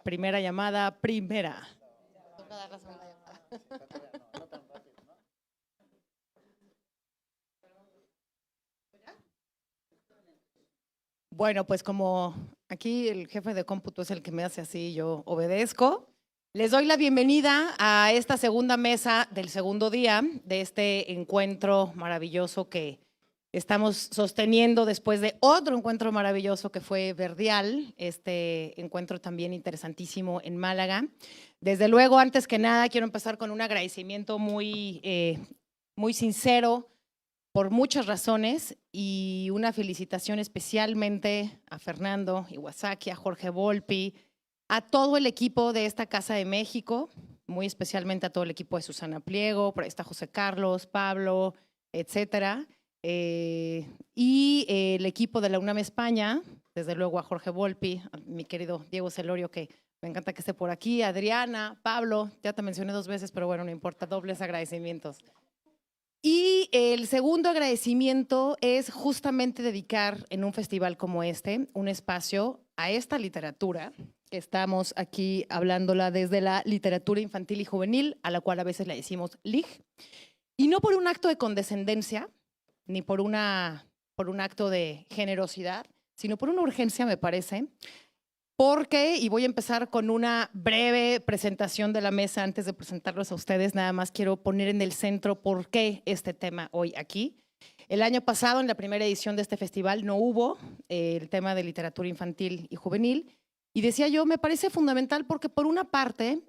Primera llamada, primera. Toca dar la segunda llamada. Bueno, pues como aquí el jefe de cómputo es el que me hace así, yo obedezco. Les doy la bienvenida a esta segunda mesa del segundo día de este encuentro maravilloso que estamos sosteniendo después de otro encuentro maravilloso que fue Verdial, este encuentro también interesantísimo en Málaga. Desde luego, antes que nada, quiero empezar con un agradecimiento muy sincero por muchas razones y una felicitación especialmente a Fernando Iwasaki, a Jorge Volpi, a todo el equipo de esta Casa de México, muy especialmente a todo el equipo de Susana Pliego, por ahí está José Carlos, Pablo, etcétera, y el equipo de la UNAM España, desde luego a Jorge Volpi, a mi querido Diego Celorio, que me encanta que esté por aquí, Adriana, Pablo, ya te mencioné 2 veces, pero bueno, no importa, dobles agradecimientos. Y el segundo agradecimiento es justamente dedicar en un festival como este un espacio a esta literatura, que estamos aquí hablándola desde la literatura infantil y juvenil, a la cual a veces le decimos LIG, y no por un acto de condescendencia, ni por un acto de generosidad, sino por una urgencia, me parece, porque, y voy a empezar con una breve presentación de la mesa antes de presentarlos a ustedes, nada más quiero poner en el centro por qué este tema hoy aquí. El año pasado, en la primera edición de este festival, no hubo el tema de literatura infantil y juvenil, y decía yo, me parece fundamental porque por una parte,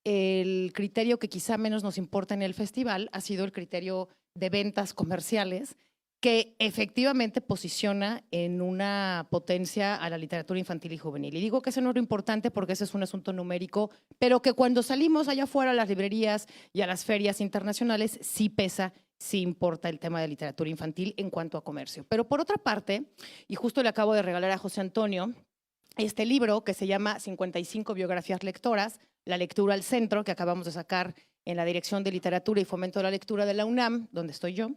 el criterio que quizá menos nos importa en el festival ha sido el criterio de ventas comerciales, que efectivamente posiciona en una potencia a la literatura infantil y juvenil. Y digo que eso no es lo importante porque ese es un asunto numérico, pero que cuando salimos allá afuera a las librerías y a las ferias internacionales sí pesa, sí importa el tema de literatura infantil en cuanto a comercio. Pero por otra parte, y justo le acabo de regalar a José Antonio este libro que se llama 55 biografías lectoras, la lectura al centro, que acabamos de sacar en la Dirección de Literatura y Fomento de la Lectura de la UNAM, donde estoy yo.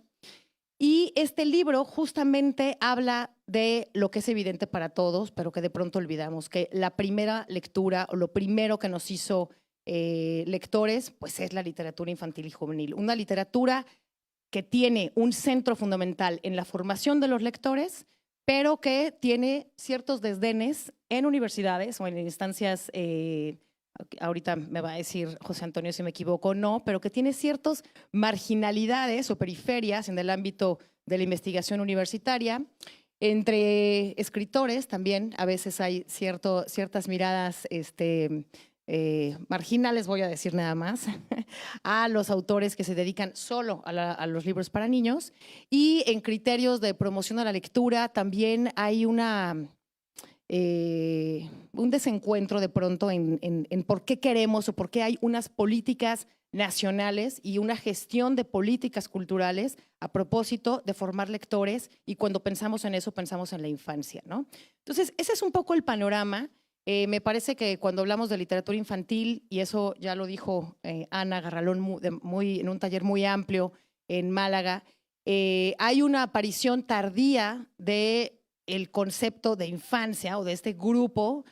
Y este libro justamente habla de lo que es evidente para todos, pero que de pronto olvidamos, que la primera lectura o lo primero que nos hizo lectores, pues es la literatura infantil y juvenil. Una literatura que tiene un centro fundamental en la formación de los lectores, pero que tiene ciertos desdenes en universidades o en instancias, ahorita me va a decir José Antonio si me equivoco o no, pero que tiene ciertas marginalidades o periferias en el ámbito de la investigación universitaria. Entre escritores también a veces hay ciertas miradas marginales, voy a decir nada más, a los autores que se dedican solo a los libros para niños. Y en criterios de promoción a la lectura también hay un desencuentro de pronto en por qué queremos o por qué hay unas políticas nacionales y una gestión de políticas culturales a propósito de formar lectores, y cuando pensamos en eso pensamos en la infancia, ¿no? Entonces, ese es un poco el panorama. Me parece que cuando hablamos de literatura infantil, y eso ya lo dijo Ana Garralón en un taller muy amplio en Málaga, hay una aparición tardía del concepto de infancia o de este grupo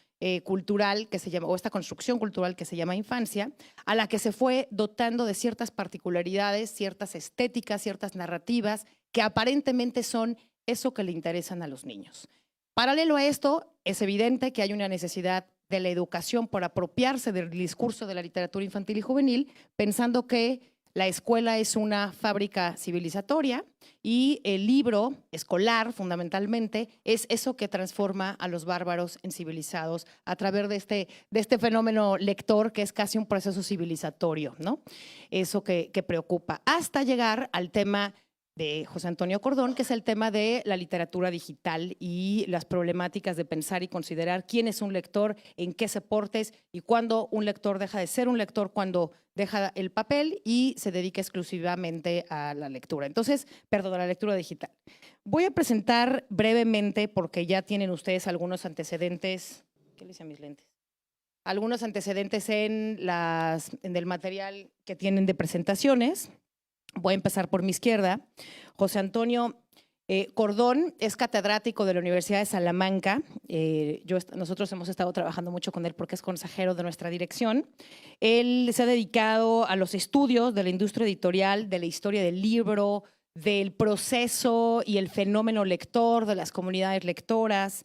cultural que se llama, o esta construcción cultural que se llama infancia, a la que se fue dotando de ciertas particularidades, ciertas estéticas, ciertas narrativas que aparentemente son eso que le interesan a los niños. Paralelo a esto, es evidente que hay una necesidad de la educación por apropiarse del discurso de la literatura infantil y juvenil, pensando que la escuela es una fábrica civilizatoria y el libro escolar, fundamentalmente, es eso que transforma a los bárbaros en civilizados a través de este fenómeno lector que es casi un proceso civilizatorio, ¿no? Eso que preocupa, hasta llegar al tema de José Antonio Cordón, que es el tema de la literatura digital y las problemáticas de pensar y considerar quién es un lector, en qué soportes y cuándo un lector deja de ser un lector, cuando deja el papel y se dedica exclusivamente a la lectura. Entonces, perdón, a la lectura digital. Voy a presentar brevemente, porque ya tienen ustedes algunos antecedentes. ¿Qué le hice a mis lentes? Algunos antecedentes en el material que tienen de presentaciones. Voy a empezar por mi izquierda. José Antonio Cordón es catedrático de la Universidad de Salamanca. Nosotros hemos estado trabajando mucho con él porque es consejero de nuestra dirección. Él se ha dedicado a los estudios de la industria editorial, de la historia del libro, del proceso y el fenómeno lector, de las comunidades lectoras.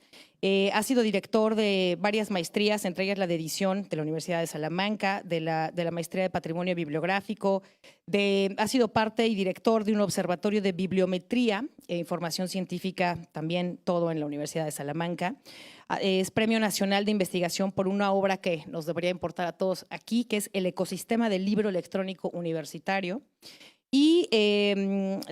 Ha sido director de varias maestrías, entre ellas la de edición de la Universidad de Salamanca, de la maestría de patrimonio bibliográfico, ha sido parte y director de un observatorio de bibliometría e información científica, también todo en la Universidad de Salamanca. Es Premio Nacional de Investigación por una obra que nos debería importar a todos aquí, que es El ecosistema del libro electrónico universitario. Y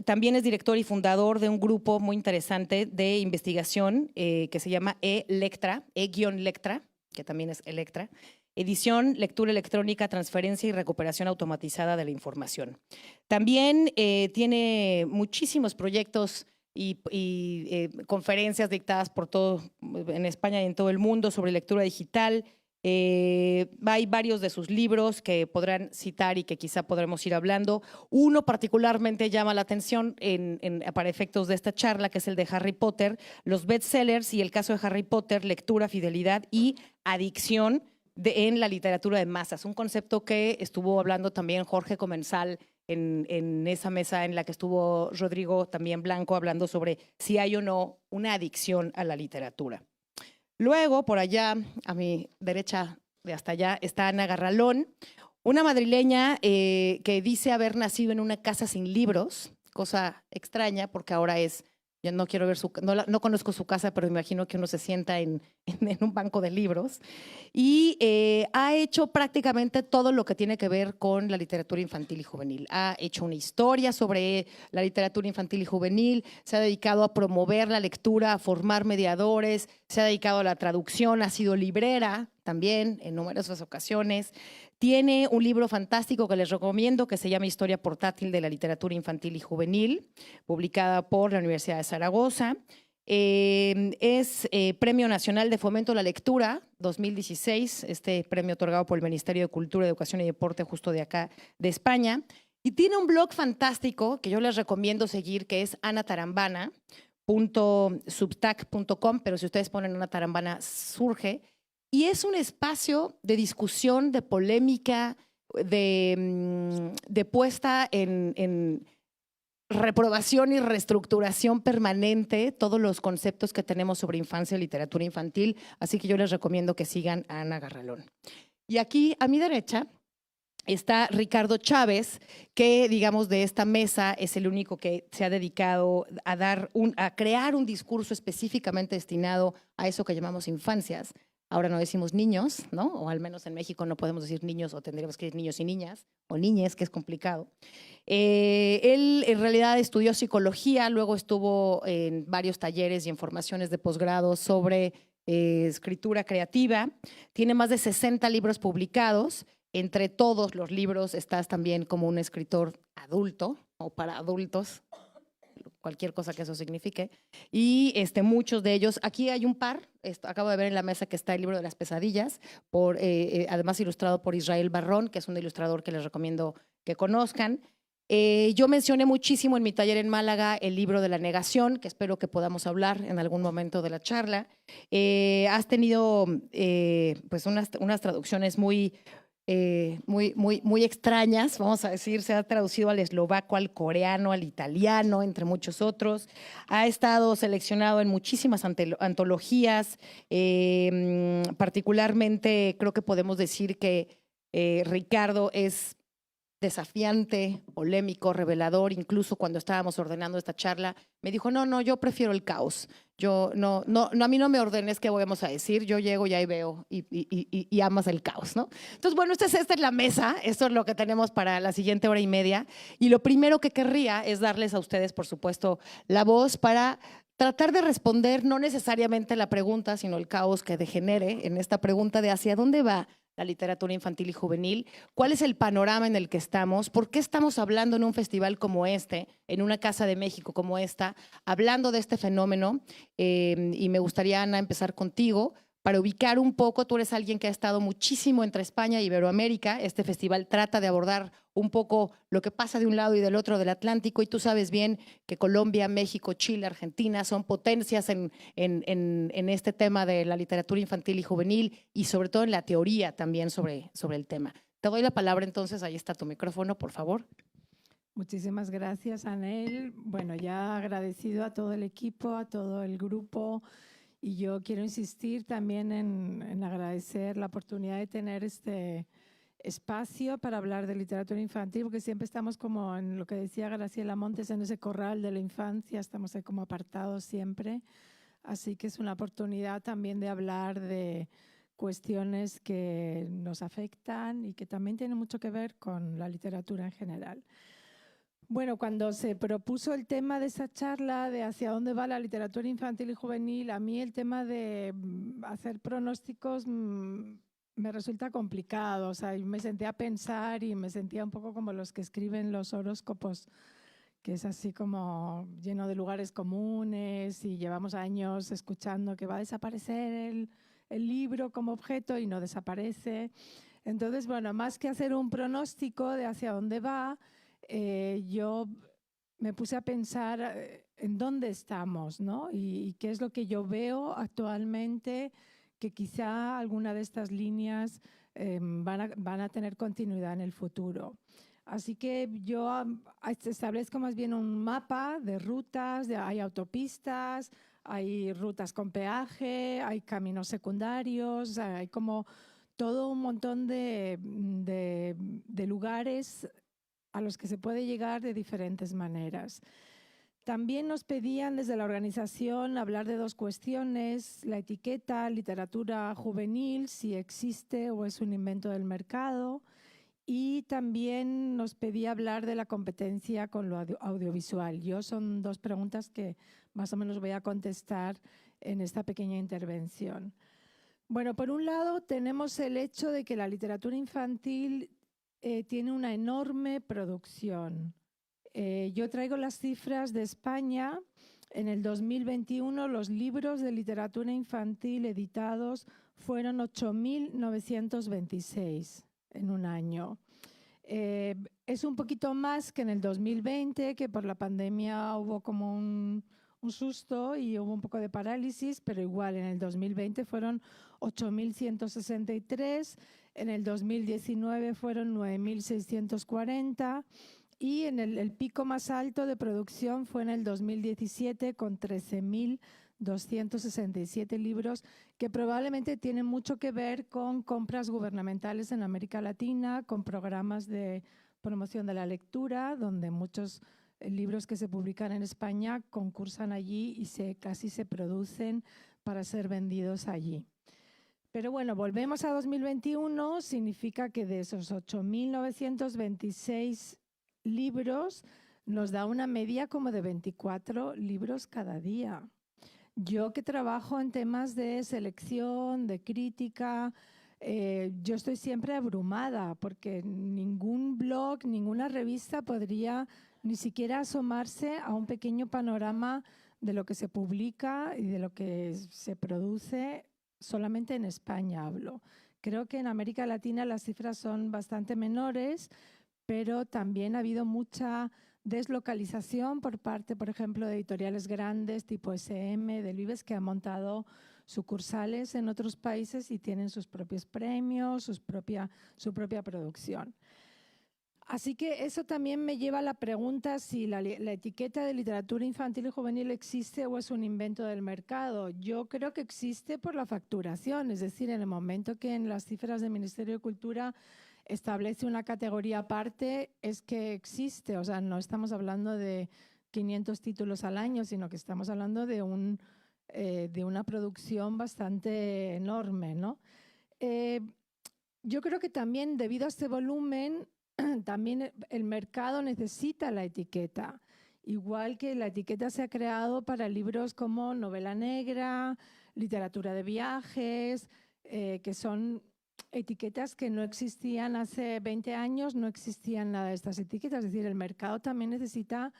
también es director y fundador de un grupo muy interesante de investigación que se llama E-Lectra, E-Lectra, que también es Electra, edición, lectura electrónica, transferencia y recuperación automatizada de la información. También tiene muchísimos proyectos y conferencias dictadas por todo, en España y en todo el mundo sobre lectura digital. Hay varios de sus libros que podrán citar y que quizá podremos ir hablando. Uno particularmente llama la atención para efectos de esta charla, que es el de Harry Potter, los bestsellers y el caso de Harry Potter, lectura, fidelidad y adicción en la literatura de masas. Un concepto que estuvo hablando también Jorge Comensal en esa mesa en la que estuvo Rodrigo también Blanco hablando sobre si hay o no una adicción a la literatura. Luego, por allá, a mi derecha, de hasta allá, está Ana Garralón, una madrileña que dice haber nacido en una casa sin libros, cosa extraña porque ahora yo no quiero ver no conozco su casa, pero imagino que uno se sienta en un banco de libros. Y ha hecho prácticamente todo lo que tiene que ver con la literatura infantil y juvenil. Ha hecho una historia sobre la literatura infantil y juvenil, se ha dedicado a promover la lectura, a formar mediadores, se ha dedicado a la traducción, ha sido librera también en numerosas ocasiones. Tiene un libro fantástico que les recomiendo que se llama Historia portátil de la literatura infantil y juvenil, publicada por la Universidad de Zaragoza. Es Premio Nacional de Fomento a la Lectura 2016, este premio otorgado por el Ministerio de Cultura, Educación y Deporte justo de acá, de España. Y tiene un blog fantástico que yo les recomiendo seguir, que es anatarambana.substack.com, pero si ustedes ponen Ana Tarambana surge. Y es un espacio de discusión, de polémica, de puesta en reprobación y reestructuración permanente, todos los conceptos que tenemos sobre infancia y literatura infantil. Así que yo les recomiendo que sigan a Ana Garralón. Y aquí a mi derecha está Ricardo Chávez, que digamos de esta mesa es el único que se ha dedicado a crear un discurso específicamente destinado a eso que llamamos infancias. Ahora no decimos niños, ¿no? O al menos en México no podemos decir niños o tendríamos que decir niños y niñas o niñes, que es complicado. Él en realidad estudió psicología, luego estuvo en varios talleres y en formaciones de posgrado sobre escritura creativa. Tiene más de 60 libros publicados. Entre todos los libros estás también como un escritor adulto o para adultos, cualquier cosa que eso signifique, y muchos de ellos, aquí hay un par, acabo de ver en la mesa que está el libro de las pesadillas, además ilustrado por Israel Barrón, que es un ilustrador que les recomiendo que conozcan. Yo mencioné muchísimo en mi taller en Málaga el libro de la negación, que espero que podamos hablar en algún momento de la charla. Has tenido pues unas traducciones muy extrañas, vamos a decir, se ha traducido al eslovaco, al coreano, al italiano, entre muchos otros. Ha estado seleccionado en muchísimas antologías, particularmente creo que podemos decir que Ricardo es desafiante, polémico, revelador. Incluso cuando estábamos ordenando esta charla, me dijo, no, yo prefiero el caos. A mí no me ordenes qué vamos a decir, yo llego y ahí veo y amas el caos, ¿no? Entonces, bueno, esta es la mesa, esto es lo que tenemos para la siguiente hora y media. Y lo primero que querría es darles a ustedes, por supuesto, la voz para tratar de responder no necesariamente la pregunta, sino el caos que degenere en esta pregunta de hacia dónde va la literatura infantil y juvenil, cuál es el panorama en el que estamos, por qué estamos hablando en un festival como este, en una Casa de México como esta, hablando de este fenómeno. Y me gustaría, Ana, empezar contigo para ubicar un poco, tú eres alguien que ha estado muchísimo entre España e Iberoamérica. Este festival trata de abordar un poco lo que pasa de un lado y del otro del Atlántico, y tú sabes bien que Colombia, México, Chile, Argentina son potencias en este tema de la literatura infantil y juvenil, y sobre todo en la teoría también sobre el tema. Te doy la palabra entonces, ahí está tu micrófono, por favor. Muchísimas gracias, Anel. Bueno, ya agradecido a todo el equipo, a todo el grupo, y yo quiero insistir también en agradecer la oportunidad de tener este espacio para hablar de literatura infantil, porque siempre estamos como en lo que decía Graciela Montes, en ese corral de la infancia, estamos ahí como apartados siempre. Así que es una oportunidad también de hablar de cuestiones que nos afectan y que también tienen mucho que ver con la literatura en general. Bueno, cuando se propuso el tema de esa charla de hacia dónde va la literatura infantil y juvenil, a mí el tema de hacer pronósticos me resulta complicado. O sea, me senté a pensar y me sentía un poco como los que escriben los horóscopos, que es así como lleno de lugares comunes y llevamos años escuchando que va a desaparecer el libro como objeto y no desaparece. Entonces, bueno, más que hacer un pronóstico de hacia dónde va, yo me puse a pensar en dónde estamos, ¿no? Y qué es lo que yo veo actualmente, que quizá alguna de estas líneas van a tener continuidad en el futuro. Así que yo establezco más bien un mapa de rutas, hay autopistas, hay rutas con peaje, hay caminos secundarios, hay como todo un montón de lugares a los que se puede llegar de diferentes maneras. También nos pedían desde la organización hablar de dos cuestiones: la etiqueta, literatura juvenil, si existe o es un invento del mercado, y también nos pedía hablar de la competencia con lo audiovisual. Son dos preguntas que más o menos voy a contestar en esta pequeña intervención. Bueno, por un lado tenemos el hecho de que la literatura infantil tiene una enorme producción. Yo traigo las cifras de España. En el 2021 los libros de literatura infantil editados fueron 8.926 en un año. Es un poquito más que en el 2020, que por la pandemia hubo como un susto y hubo un poco de parálisis, pero igual en el 2020 fueron 8.163, en el 2019 fueron 9.640 y en el pico más alto de producción fue en el 2017 con 13.267 libros, que probablemente tienen mucho que ver con compras gubernamentales en América Latina, con programas de promoción de la lectura, donde muchos libros que se publican en España concursan allí y casi se producen para ser vendidos allí. Pero bueno, volvemos a 2021, significa que de esos 8.926 libros nos da una media como de 24 libros cada día. Yo que trabajo en temas de selección, de crítica, yo estoy siempre abrumada porque ningún blog, ninguna revista podría ni siquiera asomarse a un pequeño panorama de lo que se publica y de lo que se produce. Solamente en España hablo. Creo que en América Latina las cifras son bastante menores, pero también ha habido mucha deslocalización por parte, por ejemplo, de editoriales grandes tipo SM, del Vives, que han montado sucursales en otros países y tienen sus propios premios, su propia producción. Así que eso también me lleva a la pregunta si la etiqueta de literatura infantil y juvenil existe o es un invento del mercado. Yo creo que existe por la facturación, es decir, en el momento que en las cifras del Ministerio de Cultura establece una categoría aparte, es que existe. O sea, no estamos hablando de 500 títulos al año, sino que estamos hablando de una producción bastante enorme, ¿no? Yo creo que también debido a este volumen, también el mercado necesita la etiqueta, igual que la etiqueta se ha creado para libros como novela negra, literatura de viajes, que son etiquetas que no existían hace 20 años, no existían nada de estas etiquetas. Es decir, el mercado también necesita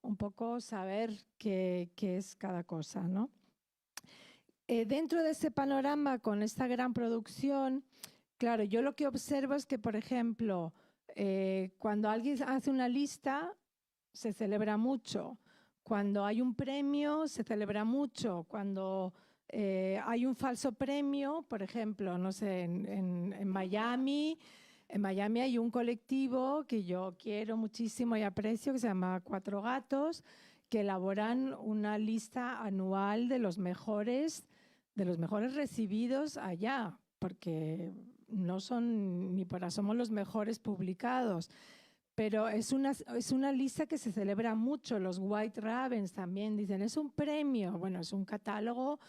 un poco saber qué es cada cosa, ¿no? Dentro de ese panorama, con esta gran producción, claro, yo lo que observo es que, por ejemplo, cuando alguien hace una lista, se celebra mucho. Cuando hay un premio, se celebra mucho. Cuando hay un falso premio, por ejemplo, no sé, en Miami hay un colectivo que yo quiero muchísimo y aprecio, que se llama Cuatro Gatos, que elaboran una lista anual de los mejores recibidos allá, porque no son ni por asomo los mejores publicados. Pero es una lista que se celebra mucho. Los White Ravens también dicen, es un premio. Bueno, es un catálogo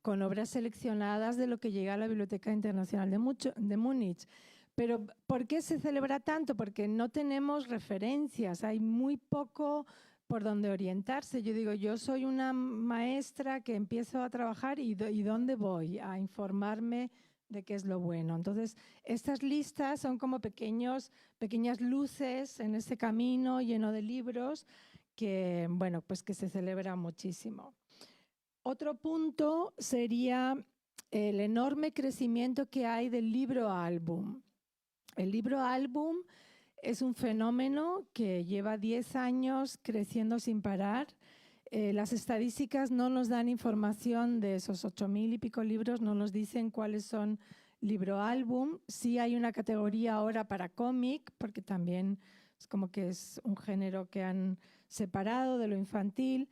con obras seleccionadas de lo que llega a la Biblioteca Internacional de Múnich. Pero ¿por qué se celebra tanto? Porque no tenemos referencias, hay muy poco por donde orientarse. Yo digo, yo soy una maestra que empiezo a trabajar y ¿dónde voy? A informarme de qué es lo bueno. Entonces, estas listas son como pequeñas luces en ese camino lleno de libros que, bueno, pues que se celebra muchísimo. Otro punto sería el enorme crecimiento que hay del libro álbum. El libro álbum es un fenómeno que lleva 10 años creciendo sin parar. Las estadísticas no nos dan información de esos 8.000 y pico libros, no nos dicen cuáles son libro álbum. Sí hay una categoría ahora para cómic, porque también es como que es un género que han separado de lo infantil.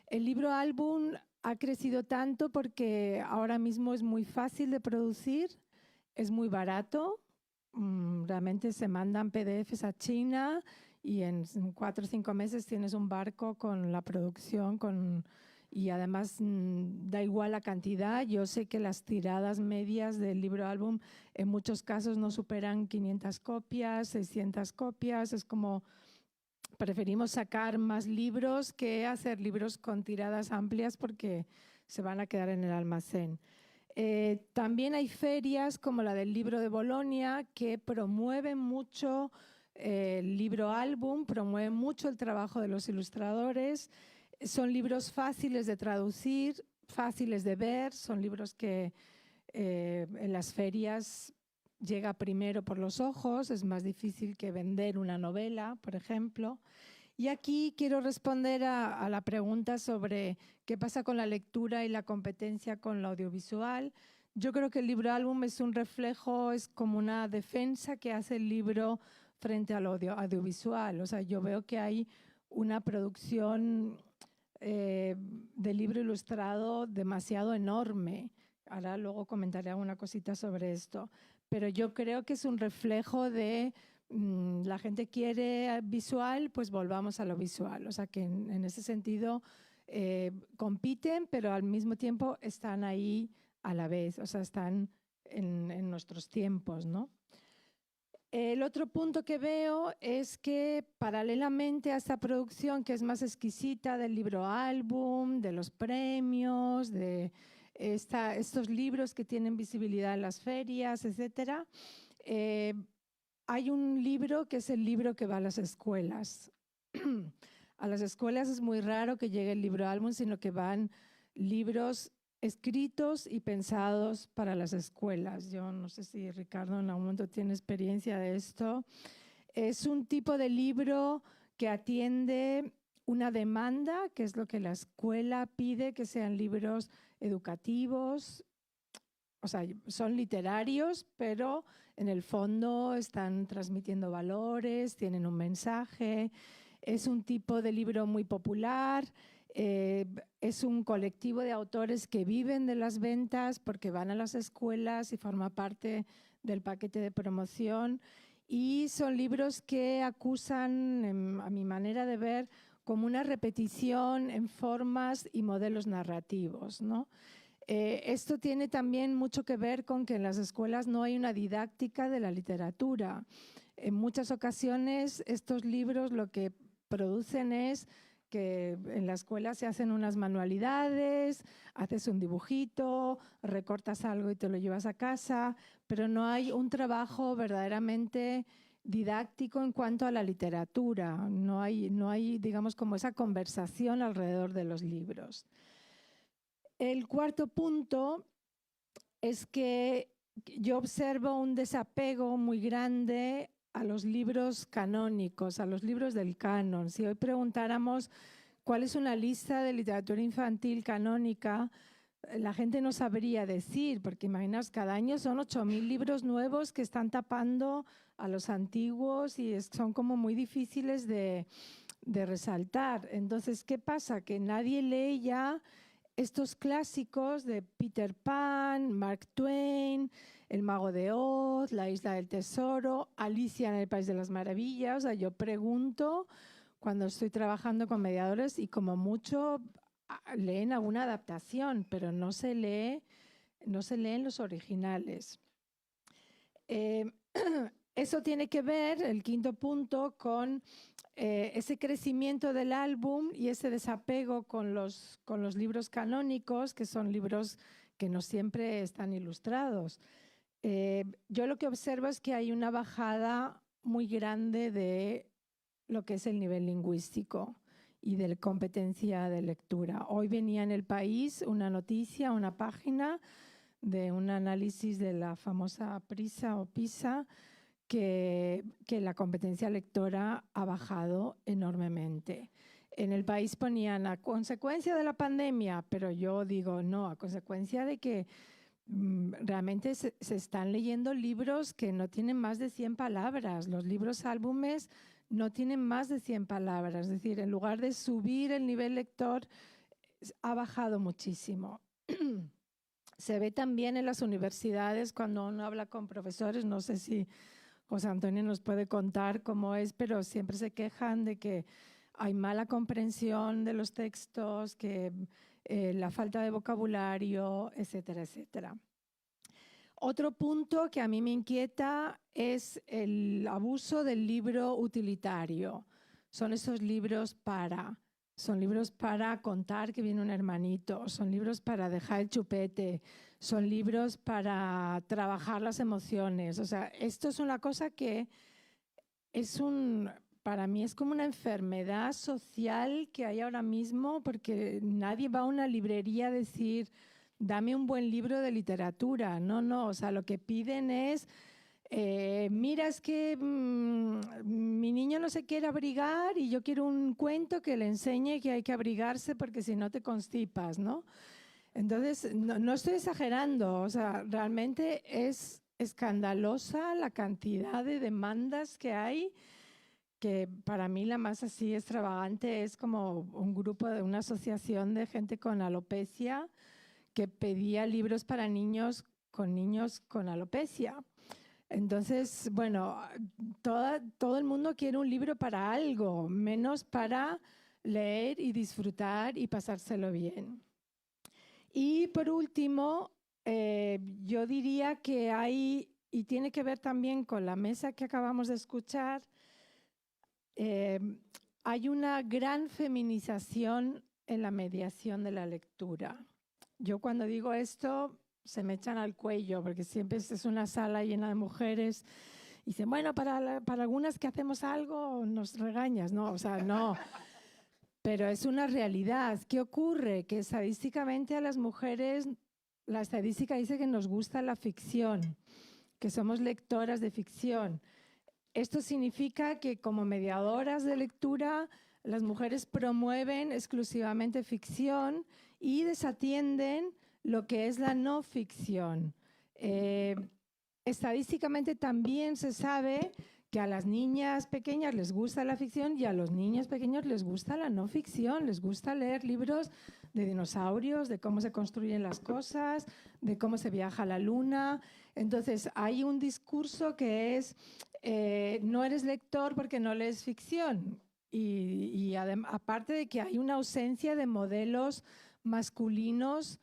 El libro álbum ha crecido tanto porque ahora mismo es muy fácil de producir, es muy barato. Realmente se mandan PDFs a China y en 4 o 5 meses tienes un barco con la producción y además da igual la cantidad. Yo sé que las tiradas medias del libro álbum en muchos casos no superan 500 copias, 600 copias. Es como preferimos sacar más libros que hacer libros con tiradas amplias porque se van a quedar en el almacén. También hay ferias como la del libro de Bolonia que promueven mucho el libro álbum, promueven mucho el trabajo de los ilustradores. Son libros fáciles de traducir, fáciles de ver, son libros que en las ferias llega primero por los ojos, es más difícil que vender una novela, por ejemplo. Y aquí quiero responder a la pregunta sobre qué pasa con la lectura y la competencia con lo audiovisual. Yo creo que el libro álbum es un reflejo, es como una defensa que hace el libro frente al audiovisual. O sea, yo veo que hay una producción de libro ilustrado demasiado enorme. Ahora luego comentaré alguna cosita sobre esto. Pero yo creo que es un reflejo de la gente quiere visual, pues volvamos a lo visual. O sea que en ese sentido compiten, pero al mismo tiempo están ahí a la vez, o sea, están en nuestros tiempos, ¿no? El otro punto que veo es que paralelamente a esta producción que es más exquisita del libro álbum, de los premios, de estos libros que tienen visibilidad en las ferias, etcétera, hay un libro que es el libro que va a las escuelas. A las escuelas es muy raro que llegue el libro álbum, sino que van libros escritos y pensados para las escuelas. Yo no sé si Ricardo en algún momento tiene experiencia de esto. Es un tipo de libro que atiende una demanda, que es lo que la escuela pide, que sean libros educativos, o sea, son literarios, pero en el fondo están transmitiendo valores, tienen un mensaje. Es un tipo de libro muy popular. Es un colectivo de autores que viven de las ventas porque van a las escuelas y forma parte del paquete de promoción. Y son libros que acusan, a mi manera de ver, como una repetición en formas y modelos narrativos, ¿no? Esto tiene también mucho que ver con que en las escuelas no hay una didáctica de la literatura. En muchas ocasiones estos libros lo que producen es que en la escuela se hacen unas manualidades, haces un dibujito, recortas algo y te lo llevas a casa, pero no hay un trabajo verdaderamente didáctico en cuanto a la literatura. No hay, digamos, como esa conversación alrededor de los libros. El cuarto punto es que yo observo un desapego muy grande a los libros canónicos, a los libros del canon. Si hoy preguntáramos cuál es una lista de literatura infantil canónica, la gente no sabría decir, porque imaginaos, cada año son 8.000 libros nuevos que están tapando a los antiguos y son como muy difíciles de resaltar. Entonces, ¿qué pasa? Que nadie lee ya estos clásicos de Peter Pan, Mark Twain, El Mago de Oz, La Isla del Tesoro, Alicia en el País de las Maravillas. O sea, yo pregunto cuando estoy trabajando con mediadores y como mucho leen alguna adaptación, pero no se leen los originales. Eso tiene que ver, el quinto punto, con ese crecimiento del álbum y ese desapego con los libros canónicos, que son libros que no siempre están ilustrados. Yo lo que observo es que hay una bajada muy grande de lo que es el nivel lingüístico y de competencia de lectura. Hoy venía en El País una noticia, una página de un análisis de la famosa PISA, que la competencia lectora ha bajado enormemente. En El País ponían a consecuencia de la pandemia, pero yo digo no, a consecuencia de que realmente se están leyendo libros que no tienen más de 100 palabras. Los libros álbumes no tienen más de 100 palabras. Es decir, en lugar de subir el nivel lector, ha bajado muchísimo. Se ve también en las universidades cuando uno habla con profesores, no sé si José Antonio nos puede contar cómo es, pero siempre se quejan de que hay mala comprensión de los textos, que la falta de vocabulario, etcétera, etcétera. Otro punto que a mí me inquieta es el abuso del libro utilitario. Son esos libros son libros para contar que viene un hermanito, son libros para dejar el chupete, son libros para trabajar las emociones. O sea, esto es una cosa que para mí es como una enfermedad social que hay ahora mismo, porque nadie va a una librería a decir, dame un buen libro de literatura. No, o sea, lo que piden es, mira, es que mi niño no se quiere abrigar y yo quiero un cuento que le enseñe que hay que abrigarse porque si no te constipas, ¿no? Entonces, no estoy exagerando, o sea, realmente es escandalosa la cantidad de demandas que hay, que para mí la más así extravagante es como un grupo de una asociación de gente con alopecia que pedía libros para niños con alopecia. Entonces, bueno, todo el mundo quiere un libro para algo, menos para leer y disfrutar y pasárselo bien. Y por último, yo diría que hay, y tiene que ver también con la mesa que acabamos de escuchar, hay una gran feminización en la mediación de la lectura. Yo cuando digo esto se me echan al cuello porque siempre es una sala llena de mujeres y dicen, bueno, para algunas que hacemos algo nos regañas, ¿no? O sea, no. Pero es una realidad. ¿Qué ocurre? Que estadísticamente a las mujeres, la estadística dice que nos gusta la ficción, que somos lectoras de ficción. Esto significa que como mediadoras de lectura, las mujeres promueven exclusivamente ficción y desatienden lo que es la no ficción. Estadísticamente también se sabe que a las niñas pequeñas les gusta la ficción y a los niños pequeños les gusta la no ficción, les gusta leer libros de dinosaurios, de cómo se construyen las cosas, de cómo se viaja a la luna. Entonces hay un discurso que es, no eres lector porque no lees ficción. Y aparte de que hay una ausencia de modelos masculinos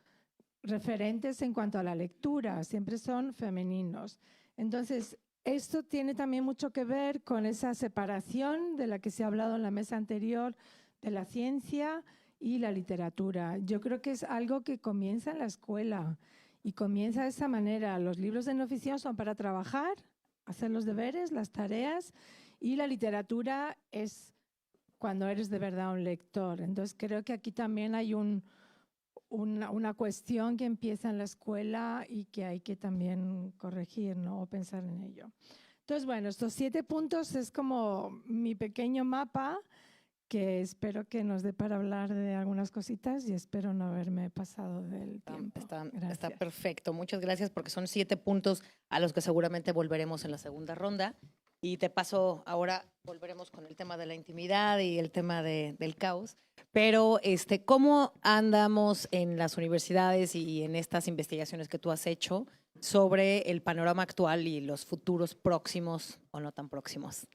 referentes en cuanto a la lectura, siempre son femeninos. Entonces, esto tiene también mucho que ver con esa separación de la que se ha hablado en la mesa anterior de la ciencia y la literatura. Yo creo que es algo que comienza en la escuela y comienza de esa manera. Los libros de no ficción son para trabajar, hacer los deberes, las tareas, y la literatura es cuando eres de verdad un lector. Entonces creo que aquí también hay una cuestión que empieza en la escuela y que hay que también corregir, ¿no? O pensar en ello. Entonces, bueno, estos 7 puntos es como mi pequeño mapa que espero que nos dé para hablar de algunas cositas y espero no haberme pasado del tiempo. Está perfecto. Muchas gracias porque son 7 puntos a los que seguramente volveremos en la segunda ronda. Y te paso, ahora volveremos con el tema de la intimidad y el tema del caos. Pero, ¿cómo andamos en las universidades y en estas investigaciones que tú has hecho sobre el panorama actual y los futuros próximos o no tan próximos?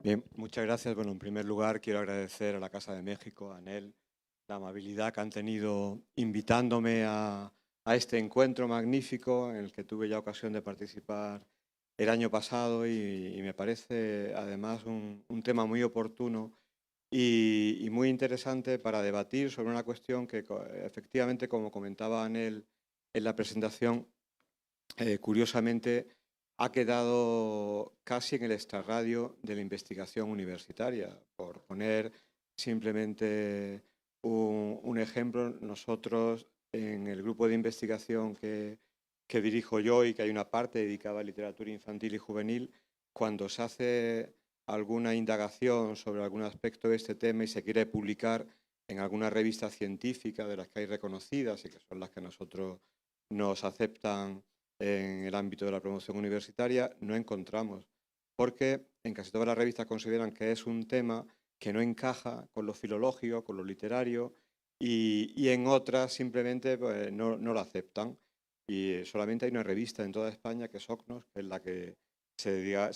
Bien, muchas gracias. Bueno, en primer lugar, quiero agradecer a la Casa de México, a ANEL, la amabilidad que han tenido invitándome a este encuentro magnífico en el que tuve ya ocasión de participar el año pasado y me parece además un tema muy oportuno y muy interesante para debatir sobre una cuestión que efectivamente, como comentaba ANEL en la presentación, curiosamente ha quedado casi en el extrarradio de la investigación universitaria. Por poner simplemente un ejemplo, nosotros en el grupo de investigación que dirijo yo y que hay una parte dedicada a literatura infantil y juvenil, cuando se hace alguna indagación sobre algún aspecto de este tema y se quiere publicar en alguna revista científica de las que hay reconocidas y que son las que nosotros nos aceptan en el ámbito de la promoción universitaria, no encontramos, porque en casi todas las revistas consideran que es un tema que no encaja con lo filológico, con lo literario, y en otras simplemente pues, no lo aceptan. Y solamente hay una revista en toda España, que es OCNOS, que es la que se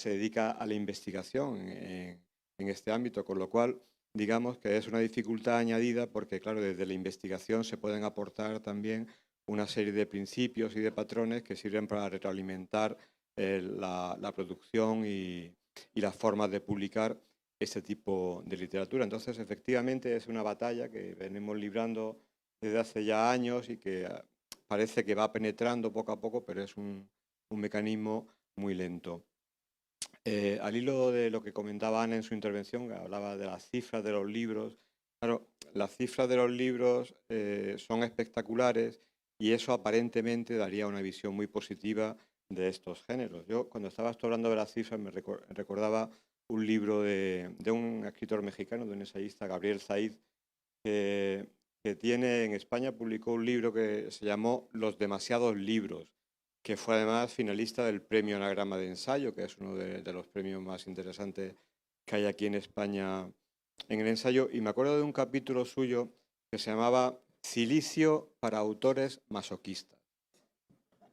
dedica a la investigación en este ámbito, con lo cual digamos que es una dificultad añadida porque, claro, desde la investigación se pueden aportar también una serie de principios y de patrones que sirven para retroalimentar la producción y las formas de publicar este tipo de literatura. Entonces, efectivamente, es una batalla que venimos librando desde hace ya años y que parece que va penetrando poco a poco, pero es un mecanismo muy lento. Al hilo de lo que comentaba Ana en su intervención, que hablaba de las cifras de los libros, claro, las cifras de los libros son espectaculares y eso aparentemente daría una visión muy positiva de estos géneros. Yo, cuando estabas hablando de las cifras, me recordaba un libro de un escritor mexicano, de un ensayista, Gabriel Said, que tiene en España, publicó un libro que se llamó Los demasiados libros, que fue además finalista del Premio Anagrama de Ensayo, que es uno de los premios más interesantes que hay aquí en España en el ensayo. Y me acuerdo de un capítulo suyo que se llamaba Cilicio para autores masoquistas.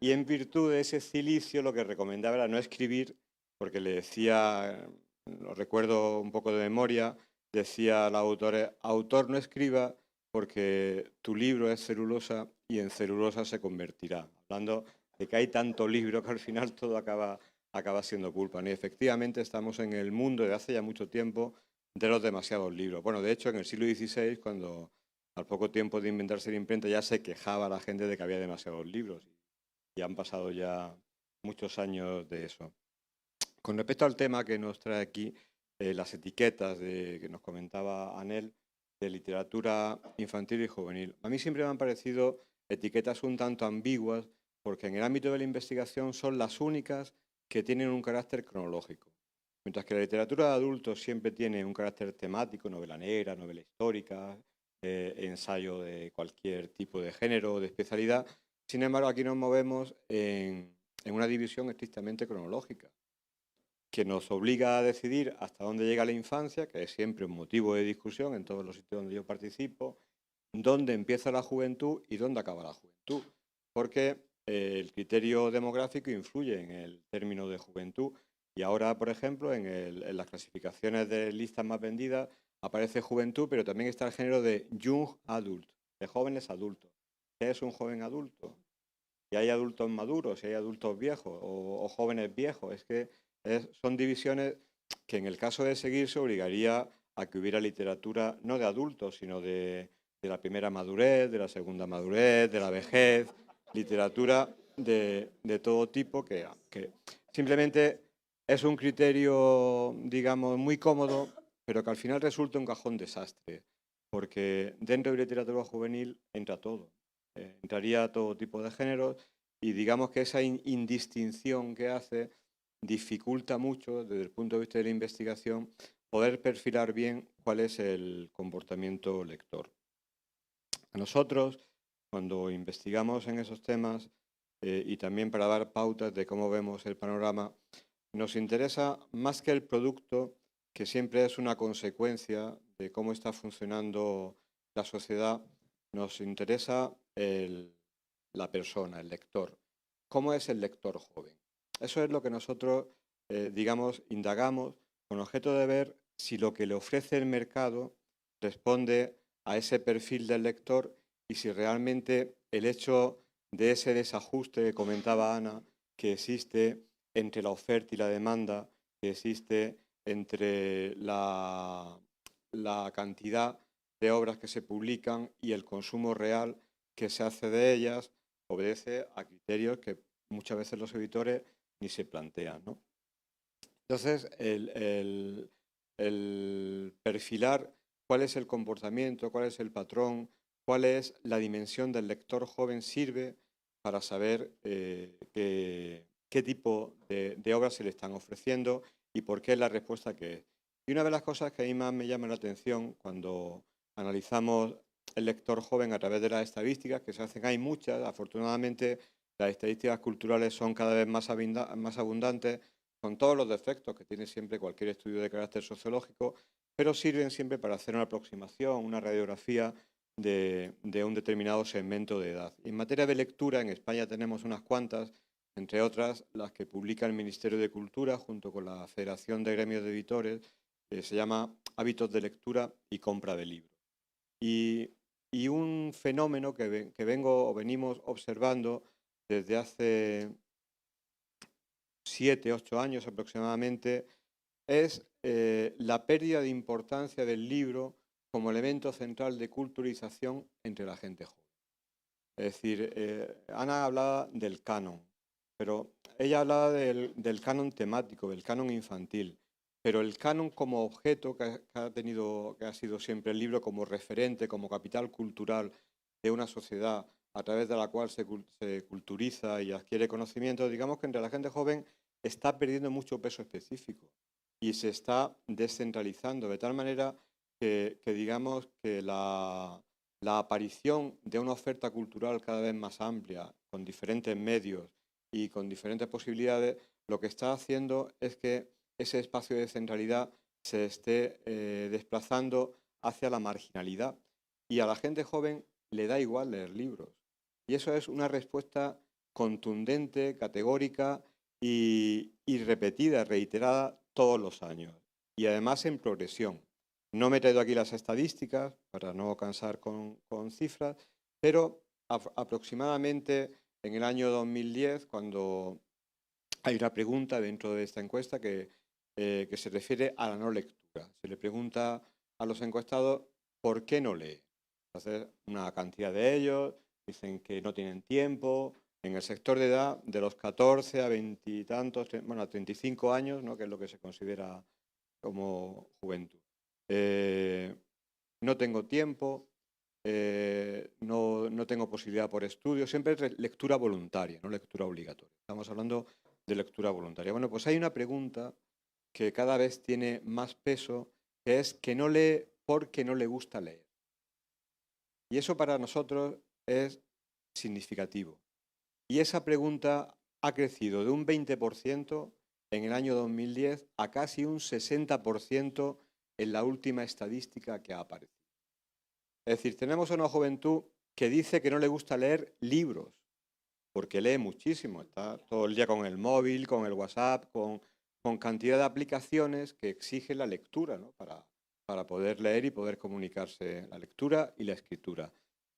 Y en virtud de ese cilicio lo que recomendaba era no escribir, porque le decía, lo recuerdo un poco de memoria, decía al autor no escriba porque tu libro es celulosa y en celulosa se convertirá. Hablando de que hay tanto libro que al final todo acaba siendo pulpa. Y efectivamente estamos en el mundo de hace ya mucho tiempo de los demasiados libros. Bueno, de hecho en el siglo XVI, cuando al poco tiempo de inventarse la imprenta ya se quejaba la gente de que había demasiados libros. Y han pasado ya muchos años de eso. Con respecto al tema que nos trae aquí, las etiquetas que nos comentaba Anel, de literatura infantil y juvenil. A mí siempre me han parecido etiquetas un tanto ambiguas porque en el ámbito de la investigación son las únicas que tienen un carácter cronológico. Mientras que la literatura de adultos siempre tiene un carácter temático, novela negra, novela histórica, ensayo de cualquier tipo de género o de especialidad. Sin embargo, aquí nos movemos en una división estrictamente cronológica, que nos obliga a decidir hasta dónde llega la infancia, que es siempre un motivo de discusión en todos los sitios donde yo participo, dónde empieza la juventud y dónde acaba la juventud, porque el criterio demográfico influye en el término de juventud. Y ahora, por ejemplo, en las clasificaciones de listas más vendidas aparece juventud, pero también está el género de young adult, de jóvenes adultos. ¿Qué es un joven adulto? Si hay adultos maduros, si hay adultos viejos o jóvenes viejos. Es que son divisiones que en el caso de seguir se obligaría a que hubiera literatura no de adultos, sino de la primera madurez, de la segunda madurez, de la vejez, literatura de todo tipo que simplemente es un criterio, digamos, muy cómodo, pero que al final resulta un cajón desastre. porque dentro de literatura juvenil entra todo. Entraría todo tipo de géneros y digamos que esa indistinción que hace dificulta mucho desde el punto de vista de la investigación poder perfilar bien cuál es el comportamiento lector. A nosotros, cuando investigamos en esos temas y también para dar pautas de cómo vemos el panorama, nos interesa más que el producto, que siempre es una consecuencia de cómo está funcionando la sociedad, nos interesa la persona, el lector. ¿Cómo es el lector joven? Eso es lo que nosotros, digamos, indagamos con objeto de ver si lo que le ofrece el mercado responde a ese perfil del lector y si realmente el hecho de ese desajuste que comentaba Ana, que existe entre la oferta y la demanda, que existe entre la cantidad de obras que se publican y el consumo real que se hace de ellas, obedece a criterios que muchas veces los editores ni se plantean, ¿no? Entonces, el perfilar cuál es el comportamiento, cuál es el patrón, cuál es la dimensión del lector joven sirve para saber qué tipo de obras se le están ofreciendo y por qué es la respuesta que es. Y una de las cosas que a mí más me llama la atención cuando analizamos el lector joven a través de las estadísticas que se hacen, hay muchas, afortunadamente las estadísticas culturales son cada vez más abundantes, con todos los defectos que tiene siempre cualquier estudio de carácter sociológico, pero sirven siempre para hacer una aproximación, una radiografía de un determinado segmento de edad. En materia de lectura, en España tenemos unas cuantas, entre otras las que publica el Ministerio de Cultura junto con la Federación de Gremios de Editores, que se llama Hábitos de Lectura y Compra de Libros. Y un fenómeno que venimos observando desde hace 7, 8 años aproximadamente, es la pérdida de importancia del libro como elemento central de culturización entre la gente joven. Es decir, Ana hablaba del canon, pero ella hablaba del canon temático, del canon infantil, pero el canon como objeto que ha sido siempre el libro como referente, como capital cultural de una sociedad a través de la cual se culturiza y adquiere conocimiento, digamos que entre la gente joven está perdiendo mucho peso específico y se está descentralizando de tal manera que digamos que la aparición de una oferta cultural cada vez más amplia, con diferentes medios y con diferentes posibilidades, lo que está haciendo es que ese espacio de centralidad se esté desplazando hacia la marginalidad. Y a la gente joven le da igual leer libros. Y eso es una respuesta contundente, categórica y repetida, reiterada todos los años. Y además en progresión. No me he traído aquí las estadísticas para no cansar con cifras, pero aproximadamente en el año 2010, cuando hay una pregunta dentro de esta encuesta que se refiere a la no lectura. Se le pregunta a los encuestados por qué no lee. Entonces, una cantidad de ellos dicen que no tienen tiempo. En el sector de edad, de los 14 a 20 y tantos, bueno, a 35 años, ¿no?, que es lo que se considera como juventud. No tengo tiempo, no tengo posibilidad por estudio, siempre es lectura voluntaria, no lectura obligatoria. Estamos hablando de lectura voluntaria. Bueno, pues hay una pregunta que cada vez tiene más peso, que es que no lee porque no le gusta leer. Y eso para nosotros es significativo. Y esa pregunta ha crecido de un 20% en el año 2010 a casi un 60% en la última estadística que ha aparecido. Es decir, tenemos a una juventud que dice que no le gusta leer libros, porque lee muchísimo, está todo el día con el móvil, con el WhatsApp, con cantidad de aplicaciones que exigen la lectura, ¿no?, para poder leer y poder comunicarse, la lectura y la escritura.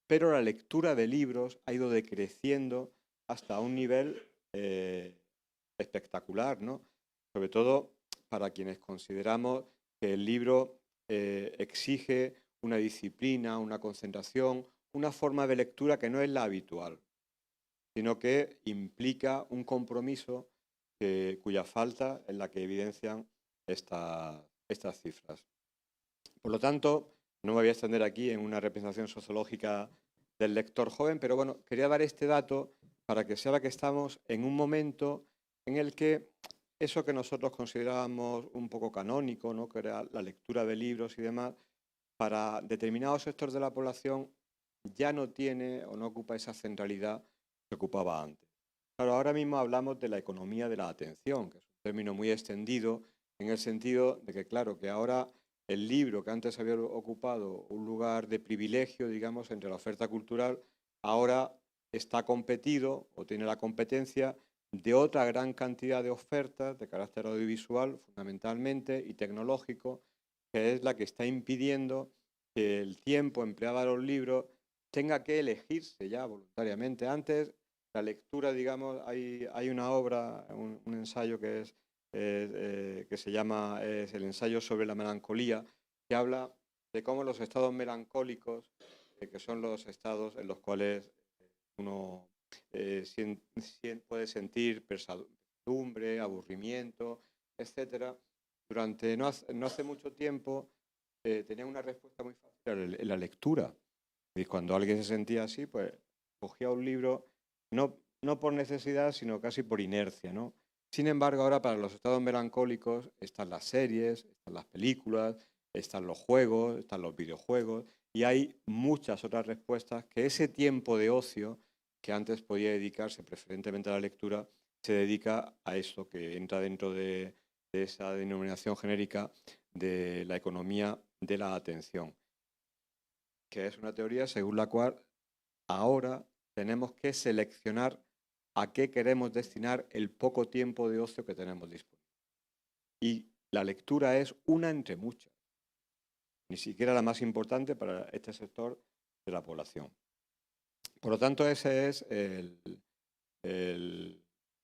Pero la lectura de libros ha ido decreciendo hasta un nivel espectacular, ¿no? Sobre todo para quienes consideramos que el libro exige una disciplina, una concentración, una forma de lectura que no es la habitual, sino que implica un compromiso cuya falta es la que evidencian estas cifras. Por lo tanto, No me voy a extender aquí en una representación sociológica del lector joven, pero bueno, quería dar este dato para que se vea que estamos en un momento en el que eso que nosotros considerábamos un poco canónico, ¿no?, que era la lectura de libros y demás, para determinados sectores de la población ya no tiene o no ocupa esa centralidad que ocupaba antes. Claro, ahora mismo hablamos de la economía de la atención, que es un término muy extendido en el sentido de que, claro, que ahora el libro que antes había ocupado un lugar de privilegio, digamos, entre la oferta cultural, ahora está competido o tiene la competencia de otra gran cantidad de ofertas de carácter audiovisual, fundamentalmente, y tecnológico, que es la que está impidiendo que el tiempo empleado a los libros tenga que elegirse ya voluntariamente. Antes, la lectura, digamos, hay una obra, un ensayo que se llama es el ensayo sobre la melancolía, que habla de cómo los estados melancólicos, que son los estados en los cuales uno puede sentir pesadumbre, aburrimiento, etcétera, durante no hace mucho tiempo tenía una respuesta muy fácil en la lectura. Y cuando alguien se sentía así, pues cogía un libro, no por necesidad, sino casi por inercia, ¿no? Sin embargo, ahora para los estados melancólicos están las series, están las películas, están los juegos, están los videojuegos, y hay muchas otras respuestas que ese tiempo de ocio que antes podía dedicarse preferentemente a la lectura, se dedica a esto que entra dentro de esa denominación genérica de la economía de la atención, que es una teoría según la cual ahora tenemos que seleccionar a qué queremos destinar el poco tiempo de ocio que tenemos disponible. Y la lectura es una entre muchas, ni siquiera la más importante para este sector de la población. Por lo tanto, esa es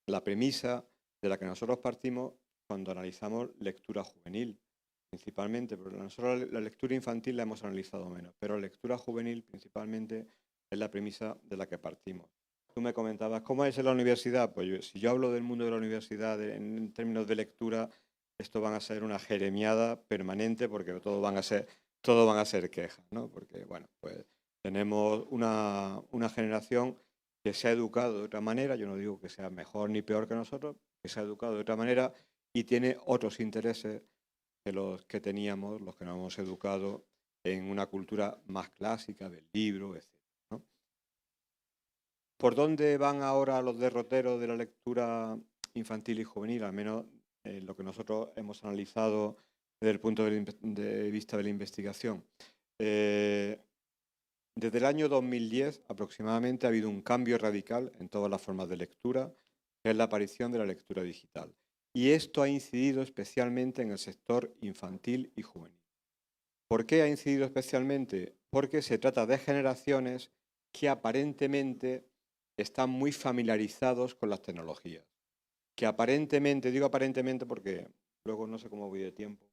la premisa de la que nosotros partimos cuando analizamos lectura juvenil, principalmente, porque nosotros la lectura infantil la hemos analizado menos, pero la lectura juvenil principalmente es la premisa de la que partimos. Tú me comentabas, ¿cómo es en la universidad? Pues si yo hablo del mundo de la universidad en términos de lectura, esto van a ser una jeremiada permanente porque todo van a ser quejas, ¿no? Porque, bueno, pues tenemos una generación que se ha educado de otra manera, yo no digo que sea mejor ni peor que nosotros, que se ha educado de otra manera y tiene otros intereses que los que teníamos, los que nos hemos educado en una cultura más clásica del libro, etc., ¿no? ¿Por dónde van ahora los derroteros de la lectura infantil y juvenil? Al menos lo que nosotros hemos analizado desde el punto de vista de la investigación. Desde el año 2010 aproximadamente ha habido un cambio radical en todas las formas de lectura, que es la aparición de la lectura digital. Y esto ha incidido especialmente en el sector infantil y juvenil. ¿Por qué ha incidido especialmente? Porque se trata de generaciones que aparentemente están muy familiarizados con las tecnologías. Que aparentemente, digo aparentemente porque luego no sé cómo voy de tiempo.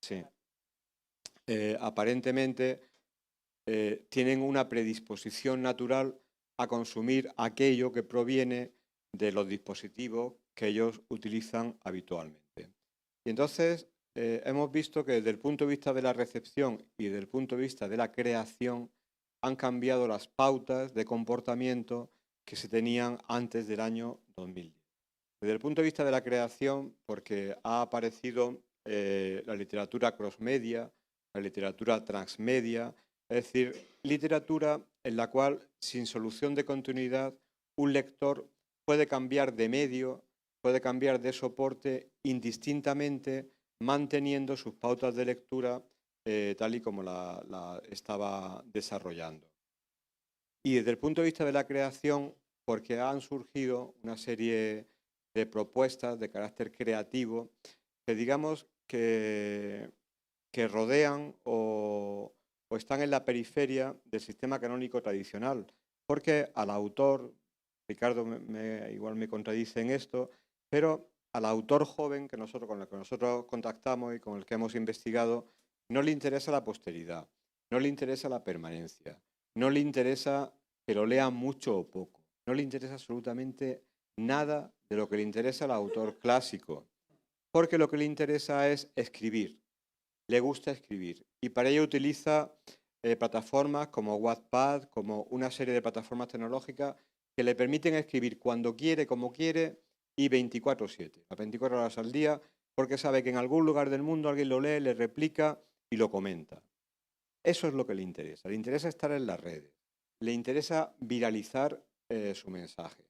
Sí. Aparentemente tienen una predisposición natural a consumir aquello que proviene de los dispositivos que ellos utilizan habitualmente. Y entonces hemos visto que desde el punto de vista de la recepción y desde el punto de vista de la creación han cambiado las pautas de comportamiento que se tenían antes del año 2010. Desde el punto de vista de la creación, porque ha aparecido la literatura crossmedia, la literatura transmedia, es decir, literatura en la cual, sin solución de continuidad, un lector puede cambiar de medio, puede cambiar de soporte indistintamente, manteniendo sus pautas de lectura tal y como la estaba desarrollando. Y desde el punto de vista de la creación, porque han surgido una serie de propuestas de carácter creativo que digamos que rodean o están en la periferia del sistema canónico tradicional, porque al autor, Ricardo igual me contradice en esto, pero al autor joven con el que nosotros contactamos y con el que hemos investigado, no le interesa la posteridad, no le interesa la permanencia, no le interesa que lo lea mucho o poco, no le interesa absolutamente nada de lo que le interesa al autor clásico, porque lo que le interesa es escribir. le gusta escribir y para ello utiliza plataformas como Wattpad, como una serie de plataformas tecnológicas que le permiten escribir cuando quiere, como quiere y 24/7, las 24 horas al día, porque sabe que en algún lugar del mundo alguien lo lee, le replica y lo comenta. Eso es lo que le interesa estar en las redes, le interesa viralizar su mensaje.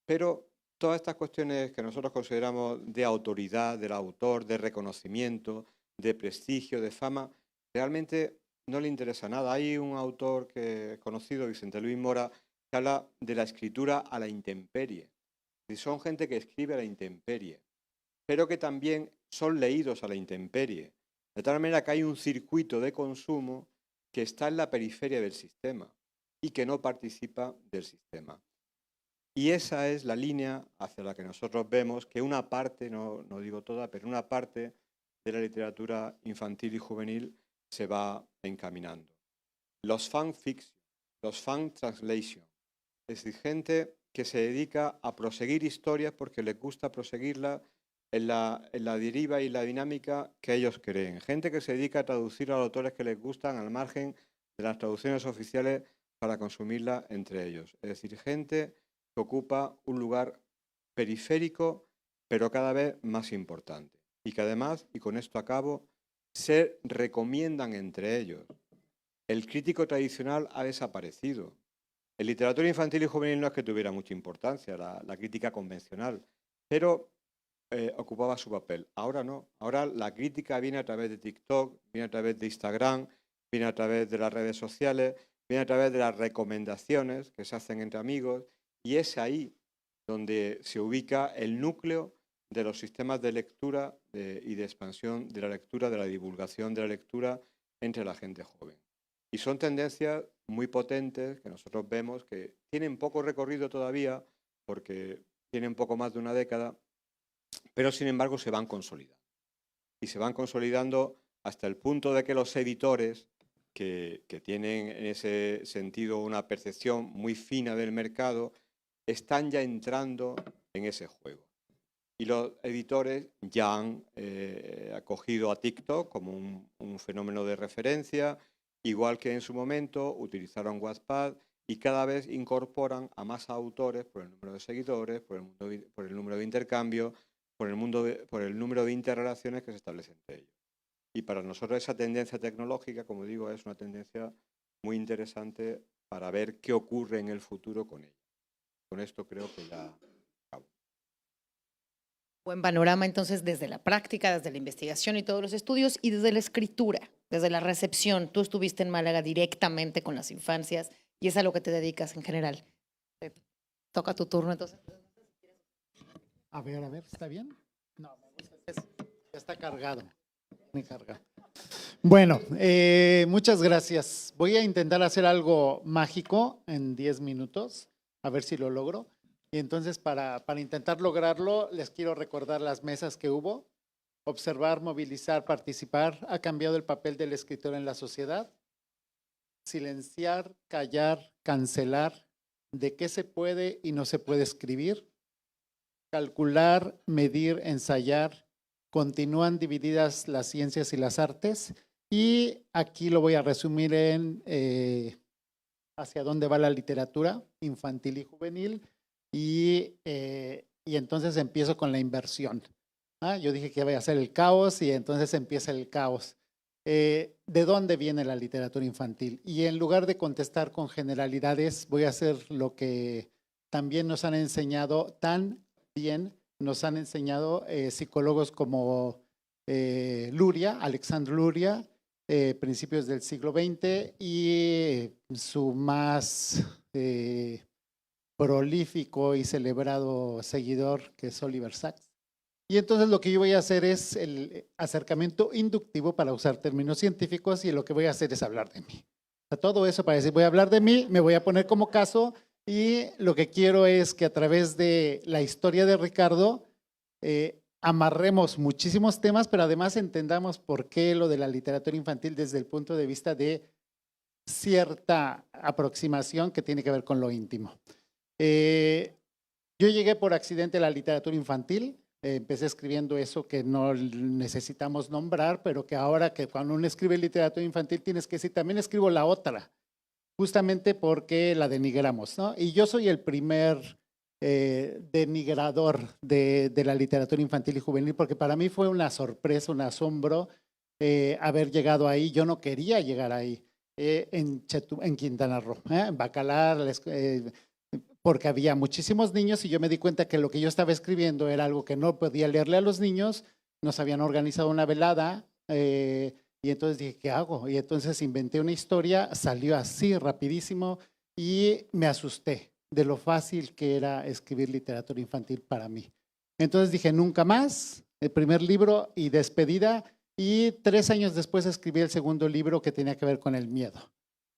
Pero todas estas cuestiones que nosotros consideramos de autoridad del autor, de reconocimiento, de prestigio, de fama, realmente no le interesa nada. Hay un autor que conocido, Vicente Luis Mora, que habla de la escritura a la intemperie. Y son gente que escribe a la intemperie, pero que también son leídos a la intemperie. De tal manera que hay un circuito de consumo que está en la periferia del sistema y que no participa del sistema. Y esa es la línea hacia la que nosotros vemos que una parte, no digo toda, pero una parte de la literatura infantil y juvenil se va encaminando. Los fanfiction, los fan translation, es decir, gente que se dedica a proseguir historias porque les gusta proseguirlas en la deriva y la dinámica que ellos creen. Gente que se dedica a traducir a los autores que les gustan al margen de las traducciones oficiales para consumirla entre ellos. Es decir, gente que ocupa un lugar periférico, pero cada vez más importante. Y que además, y con esto acabo, se recomiendan entre ellos. El crítico tradicional ha desaparecido. En literatura infantil y juvenil no es que tuviera mucha importancia, la crítica convencional, pero ocupaba su papel. Ahora no. Ahora la crítica viene a través de TikTok, viene a través de Instagram, viene a través de las redes sociales, viene a través de las recomendaciones que se hacen entre amigos y es ahí donde se ubica el núcleo de los sistemas de lectura y de expansión de la lectura, de la divulgación de la lectura entre la gente joven. Y son tendencias muy potentes que nosotros vemos que tienen poco recorrido todavía porque tienen poco más de una década, pero sin embargo se van consolidando. Y se van consolidando hasta el punto de que los editores, que tienen en ese sentido una percepción muy fina del mercado, están ya entrando en ese juego. Y los editores ya han acogido a TikTok como un fenómeno de referencia, igual que en su momento utilizaron Wattpad y cada vez incorporan a más autores por el número de seguidores, por el número de intercambios, por el número de interrelaciones que se establecen entre ellos. Y para nosotros esa tendencia tecnológica, como digo, es una tendencia muy interesante para ver qué ocurre en el futuro con ella. Con esto creo que ya acabo. Buen panorama entonces desde la práctica, desde la investigación y todos los estudios y desde la escritura, desde la recepción. Tú estuviste en Málaga directamente con las infancias y es a lo que te dedicas en general. Te toca tu turno entonces. A ver, ¿está bien? No, ya está cargado. Me carga. Bueno, muchas gracias. Voy a intentar hacer algo mágico en 10 minutos, a ver si lo logro. Y entonces para intentar lograrlo, les quiero recordar las mesas que hubo. Observar, movilizar, participar. Ha cambiado el papel del escritor en la sociedad. Silenciar, callar, cancelar. ¿De qué se puede y no se puede escribir? Calcular, medir, ensayar. Continúan divididas las ciencias y las artes. Y aquí lo voy a resumir en hacia dónde va la literatura infantil y juvenil. Y entonces empiezo con la inversión. Yo dije que iba a ser el caos y entonces empieza el caos. ¿De dónde viene la literatura infantil? Y en lugar de contestar con generalidades, voy a hacer lo que también nos han enseñado nos han enseñado psicólogos como Luria, Alexandre Luria, principios del siglo XX y su más prolífico y celebrado seguidor, que es Oliver Sacks. Y entonces lo que yo voy a hacer es el acercamiento inductivo para usar términos científicos y lo que voy a hacer es hablar de mí. O sea, todo eso para decir voy a hablar de mí, me voy a poner como caso y lo que quiero es que a través de la historia de Ricardo amarremos muchísimos temas, pero además entendamos por qué lo de la literatura infantil desde el punto de vista de cierta aproximación que tiene que ver con lo íntimo. Yo llegué por accidente a la literatura infantil. Empecé escribiendo eso que no necesitamos nombrar, pero que ahora que cuando uno escribe literatura infantil tienes que decir, también escribo la otra, justamente porque la denigramos, ¿no? Y yo soy el primer denigrador de la literatura infantil y juvenil, porque para mí fue una sorpresa, un asombro haber llegado ahí. Yo no quería llegar ahí, en Quintana Roo, en Bacalar, porque había muchísimos niños y yo me di cuenta que lo que yo estaba escribiendo era algo que no podía leerle a los niños. Nos habían organizado una velada y entonces dije, ¿qué hago? Y entonces inventé una historia, salió así rapidísimo y me asusté de lo fácil que era escribir literatura infantil para mí. Entonces dije, nunca más, el primer libro y despedida, y 3 años después escribí el segundo libro que tenía que ver con el miedo.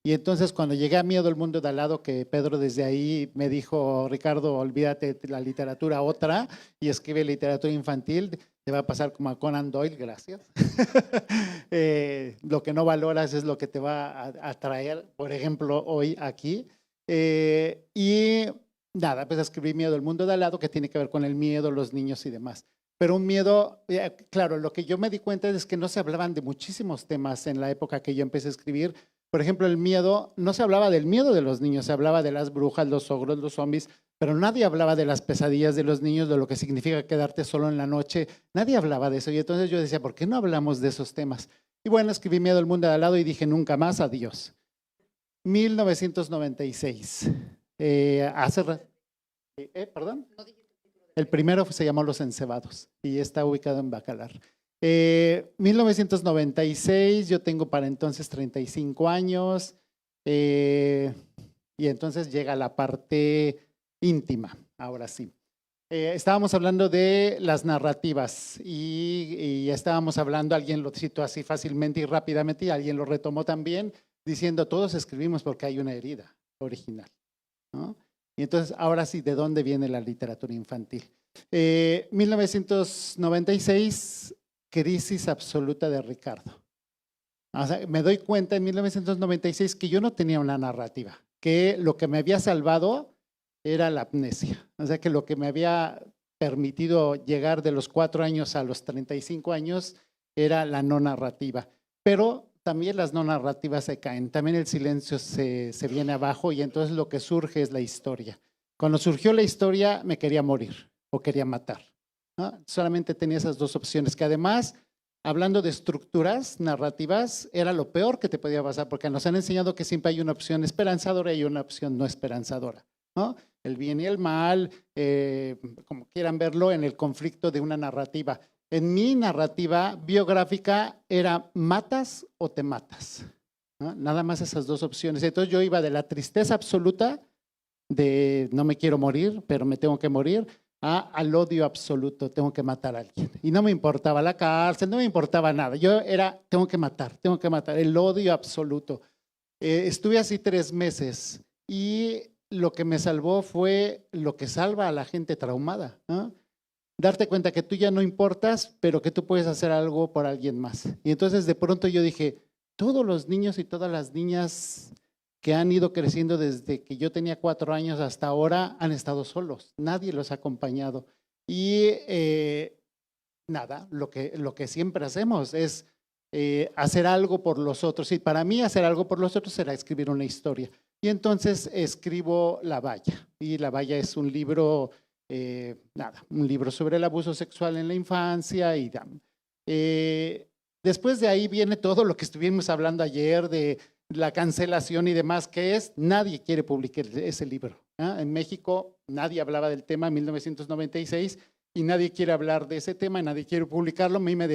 Y entonces cuando llegué a Miedo, el mundo de al lado, que Pedro desde ahí me dijo, Ricardo, olvídate de la literatura otra y escribe literatura infantil, te va a pasar como a Conan Doyle, gracias. Lo que no valoras es lo que te va a traer, por ejemplo, hoy aquí. Y nada, pues escribí Miedo, el mundo de al lado, que tiene que ver con el miedo, los niños y demás. Pero un miedo, claro, lo que yo me di cuenta es que no se hablaban de muchísimos temas en la época que yo empecé a escribir. Por ejemplo, el miedo, no se hablaba del miedo de los niños, se hablaba de las brujas, los ogros, los zombies, pero nadie hablaba de las pesadillas de los niños, de lo que significa quedarte solo en la noche. Nadie hablaba de eso. Y entonces yo decía, ¿por qué no hablamos de esos temas? Y bueno, escribí Miedo, el mundo de al lado y dije, nunca más, adiós. 1996. ¿Perdón? El primero se llamó Los Encebados y está ubicado en Bacalar. 1996, yo tengo para entonces 35 años y entonces llega la parte íntima, ahora sí. Estábamos hablando de las narrativas y estábamos hablando, alguien lo citó así fácilmente y rápidamente y alguien lo retomó también, diciendo todos escribimos porque hay una herida original, ¿no? Y entonces, ahora sí, ¿de dónde viene la literatura infantil? 1996, crisis absoluta de Ricardo. O sea, me doy cuenta en 1996 que yo no tenía una narrativa, que lo que me había salvado era la amnesia. O sea, que lo que me había permitido llegar de los 4 años a los 35 años era la no narrativa. Pero también las no narrativas se caen, también el silencio se viene abajo y entonces lo que surge es la historia. Cuando surgió la historia me quería morir o quería matar, ¿no? Solamente tenía esas dos opciones, que además, hablando de estructuras narrativas, era lo peor que te podía pasar, porque nos han enseñado que siempre hay una opción esperanzadora y una opción no esperanzadora, ¿no? El bien y el mal, como quieran verlo, en el conflicto de una narrativa. En mi narrativa biográfica era matas o te matas, ¿no? Nada más esas dos opciones. Entonces yo iba de la tristeza absoluta de no me quiero morir, pero me tengo que morir, al odio absoluto, tengo que matar a alguien. Y no me importaba la cárcel, no me importaba nada. Yo era, tengo que matar, el odio absoluto. Estuve así 3 meses y lo que me salvó fue lo que salva a la gente traumada, ¿no? Darte cuenta que tú ya no importas, pero que tú puedes hacer algo por alguien más. Y entonces de pronto yo dije, todos los niños y todas las niñas que han ido creciendo desde que yo tenía 4 años hasta ahora han estado solos, nadie los ha acompañado. Y nada, lo que siempre hacemos es hacer algo por los otros. Y para mí hacer algo por los otros será escribir una historia. Y entonces escribo La Valla. Y La Valla es un libro... un libro sobre el abuso sexual en la infancia y después de ahí viene todo lo que estuvimos hablando ayer de la cancelación y demás, que es, nadie quiere publicar ese libro, ¿eh? En México nadie hablaba del tema en 1996 y nadie quiere hablar de ese tema, nadie quiere publicarlo. A mí me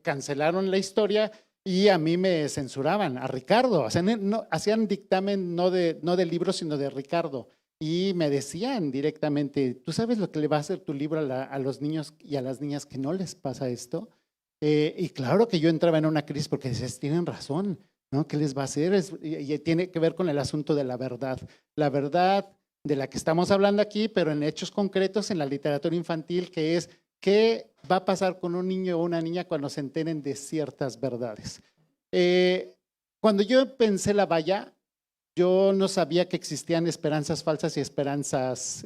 cancelaron la historia y a mí me censuraban, a Ricardo, o sea, no, hacían dictamen no del libro, sino de Ricardo. Y me decían directamente, ¿tú sabes lo que le va a hacer tu libro a los niños y a las niñas que no les pasa esto? Y claro que yo entraba en una crisis porque dices, tienen razón, ¿no? ¿Qué les va a hacer? Y tiene que ver con el asunto de la verdad de la que estamos hablando aquí, pero en hechos concretos en la literatura infantil, que es qué va a pasar con un niño o una niña cuando se enteren de ciertas verdades. Cuando yo pensé La Valla, yo no sabía que existían esperanzas falsas y esperanzas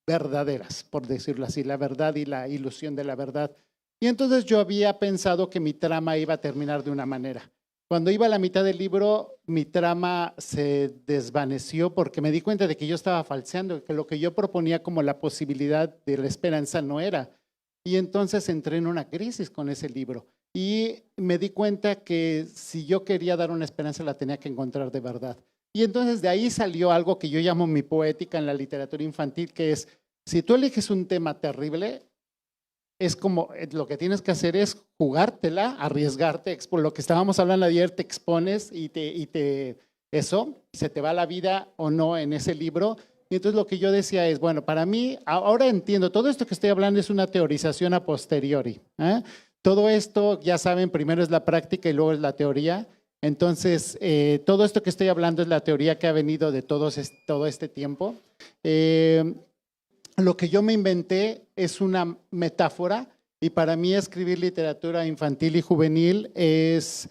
verdaderas, por decirlo así, la verdad y la ilusión de la verdad. Y entonces yo había pensado que mi trama iba a terminar de una manera. Cuando iba a la mitad del libro, mi trama se desvaneció porque me di cuenta de que yo estaba falseando, que lo que yo proponía como la posibilidad de la esperanza no era. Y entonces entré en una crisis con ese libro. Y me di cuenta que si yo quería dar una esperanza, la tenía que encontrar de verdad. Y entonces de ahí salió algo que yo llamo mi poética en la literatura infantil, que es, si tú eliges un tema terrible, es como, lo que tienes que hacer es jugártela, arriesgarte, lo que estábamos hablando ayer, te expones y eso, se te va la vida o no en ese libro. Y entonces lo que yo decía es, bueno, para mí, ahora entiendo, todo esto que estoy hablando es una teorización a posteriori. Todo esto, ya saben, primero es la práctica y luego es la teoría. Entonces, todo esto que estoy hablando es la teoría que ha venido de todo este tiempo. Lo que yo me inventé es una metáfora y para mí escribir literatura infantil y juvenil es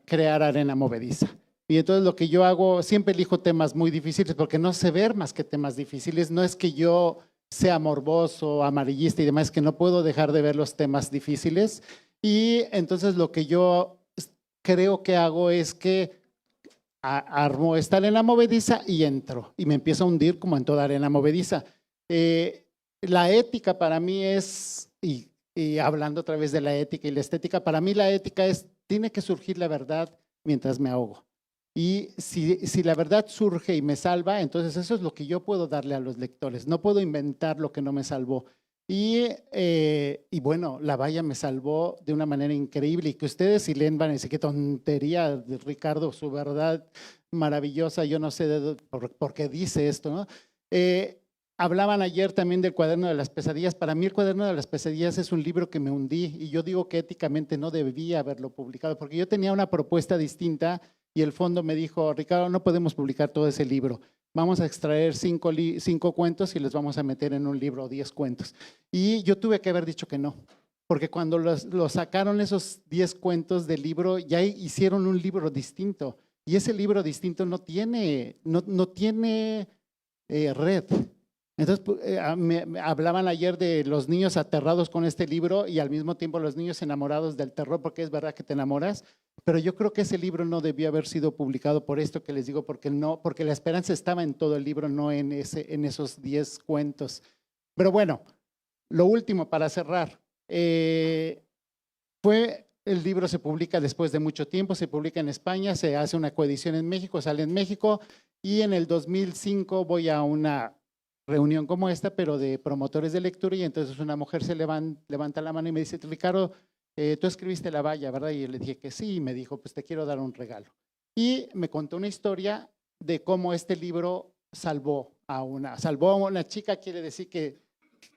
crear arena movediza. Y entonces lo que yo hago, siempre elijo temas muy difíciles porque no sé ver más que temas difíciles. No es que yo sea morboso, amarillista y demás, es que no puedo dejar de ver los temas difíciles. Y entonces lo que yo creo que hago es que armo esta arena movediza y entro y me empiezo a hundir como en toda arena movediza. La ética para mí es, y hablando otra vez de la ética y la estética, para mí la ética es, tiene que surgir la verdad mientras me ahogo. Y si la verdad surge y me salva, entonces eso es lo que yo puedo darle a los lectores. No puedo inventar lo que no me salvó. Y bueno, La Valla me salvó de una manera increíble y que ustedes si leen van a decir qué tontería de Ricardo, su verdad maravillosa, yo no sé por qué dice esto, ¿no? Hablaban ayer también del Cuaderno de las Pesadillas. Para mí el Cuaderno de las Pesadillas es un libro que me hundí y yo digo que éticamente no debía haberlo publicado porque yo tenía una propuesta distinta y el fondo me dijo, Ricardo, no podemos publicar todo ese libro. Vamos a extraer 5 cuentos y les vamos a meter en un libro 10 cuentos. Y yo tuve que haber dicho que no, porque cuando lo sacaron esos 10 cuentos del libro, ya hicieron un libro distinto. Y ese libro distinto no tiene red. Entonces, me hablaban ayer de los niños aterrados con este libro y al mismo tiempo los niños enamorados del terror, porque es verdad que te enamoras, pero yo creo que ese libro no debió haber sido publicado por esto que les digo, porque la esperanza estaba en todo el libro, no en esos 10 cuentos. Pero bueno, lo último para cerrar, el libro se publica después de mucho tiempo, se publica en España, se hace una coedición en México, sale en México y en el 2005 voy a una reunión como esta, pero de promotores de lectura y entonces una mujer se levanta la mano y me dice, Ricardo, tú escribiste La Valla, ¿verdad? Y yo le dije que sí y me dijo, pues te quiero dar un regalo. Y me contó una historia de cómo este libro salvó a una chica, quiere decir que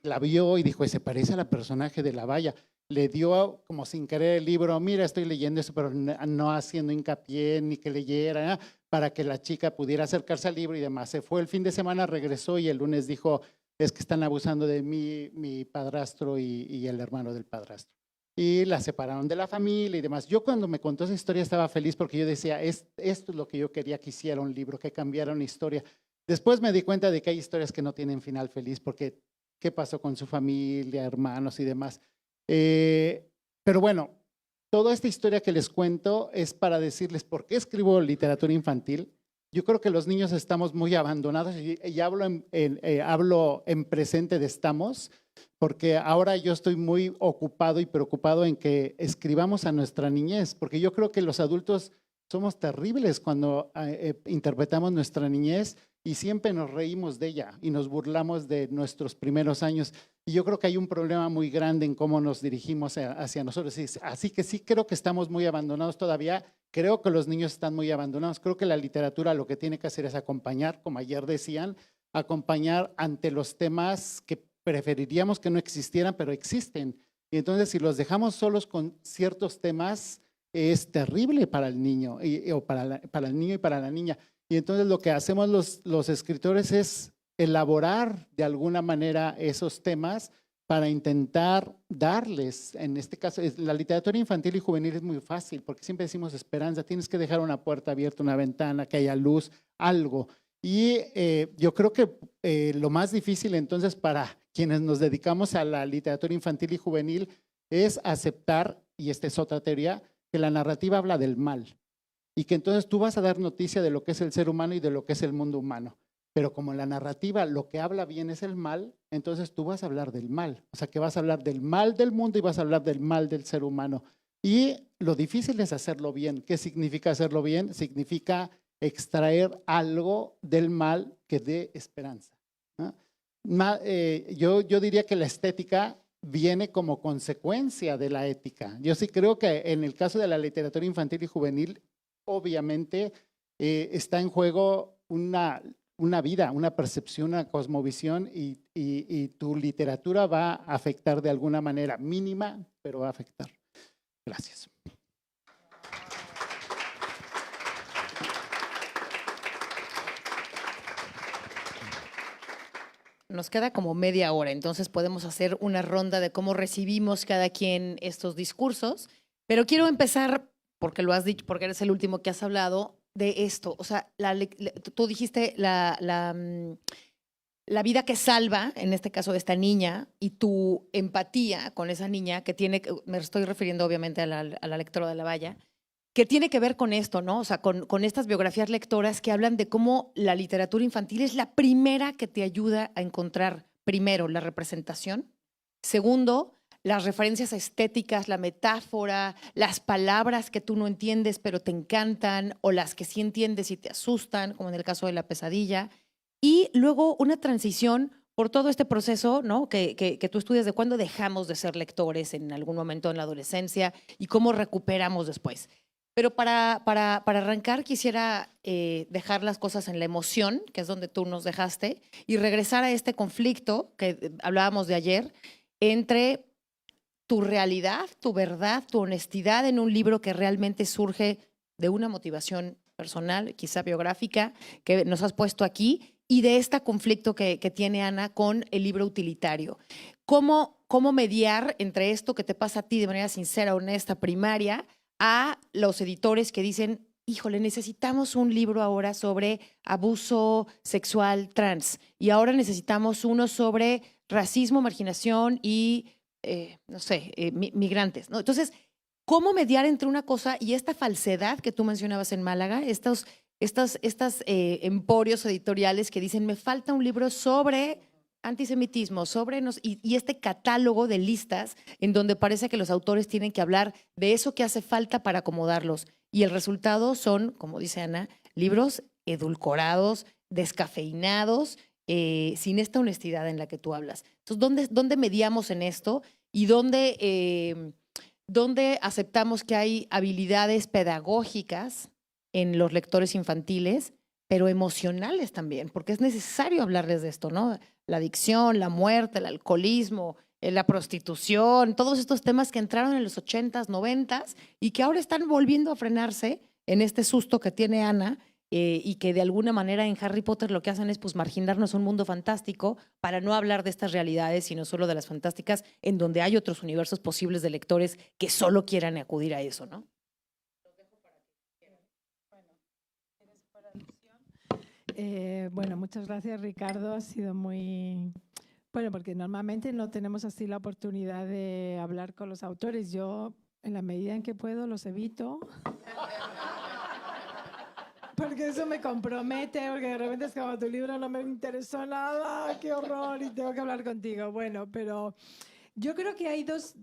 la vio y dijo, se parece a la personaje de La Valla. Le dio como sin querer el libro, mira, estoy leyendo eso, pero no haciendo hincapié ni que leyera, para que la chica pudiera acercarse al libro y demás. Se fue el fin de semana, regresó y el lunes dijo, es que están abusando de mí, mi padrastro y el hermano del padrastro. Y la separaron de la familia y demás. Yo cuando me contó esa historia estaba feliz porque yo decía, esto es lo que yo quería que hiciera un libro, que cambiara una historia. Después me di cuenta de que hay historias que no tienen final feliz porque qué pasó con su familia, hermanos y demás. Pero bueno, toda esta historia que les cuento es para decirles por qué escribo literatura infantil. Yo creo que los niños estamos muy abandonados y hablo en presente de estamos, porque ahora yo estoy muy ocupado y preocupado en que escribamos a nuestra niñez, porque yo creo que los adultos somos terribles cuando interpretamos nuestra niñez y siempre nos reímos de ella y nos burlamos de nuestros primeros años. Y yo creo que hay un problema muy grande en cómo nos dirigimos hacia nosotros. Así que sí creo que estamos muy abandonados todavía. Creo que los niños están muy abandonados. Creo que la literatura lo que tiene que hacer es acompañar, como ayer decían, acompañar ante los temas que preferiríamos que no existieran, pero existen. Y entonces si los dejamos solos con ciertos temas, es terrible para el niño, o para el niño y para la niña. Y entonces lo que hacemos los escritores es elaborar de alguna manera esos temas para intentar darles, en este caso, la literatura infantil y juvenil es muy fácil, porque siempre decimos esperanza, tienes que dejar una puerta abierta, una ventana, que haya luz, algo. Y yo creo que lo más difícil entonces para quienes nos dedicamos a la literatura infantil y juvenil es aceptar, y esta es otra teoría, que la narrativa habla del mal y que entonces tú vas a dar noticia de lo que es el ser humano y de lo que es el mundo humano. Pero como en la narrativa lo que habla bien es el mal, entonces tú vas a hablar del mal. O sea, que vas a hablar del mal del mundo y vas a hablar del mal del ser humano. Y lo difícil es hacerlo bien. ¿Qué significa hacerlo bien? Significa extraer algo del mal que dé esperanza, ¿no? Yo diría que la estética viene como consecuencia de la ética. Yo sí creo que en el caso de la literatura infantil y juvenil, obviamente está en juego una vida, una percepción, una cosmovisión y tu literatura va a afectar de alguna manera mínima, pero va a afectar. Gracias. Nos queda como media hora, entonces podemos hacer una ronda de cómo recibimos cada quien estos discursos, pero quiero empezar, porque lo has dicho, porque eres el último que has hablado, de esto. O sea, tú dijiste la vida que salva, en este caso de esta niña, y tu empatía con esa niña que tiene, me estoy refiriendo obviamente a la lectora de La Valla, que tiene que ver con esto, ¿no? O sea, con estas biografías lectoras que hablan de cómo la literatura infantil es la primera que te ayuda a encontrar, primero, la representación, segundo, las referencias estéticas, la metáfora, las palabras que tú no entiendes pero te encantan, o las que sí entiendes y te asustan, como en el caso de La Pesadilla, y luego una transición por todo este proceso, ¿no? Que tú estudias de cuándo dejamos de ser lectores en algún momento en la adolescencia y cómo recuperamos después. Pero para arrancar quisiera dejar las cosas en la emoción, que es donde tú nos dejaste, y regresar a este conflicto que hablábamos de ayer, entre tu realidad, tu verdad, tu honestidad en un libro que realmente surge de una motivación personal, quizá biográfica, que nos has puesto aquí, y de este conflicto que tiene Ana con el libro utilitario. ¿Cómo mediar entre esto que te pasa a ti de manera sincera, honesta, primaria, a los editores que dicen, híjole, necesitamos un libro ahora sobre abuso sexual trans y ahora necesitamos uno sobre racismo, marginación y, no sé, migrantes, ¿no? Entonces, ¿cómo mediar entre una cosa y esta falsedad que tú mencionabas en Málaga, estos emporios editoriales que dicen, me falta un libro sobre antisemitismo, y este catálogo de listas en donde parece que los autores tienen que hablar de eso que hace falta para acomodarlos? Y el resultado son, como dice Ana, libros edulcorados, descafeinados, sin esta honestidad en la que tú hablas. Entonces, ¿dónde mediamos en esto y dónde aceptamos que hay habilidades pedagógicas en los lectores infantiles, pero emocionales también, porque es necesario hablarles de esto, ¿no? La adicción, la muerte, el alcoholismo, la prostitución, todos estos temas que entraron en los 80s, 90s y que ahora están volviendo a frenarse en este susto que tiene Ana, y que de alguna manera en Harry Potter lo que hacen es pues marginarnos un mundo fantástico para no hablar de estas realidades, sino solo de las fantásticas, en donde hay otros universos posibles de lectores que solo quieran acudir a eso, ¿no? Bueno, muchas gracias, Ricardo. Ha sido muy... Bueno, porque normalmente no tenemos así la oportunidad de hablar con los autores. Yo, en la medida en que puedo, los evito. Porque eso me compromete, porque de repente es como tu libro no me interesó nada, qué horror, y tengo que hablar contigo. Bueno, pero yo creo que hay dos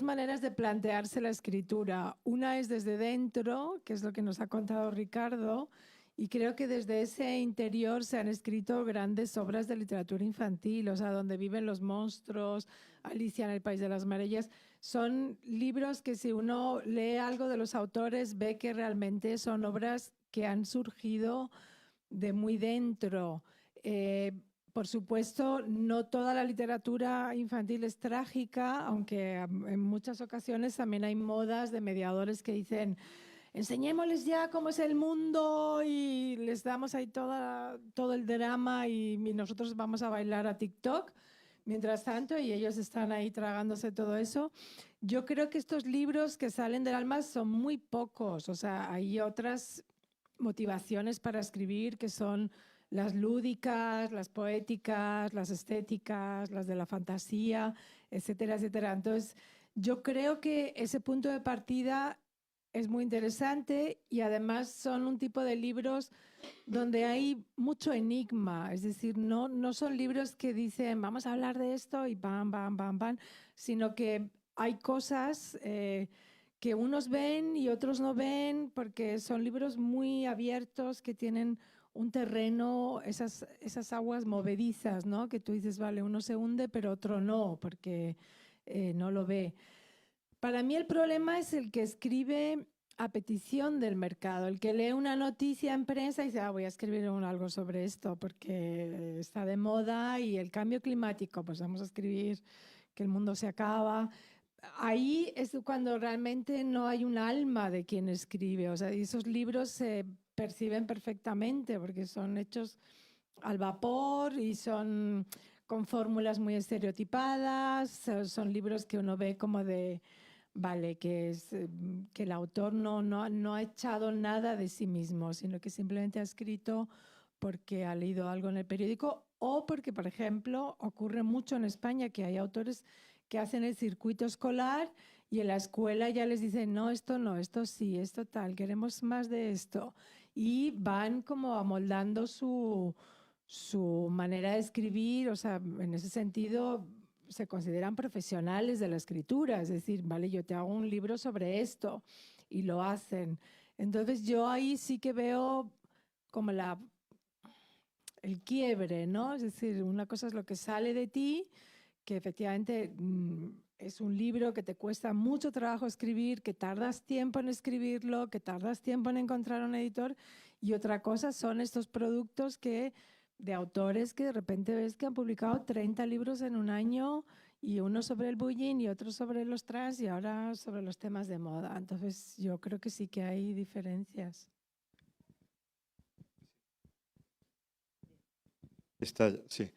maneras de plantearse la escritura. Una es desde dentro, que es lo que nos ha contado Ricardo, y creo que desde ese interior se han escrito grandes obras de literatura infantil, o sea, Donde viven los monstruos, Alicia en el País de las Maravillas. Son libros que si uno lee algo de los autores ve que realmente son obras que han surgido de muy dentro. Por supuesto, no toda la literatura infantil es trágica, aunque en muchas ocasiones también hay modas de mediadores que dicen, enseñémosles ya cómo es el mundo y les damos ahí todo el drama y nosotros vamos a bailar a TikTok mientras tanto y ellos están ahí tragándose todo eso. Yo creo que estos libros que salen del alma son muy pocos, o sea, hay otras motivaciones para escribir, que son las lúdicas, las poéticas, las estéticas, las de la fantasía, etcétera, etcétera. Entonces, yo creo que ese punto de partida es muy interesante y además son un tipo de libros donde hay mucho enigma, es decir, no son libros que dicen vamos a hablar de esto y bam, bam, bam, bam, sino que hay cosas que unos ven y otros no ven, porque son libros muy abiertos que tienen un terreno, esas aguas movedizas, ¿no? Que tú dices, vale, uno se hunde, pero otro no, porque no lo ve. Para mí el problema es el que escribe a petición del mercado, el que lee una noticia en prensa y dice, voy a escribir algo sobre esto porque está de moda y el cambio climático, pues vamos a escribir que el mundo se acaba. Ahí es cuando realmente no hay un alma de quien escribe, o sea, y esos libros se perciben perfectamente porque son hechos al vapor y son con fórmulas muy estereotipadas, son libros que uno ve como de, vale, que el autor no ha echado nada de sí mismo, sino que simplemente ha escrito porque ha leído algo en el periódico o porque, por ejemplo, ocurre mucho en España que hay autores que hacen el circuito escolar y en la escuela ya les dicen, no, esto sí, esto tal, queremos más de esto. Y van como amoldando su manera de escribir, o sea, en ese sentido se consideran profesionales de la escritura, es decir, vale, yo te hago un libro sobre esto y lo hacen. Entonces yo ahí sí que veo como el quiebre, ¿no? Es decir, una cosa es lo que sale de ti, que efectivamente es un libro que te cuesta mucho trabajo escribir, que tardas tiempo en escribirlo, que tardas tiempo en encontrar un editor, y otra cosa son estos productos de autores que de repente ves que han publicado 30 libros en un año y uno sobre el bullying y otro sobre los trans y ahora sobre los temas de moda. Entonces yo creo que sí que hay diferencias. Sí.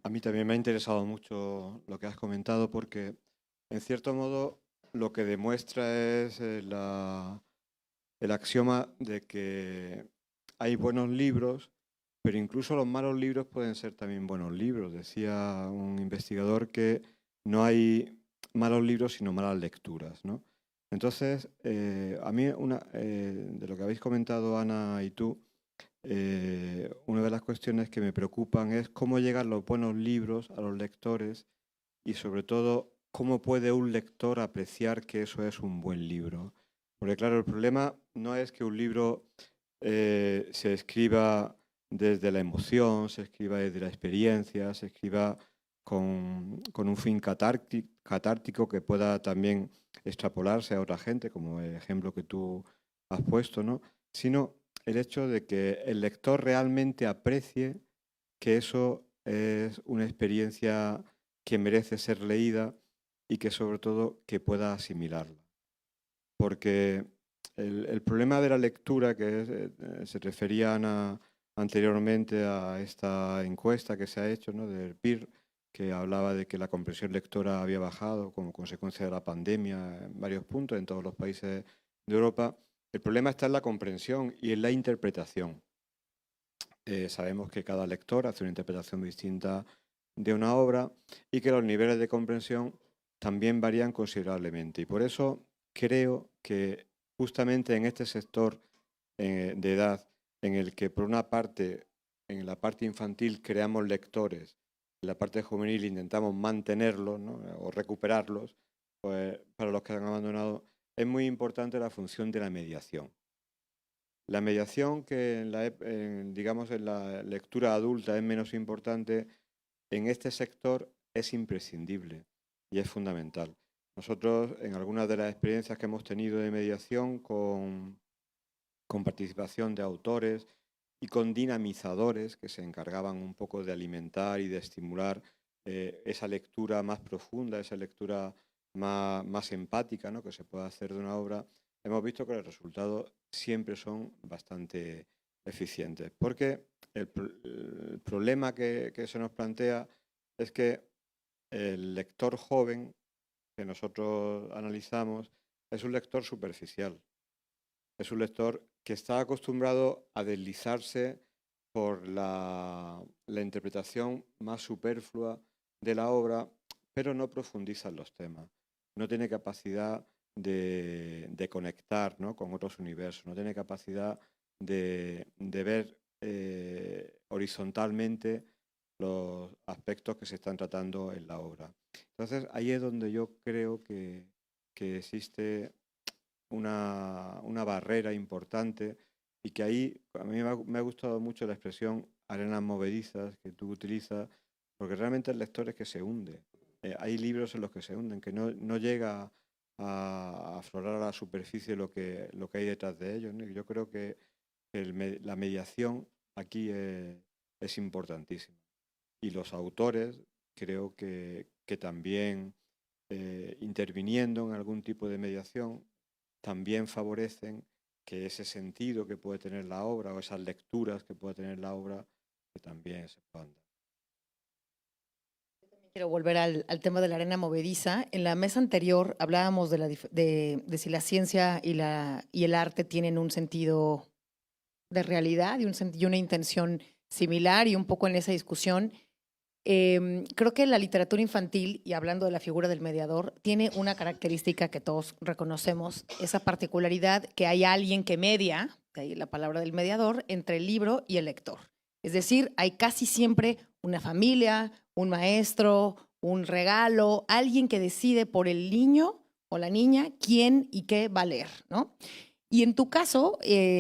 A mí también me ha interesado mucho lo que has comentado porque, en cierto modo, lo que demuestra es el axioma de que hay buenos libros, pero incluso los malos libros pueden ser también buenos libros. Decía un investigador que no hay malos libros, sino malas lecturas, ¿no? Entonces, a mí de lo que habéis comentado, Ana y tú, una de las cuestiones que me preocupan es cómo llegan los buenos libros a los lectores y sobre todo cómo puede un lector apreciar que eso es un buen libro. Porque claro, el problema no es que un libro se escriba desde la emoción, se escriba desde la experiencia, se escriba con un fin catártico que pueda también extrapolarse a otra gente, como el ejemplo que tú has puesto, ¿no? Sino el hecho de que el lector realmente aprecie que eso es una experiencia que merece ser leída y que sobre todo que pueda asimilarla. Porque el problema de la lectura, que se refería Ana anteriormente a esta encuesta que se ha hecho, ¿no?, del PIR, que hablaba de que la comprensión lectora había bajado como consecuencia de la pandemia en varios puntos en todos los países de Europa. El problema está en la comprensión y en la interpretación. Sabemos que cada lector hace una interpretación distinta de una obra y que los niveles de comprensión también varían considerablemente. Y por eso creo que justamente en este sector de edad, en el que por una parte, en la parte infantil creamos lectores, en la parte juvenil intentamos mantenerlos, ¿no?, o recuperarlos, pues para los que han abandonado es muy importante la función de la mediación. La mediación, que digamos en la lectura adulta es menos importante, en este sector es imprescindible y es fundamental. Nosotros, en algunas de las experiencias que hemos tenido de mediación con participación de autores y con dinamizadores que se encargaban un poco de alimentar y de estimular esa lectura más profunda, esa lectura más empática, ¿no?, que se puede hacer de una obra, hemos visto que los resultados siempre son bastante eficientes. Porque el problema que se nos plantea es que el lector joven que nosotros analizamos es un lector superficial. Es un lector que está acostumbrado a deslizarse por la interpretación más superflua de la obra, pero no profundiza en los temas. No tiene capacidad de conectar, ¿no?, con otros universos, no tiene capacidad de ver horizontalmente los aspectos que se están tratando en la obra. Entonces, ahí es donde yo creo que existe una barrera importante, y que ahí a mí me ha gustado mucho la expresión arenas movedizas que tú utilizas, porque realmente el lector es que se hunde. Hay libros en los que se hunden, que no llega a aflorar a la superficie lo que hay detrás de ellos, ¿no? Y yo creo que la mediación aquí es importantísima. Y los autores creo que también, interviniendo en algún tipo de mediación, también favorecen que ese sentido que puede tener la obra, o esas lecturas que puede tener la obra, que también se puedan dar. Quiero volver al tema de la arena movediza. En la mesa anterior hablábamos de si la ciencia y el arte tienen un sentido de realidad y una intención similar, y un poco en esa discusión. Creo que la literatura infantil, y hablando de la figura del mediador, tiene una característica que todos reconocemos, esa particularidad que hay alguien que media, de ahí la palabra del mediador, entre el libro y el lector. Es decir, hay casi siempre una familia, un maestro, un regalo, alguien que decide por el niño o la niña quién y qué va a leer, ¿no? Y en tu caso,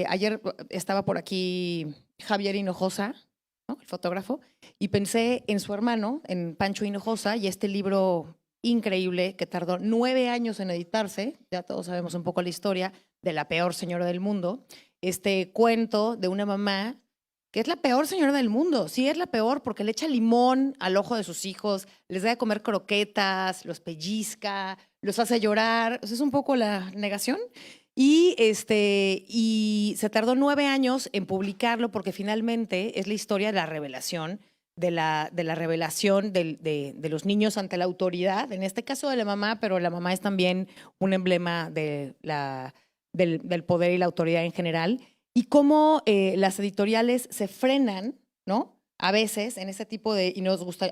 ayer estaba por aquí Javier Hinojosa, ¿no?, el fotógrafo, y pensé en su hermano, en Pancho Hinojosa, y este libro increíble que tardó 9 años en editarse, ya todos sabemos un poco la historia, de la peor señora del mundo, este cuento de una mamá que es la peor señora del mundo. Sí, es la peor porque le echa limón al ojo de sus hijos, les da de comer croquetas, los pellizca, los hace llorar. O sea, es un poco la negación. Y se tardó 9 años en publicarlo, porque finalmente es la historia de la revelación, de la revelación de los niños ante la autoridad, en este caso de la mamá, pero la mamá es también un emblema del poder y la autoridad en general, y cómo las editoriales se frenan, ¿no?, a veces en ese tipo de,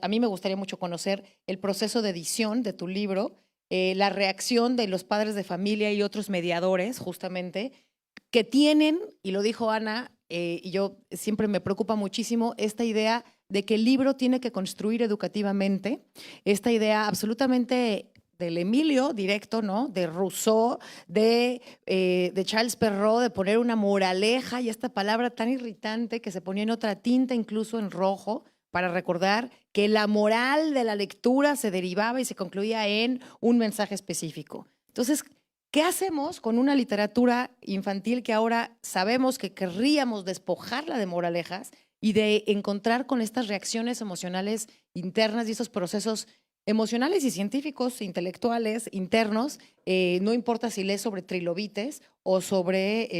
a mí me gustaría mucho conocer el proceso de edición de tu libro, la reacción de los padres de familia y otros mediadores, justamente, que tienen, y lo dijo Ana, y yo siempre me preocupa muchísimo, esta idea de que el libro tiene que construir educativamente, esta idea absolutamente del Emilio directo, ¿no?, de Rousseau, de Charles Perrault, de poner una moraleja, y esta palabra tan irritante que se ponía en otra tinta, incluso en rojo, para recordar que la moral de la lectura se derivaba y se concluía en un mensaje específico. Entonces, ¿qué hacemos con una literatura infantil que ahora sabemos que querríamos despojarla de moralejas y de encontrar con estas reacciones emocionales internas y esos procesos emocionales y científicos, intelectuales, internos? No importa si lees sobre trilobites o sobre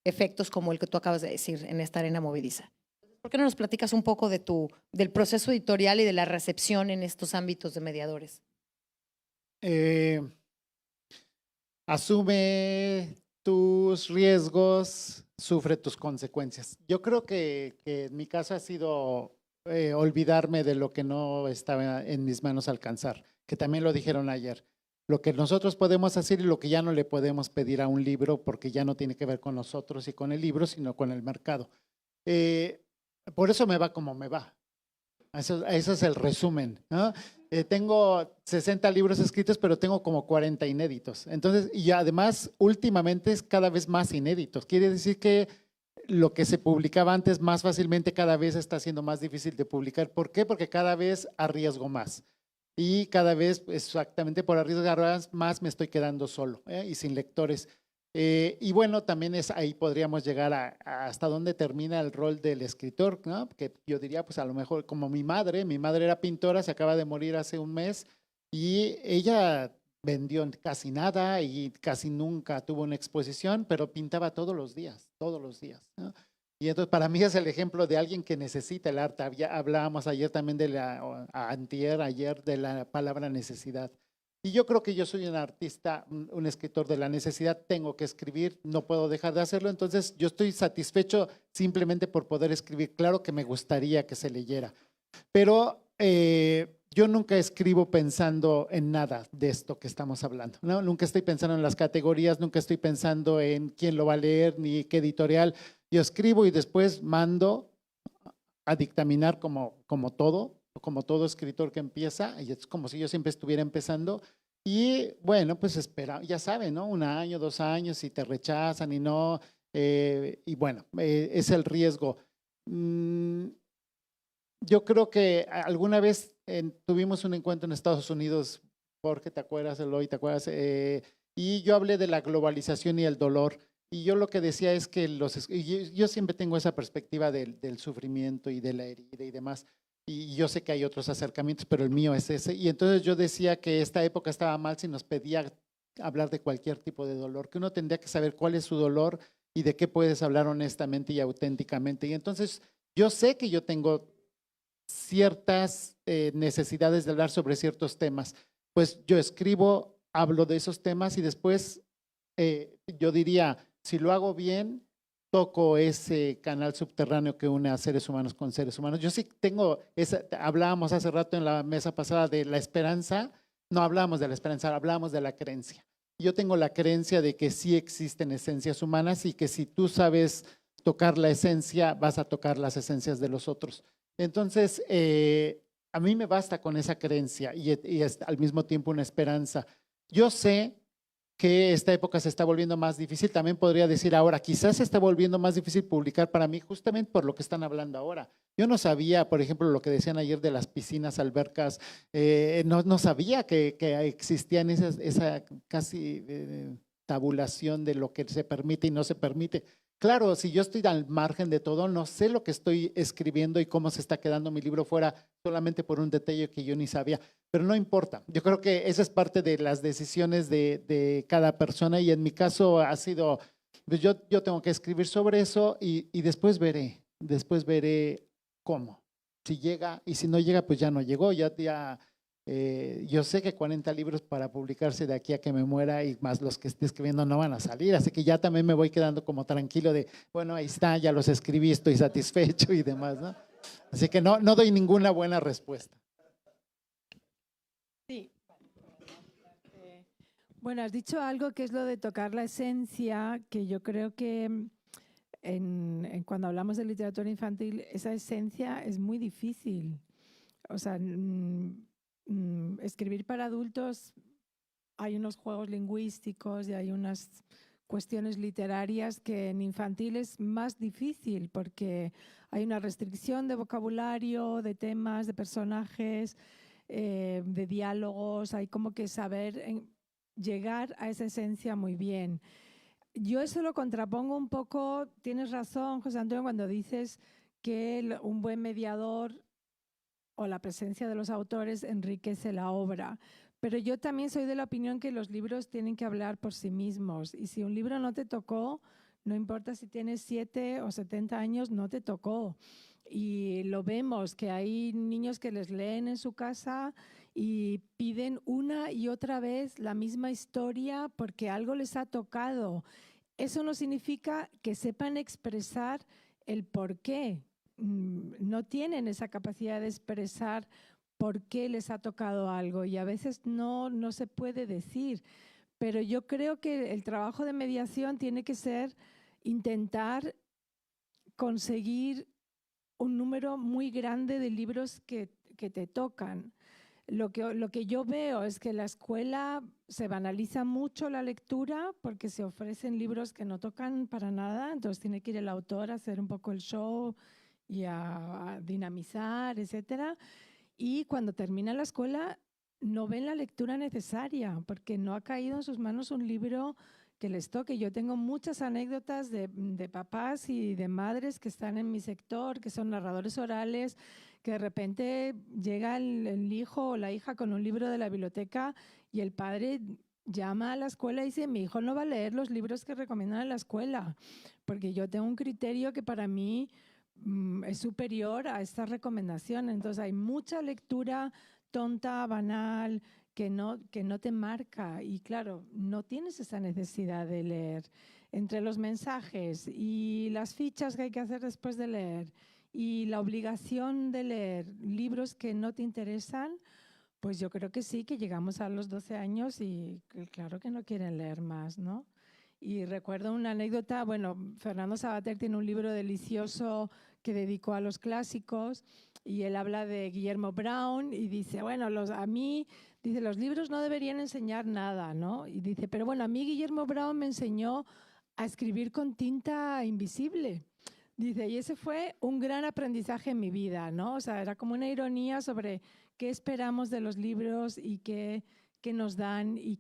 efectos como el que tú acabas de decir en esta arena movediza. ¿Por qué no nos platicas un poco del proceso editorial y de la recepción en estos ámbitos de mediadores? Asume tus riesgos, sufre tus consecuencias. Yo creo que en mi caso ha sido olvidarme de lo que no estaba en mis manos alcanzar, que también lo dijeron ayer. Lo que nosotros podemos hacer y lo que ya no le podemos pedir a un libro, porque ya no tiene que ver con nosotros y con el libro, sino con el mercado. Por eso me va como me va. Eso es el resumen, ¿no? Tengo 60 libros escritos, pero tengo como 40 inéditos. Entonces, y además, últimamente es cada vez más inéditos. Quiere decir que lo que se publicaba antes más fácilmente cada vez está siendo más difícil de publicar. ¿Por qué? Porque cada vez arriesgo más. Y cada vez, exactamente por arriesgar más, me estoy quedando solo y sin lectores. Y bueno, también ahí podríamos llegar hasta dónde termina el rol del escritor, ¿no? Que yo diría, pues a lo mejor como mi madre era pintora, se acaba de morir hace un mes, y ella vendió casi nada y casi nunca tuvo una exposición, pero pintaba todos los días, ¿no? Y entonces para mí es el ejemplo de alguien que necesita el arte. Hablábamos ayer también ayer de la palabra necesidad. Y yo creo que yo soy un artista, un escritor de la necesidad, tengo que escribir, no puedo dejar de hacerlo, entonces yo estoy satisfecho simplemente por poder escribir. Claro que me gustaría que se leyera, pero yo nunca escribo pensando en nada de esto que estamos hablando, ¿no? Nunca estoy pensando en las categorías, nunca estoy pensando en quién lo va a leer ni qué editorial. Yo escribo y después mando a dictaminar como todo escritor que empieza, y es como si yo siempre estuviera empezando. Y bueno, pues espera, ya saben, ¿no? 1 año, 2 años, y te rechazan y no, y bueno, es el riesgo. Yo creo que alguna vez tuvimos un encuentro en Estados Unidos, Jorge, ¿te acuerdas? Eloy, ¿te acuerdas? Y yo hablé de la globalización y el dolor. Y yo lo que decía es que yo siempre tengo esa perspectiva del sufrimiento y de la herida y demás. Y yo sé que hay otros acercamientos, pero el mío es ese. Y entonces yo decía que esta época estaba mal si nos pedía hablar de cualquier tipo de dolor, que uno tendría que saber cuál es su dolor y de qué puedes hablar honestamente y auténticamente. Y entonces yo sé que yo tengo ciertas necesidades de hablar sobre ciertos temas. Pues yo escribo, hablo de esos temas y después yo diría, si lo hago bien, toco ese canal subterráneo que une a seres humanos con seres humanos. Yo sí tengo, hablábamos hace rato en la mesa pasada de la esperanza, no hablábamos de la esperanza, hablábamos de la creencia. Yo tengo la creencia de que sí existen esencias humanas y que si tú sabes tocar la esencia, vas a tocar las esencias de los otros. Entonces, a mí me basta con esa creencia y es al mismo tiempo una esperanza. Yo sé que esta época se está volviendo más difícil. También podría decir ahora, quizás se está volviendo más difícil publicar para mí justamente por lo que están hablando ahora. Yo no sabía, por ejemplo, lo que decían ayer de las piscinas, albercas, no sabía que existían esa casi tabulación de lo que se permite y no se permite. Claro, si yo estoy al margen de todo, no sé lo que estoy escribiendo y cómo se está quedando mi libro fuera solamente por un detalle que yo ni sabía, pero no importa. Yo creo que esa es parte de las decisiones de cada persona y en mi caso ha sido, pues yo tengo que escribir sobre eso y después veré cómo. Si llega y si no llega, pues ya no llegó, yo sé que 40 libros para publicarse de aquí a que me muera y más los que esté escribiendo no van a salir, así que ya también me voy quedando como tranquilo de, bueno, ahí está, ya los escribí, estoy satisfecho y demás, ¿no? Así que no doy ninguna buena respuesta. Sí. Bueno, has dicho algo que es lo de tocar la esencia, que yo creo que cuando hablamos de literatura infantil, esa esencia es muy difícil. O sea, escribir para adultos, hay unos juegos lingüísticos y hay unas cuestiones literarias que en infantil es más difícil porque hay una restricción de vocabulario, de temas, de personajes, de diálogos, hay como que saber llegar a esa esencia muy bien. Yo eso lo contrapongo un poco, tienes razón, José Antonio, cuando dices que un buen mediador o la presencia de los autores enriquece la obra. Pero yo también soy de la opinión que los libros tienen que hablar por sí mismos. Y si un libro no te tocó, no importa si tienes 7 o 70 años, no te tocó. Y lo vemos, que hay niños que les leen en su casa y piden una y otra vez la misma historia porque algo les ha tocado. Eso no significa que sepan expresar el por qué. No tienen esa capacidad de expresar por qué les ha tocado algo y a veces no se puede decir. Pero yo creo que el trabajo de mediación tiene que ser intentar conseguir un número muy grande de libros que te tocan. Lo que yo veo es que en la escuela se banaliza mucho la lectura porque se ofrecen libros que no tocan para nada, entonces tiene que ir el autor a hacer un poco el show y a dinamizar, etcétera. Y cuando termina la escuela no ven la lectura necesaria porque no ha caído en sus manos un libro que les toque. Yo tengo muchas anécdotas de papás y de madres que están en mi sector, que son narradores orales, que de repente llega el hijo o la hija con un libro de la biblioteca y el padre llama a la escuela y dice, mi hijo no va a leer los libros que recomiendan en la escuela, porque yo tengo un criterio que para mí es superior a esta recomendación. Entonces hay mucha lectura tonta, banal, que no te marca. Y claro, no tienes esa necesidad de leer. Entre los mensajes y las fichas que hay que hacer después de leer y la obligación de leer libros que no te interesan, pues yo creo que sí, que llegamos a los 12 años y claro que no quieren leer más, ¿no? Y recuerdo una anécdota, bueno, Fernando Savater tiene un libro delicioso que dedicó a los clásicos y él habla de Guillermo Brown y dice, bueno, a mí, dice, los libros no deberían enseñar nada, ¿no? Y dice, pero bueno, a mí Guillermo Brown me enseñó a escribir con tinta invisible. Dice, y ese fue un gran aprendizaje en mi vida, ¿no? O sea, era como una ironía sobre qué esperamos de los libros y qué nos dan y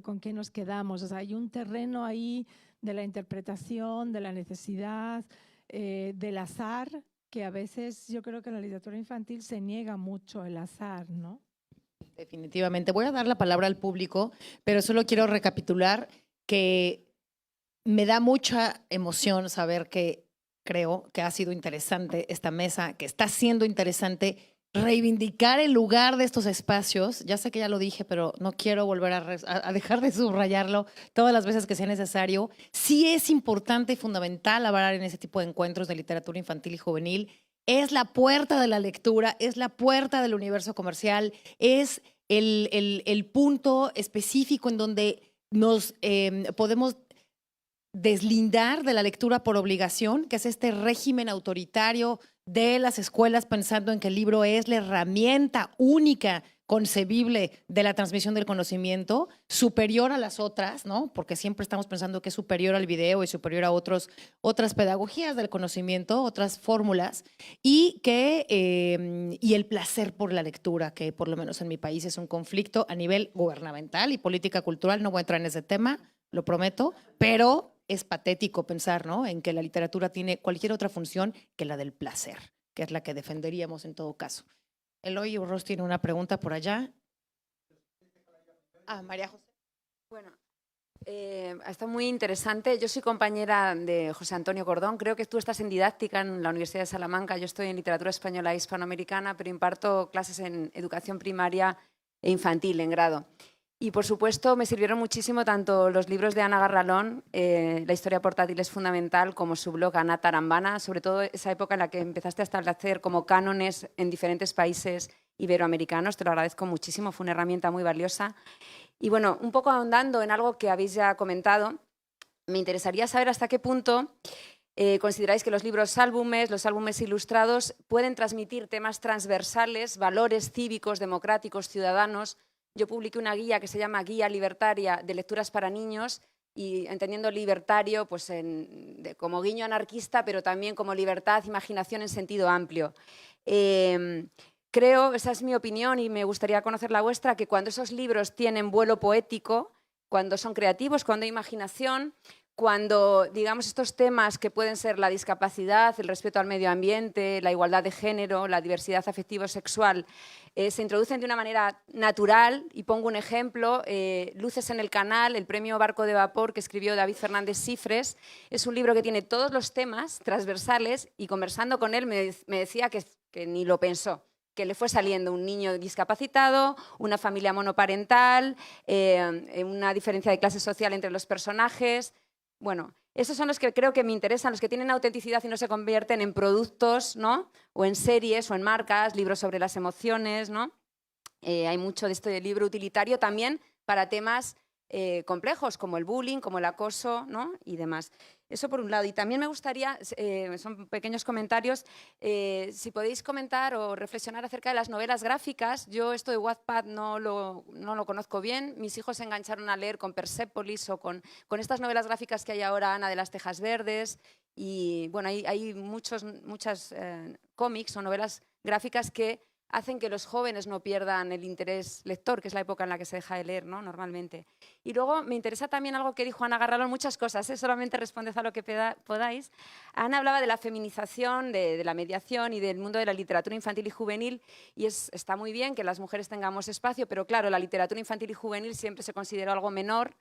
con qué nos quedamos. O sea, hay un terreno ahí de la interpretación, de la necesidad, del azar, que a veces yo creo que en la literatura infantil se niega mucho el azar, ¿no? Definitivamente. Voy a dar la palabra al público, pero solo quiero recapitular que me da mucha emoción saber que creo que ha sido interesante esta mesa, que está siendo interesante reivindicar el lugar de estos espacios. Ya sé que ya lo dije, pero no quiero volver a dejar de subrayarlo todas las veces que sea necesario. Sí es importante y fundamental hablar en ese tipo de encuentros de literatura infantil y juvenil. Es la puerta de la lectura, es la puerta del universo comercial, es el punto específico en donde nos podemos deslindar de la lectura por obligación, que es este régimen autoritario de las escuelas pensando en que el libro es la herramienta única concebible de la transmisión del conocimiento, superior a las otras, ¿no? Porque siempre estamos pensando que es superior al video y superior a otras pedagogías del conocimiento, otras fórmulas, y el placer por la lectura, que por lo menos en mi país es un conflicto a nivel gubernamental y política cultural. No voy a entrar en ese tema, lo prometo, pero es patético pensar, ¿no?, en que la literatura tiene cualquier otra función que la del placer, que es la que defenderíamos en todo caso. Eloy Urroz tiene una pregunta por allá. María José. Bueno, está muy interesante. Yo soy compañera de José Antonio Cordón. Creo que tú estás en didáctica en la Universidad de Salamanca. Yo estoy en literatura española e hispanoamericana, pero imparto clases en educación primaria e infantil en grado. Y, por supuesto, me sirvieron muchísimo tanto los libros de Ana Garralón, La historia portátil es fundamental, como su blog Ana Tarambana, sobre todo esa época en la que empezaste a establecer como cánones en diferentes países iberoamericanos. Te lo agradezco muchísimo, fue una herramienta muy valiosa. Y, bueno, un poco ahondando en algo que habéis ya comentado, me interesaría saber hasta qué punto consideráis que los libros álbumes, los álbumes ilustrados, pueden transmitir temas transversales, valores cívicos, democráticos, ciudadanos. Yo publiqué una guía que se llama Guía Libertaria de Lecturas para Niños y entendiendo libertario pues como guiño anarquista, pero también como libertad, imaginación en sentido amplio. Creo, esa es mi opinión y me gustaría conocer la vuestra, que cuando esos libros tienen vuelo poético, cuando son creativos, cuando hay imaginación, cuando, digamos, estos temas que pueden ser la discapacidad, el respeto al medio ambiente, la igualdad de género, la diversidad afectivo-sexual, se introducen de una manera natural. Y pongo un ejemplo, Luces en el canal, el premio Barco de Vapor que escribió David Fernández Cifres, es un libro que tiene todos los temas transversales y conversando con él me decía que ni lo pensó, que le fue saliendo un niño discapacitado, una familia monoparental, una diferencia de clase social entre los personajes. Bueno, esos son los que creo que me interesan, los que tienen autenticidad y no se convierten en productos, ¿no?, o en series o en marcas, libros sobre las emociones, ¿no? Hay mucho de este libro utilitario también para temas complejos como el bullying, como el acoso, ¿no?, y demás. Eso por un lado. Y también me gustaría, son pequeños comentarios, si podéis comentar o reflexionar acerca de las novelas gráficas. Yo esto de Wattpad no lo conozco bien. Mis hijos se engancharon a leer con Persépolis o con estas novelas gráficas que hay ahora, Ana de las Tejas Verdes. Y bueno, hay muchas cómics o novelas gráficas que hacen que los jóvenes no pierdan el interés lector, que es la época en la que se deja de leer, ¿no?, normalmente. Y luego me interesa también algo que dijo Ana Garralón, muchas cosas, solamente responded a lo que podáis. Ana hablaba de la feminización, de la mediación y del mundo de la literatura infantil y juvenil, y está muy bien que las mujeres tengamos espacio, pero claro, la literatura infantil y juvenil siempre se consideró algo menor.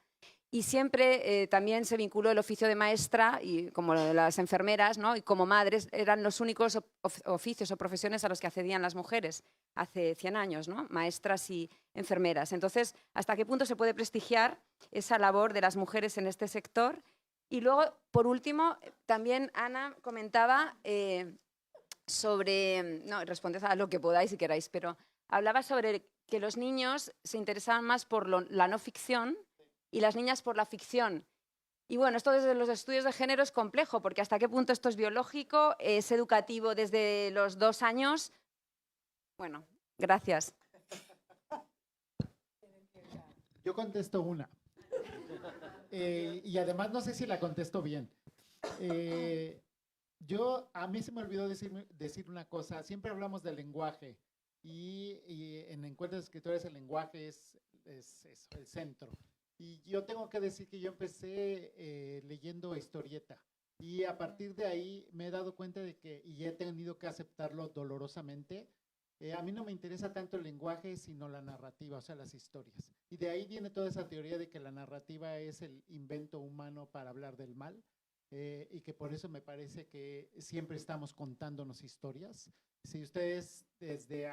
Y siempre también se vinculó el oficio de maestra, y como las enfermeras, ¿no?, y como madres, eran los únicos oficios o profesiones a los que accedían las mujeres hace 100 años, ¿no?, maestras y enfermeras. Entonces, ¿hasta qué punto se puede prestigiar esa labor de las mujeres en este sector? Y luego, por último, también Ana comentaba sobre, no, responded a lo que podáis si queráis, pero hablaba sobre que los niños se interesaban más por la no ficción y las niñas por la ficción. Y bueno, esto desde los estudios de género es complejo, porque hasta qué punto esto es biológico, es educativo desde los 2 años. Bueno, gracias. Yo contesto una. Y además no sé si la contesto bien. A mí se me olvidó decir una cosa. Siempre hablamos del lenguaje y en encuentros de escritores el lenguaje es eso, el centro. Y yo tengo que decir que yo empecé leyendo historieta y a partir de ahí me he dado cuenta de que, y he tenido que aceptarlo dolorosamente, a mí no me interesa tanto el lenguaje, sino la narrativa, o sea, las historias. Y de ahí viene toda esa teoría de que la narrativa es el invento humano para hablar del mal, y que por eso me parece que siempre estamos contándonos historias. Si ustedes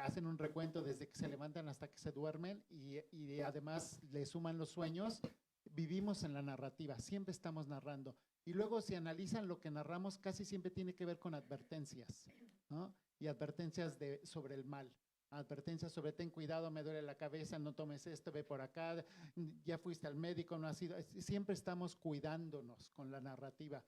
hacen un recuento desde que se levantan hasta que se duermen y además le suman los sueños, vivimos en la narrativa, siempre estamos narrando. Y luego si analizan lo que narramos, casi siempre tiene que ver con advertencias, ¿no? Y advertencias sobre el mal. Advertencias sobre ten cuidado, me duele la cabeza, no tomes esto, ve por acá, ya fuiste al médico, no has ido. Siempre estamos cuidándonos con la narrativa.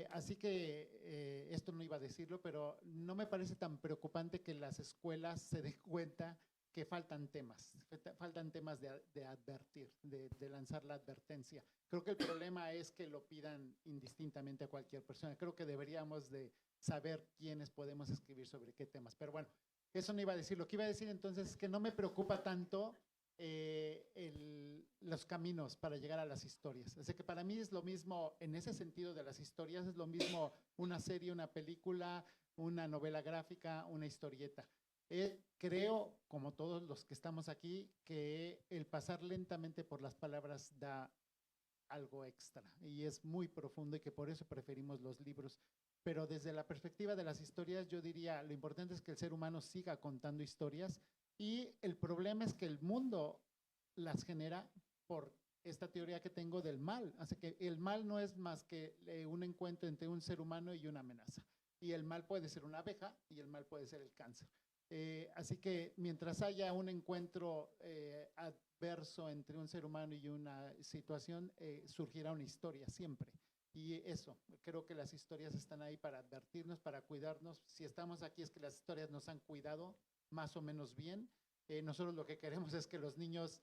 Así que esto no iba a decirlo, pero no me parece tan preocupante que las escuelas se den cuenta que faltan temas de advertir, de lanzar la advertencia. Creo que el problema es que lo pidan indistintamente a cualquier persona. Creo que deberíamos de saber quiénes podemos escribir sobre qué temas. Pero bueno, eso no iba a decir. Lo que iba a decir entonces es que no me preocupa tanto los caminos para llegar a las historias. Así que para mí es lo mismo, en ese sentido de las historias, es lo mismo una serie, una película, una novela gráfica, una historieta. Creo, como todos los que estamos aquí, que el pasar lentamente por las palabras da algo extra y es muy profundo y que por eso preferimos los libros. Pero desde la perspectiva de las historias, yo diría, lo importante es que el ser humano siga contando historias y el problema es que el mundo las genera por esta teoría que tengo del mal. Así que el mal no es más que un encuentro entre un ser humano y una amenaza. Y el mal puede ser una abeja y el mal puede ser el cáncer. Así que mientras haya un encuentro adverso entre un ser humano y una situación, surgirá una historia siempre. Y eso, creo que las historias están ahí para advertirnos, para cuidarnos. Si estamos aquí es que las historias nos han cuidado más o menos bien. Nosotros lo que queremos es que los niños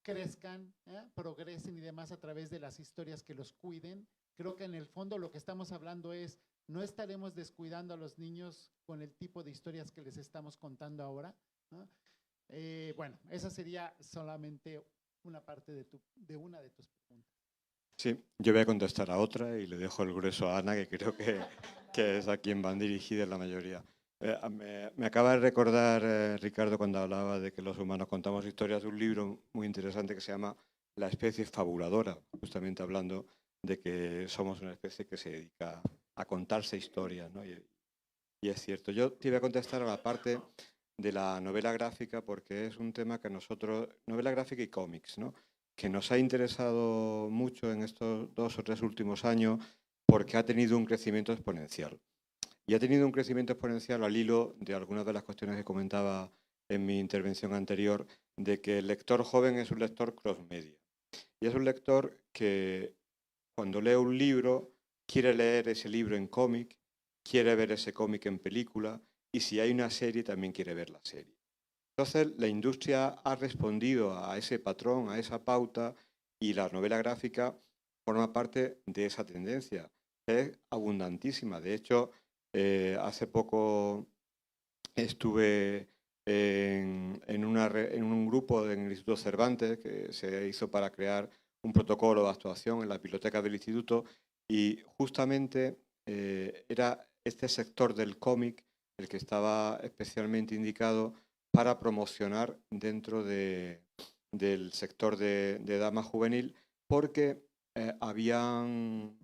crezcan, progresen y demás a través de las historias que los cuiden. Creo que en el fondo lo que estamos hablando es, no estaremos descuidando a los niños con el tipo de historias que les estamos contando ahora, ¿no? Bueno, esa sería solamente una parte de una de tus preguntas. Sí, yo voy a contestar a otra y le dejo el grueso a Ana, que creo que es a quien van dirigidas la mayoría. Me acaba de recordar, Ricardo, cuando hablaba de que los humanos contamos historias, de un libro muy interesante que se llama La especie fabuladora, justamente hablando de que somos una especie que se dedica a contarse historias, ¿no? Y es cierto. Yo te iba a contestar a la parte de la novela gráfica porque es un tema que a nosotros, novela gráfica y cómics, ¿no?, que nos ha interesado mucho en estos 2 o 3 últimos años porque ha tenido un crecimiento exponencial. Y ha tenido un crecimiento exponencial al hilo de algunas de las cuestiones que comentaba en mi intervención anterior, de que el lector joven es un lector cross-media. Y es un lector que cuando lee un libro quiere leer ese libro en cómic, quiere ver ese cómic en película y si hay una serie también quiere ver la serie. Entonces la industria ha respondido a ese patrón, a esa pauta y la novela gráfica forma parte de esa tendencia. Es abundantísima. De hecho, hace poco estuve en un grupo en el Instituto Cervantes que se hizo para crear un protocolo de actuación en la biblioteca del instituto y justamente era este sector del cómic el que estaba especialmente indicado para promocionar dentro del sector de dama juvenil porque habían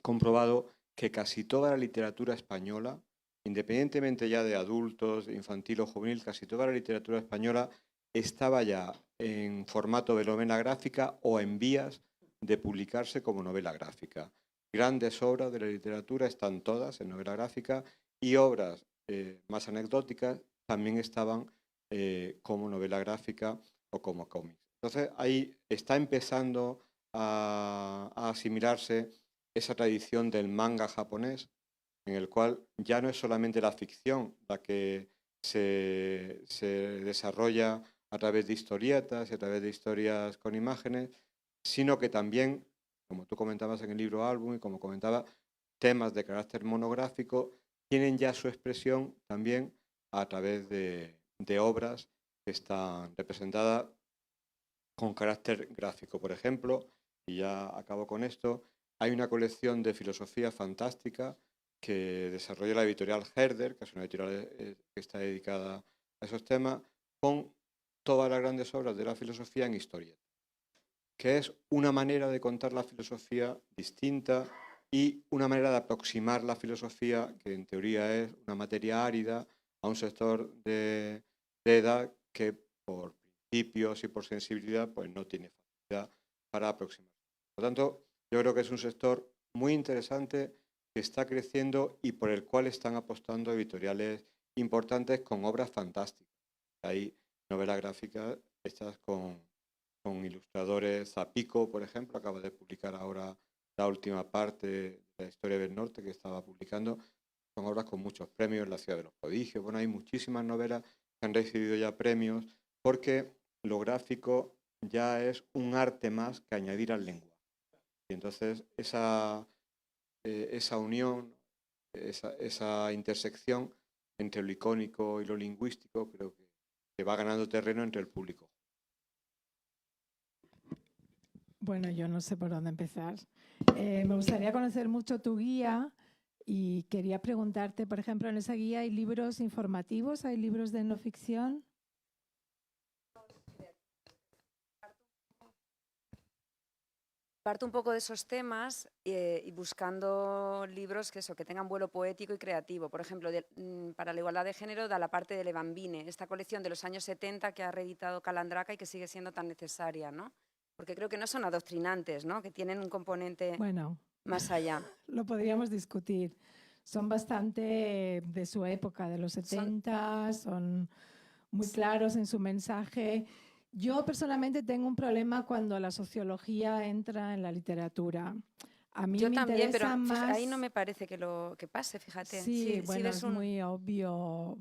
comprobado que casi toda la literatura española, independientemente ya de adultos, de infantil o juvenil, casi toda la literatura española estaba ya en formato de novela gráfica o en vías de publicarse como novela gráfica. Grandes obras de la literatura están todas en novela gráfica y obras más anecdóticas también estaban como novela gráfica o como cómic. Entonces ahí está empezando a asimilarse esa tradición del manga japonés, en el cual ya no es solamente la ficción la que se desarrolla a través de historietas y a través de historias con imágenes, sino que también, como tú comentabas en el libro álbum y como comentaba, temas de carácter monográfico tienen ya su expresión también a través de obras que están representadas con carácter gráfico. Por ejemplo, y ya acabo con esto, hay una colección de filosofía fantástica que desarrolla la editorial Herder, que es una editorial que está dedicada a esos temas, con todas las grandes obras de la filosofía en historieta, que es una manera de contar la filosofía distinta y una manera de aproximar la filosofía, que en teoría es una materia árida, a un sector de edad que por principios y por sensibilidad pues no tiene facilidad para aproximarse. Por lo tanto, yo creo que es un sector muy interesante que está creciendo y por el cual están apostando editoriales importantes con obras fantásticas. Hay novelas gráficas hechas con ilustradores. Zapico, por ejemplo, acaba de publicar ahora la última parte de la historia del norte que estaba publicando. Son obras con muchos premios, La ciudad de los prodigios. Bueno, hay muchísimas novelas que han recibido ya premios porque lo gráfico ya es un arte más que añadir al lenguaje. Y entonces esa unión, esa intersección entre lo icónico y lo lingüístico creo que va ganando terreno entre el público. Bueno, yo no sé por dónde empezar. Me gustaría conocer mucho tu guía y quería preguntarte, por ejemplo, en esa guía hay libros informativos, hay libros de no ficción. Parto un poco de esos temas y buscando libros que tengan vuelo poético y creativo. Por ejemplo, para la igualdad de género da la parte de Le Bambine, esta colección de los años 70 que ha reeditado Calandraca y que sigue siendo tan necesaria, ¿no? Porque creo que no son adoctrinantes, ¿no? Que tienen un componente más allá. Lo podríamos discutir. Son bastante de su época, de los 70, son muy claros en su mensaje. Yo personalmente tengo un problema cuando la sociología entra en la literatura. A mí Yo me también, interesa pero más... ahí no me parece que pase, fíjate. Sí, bueno, es muy obvio.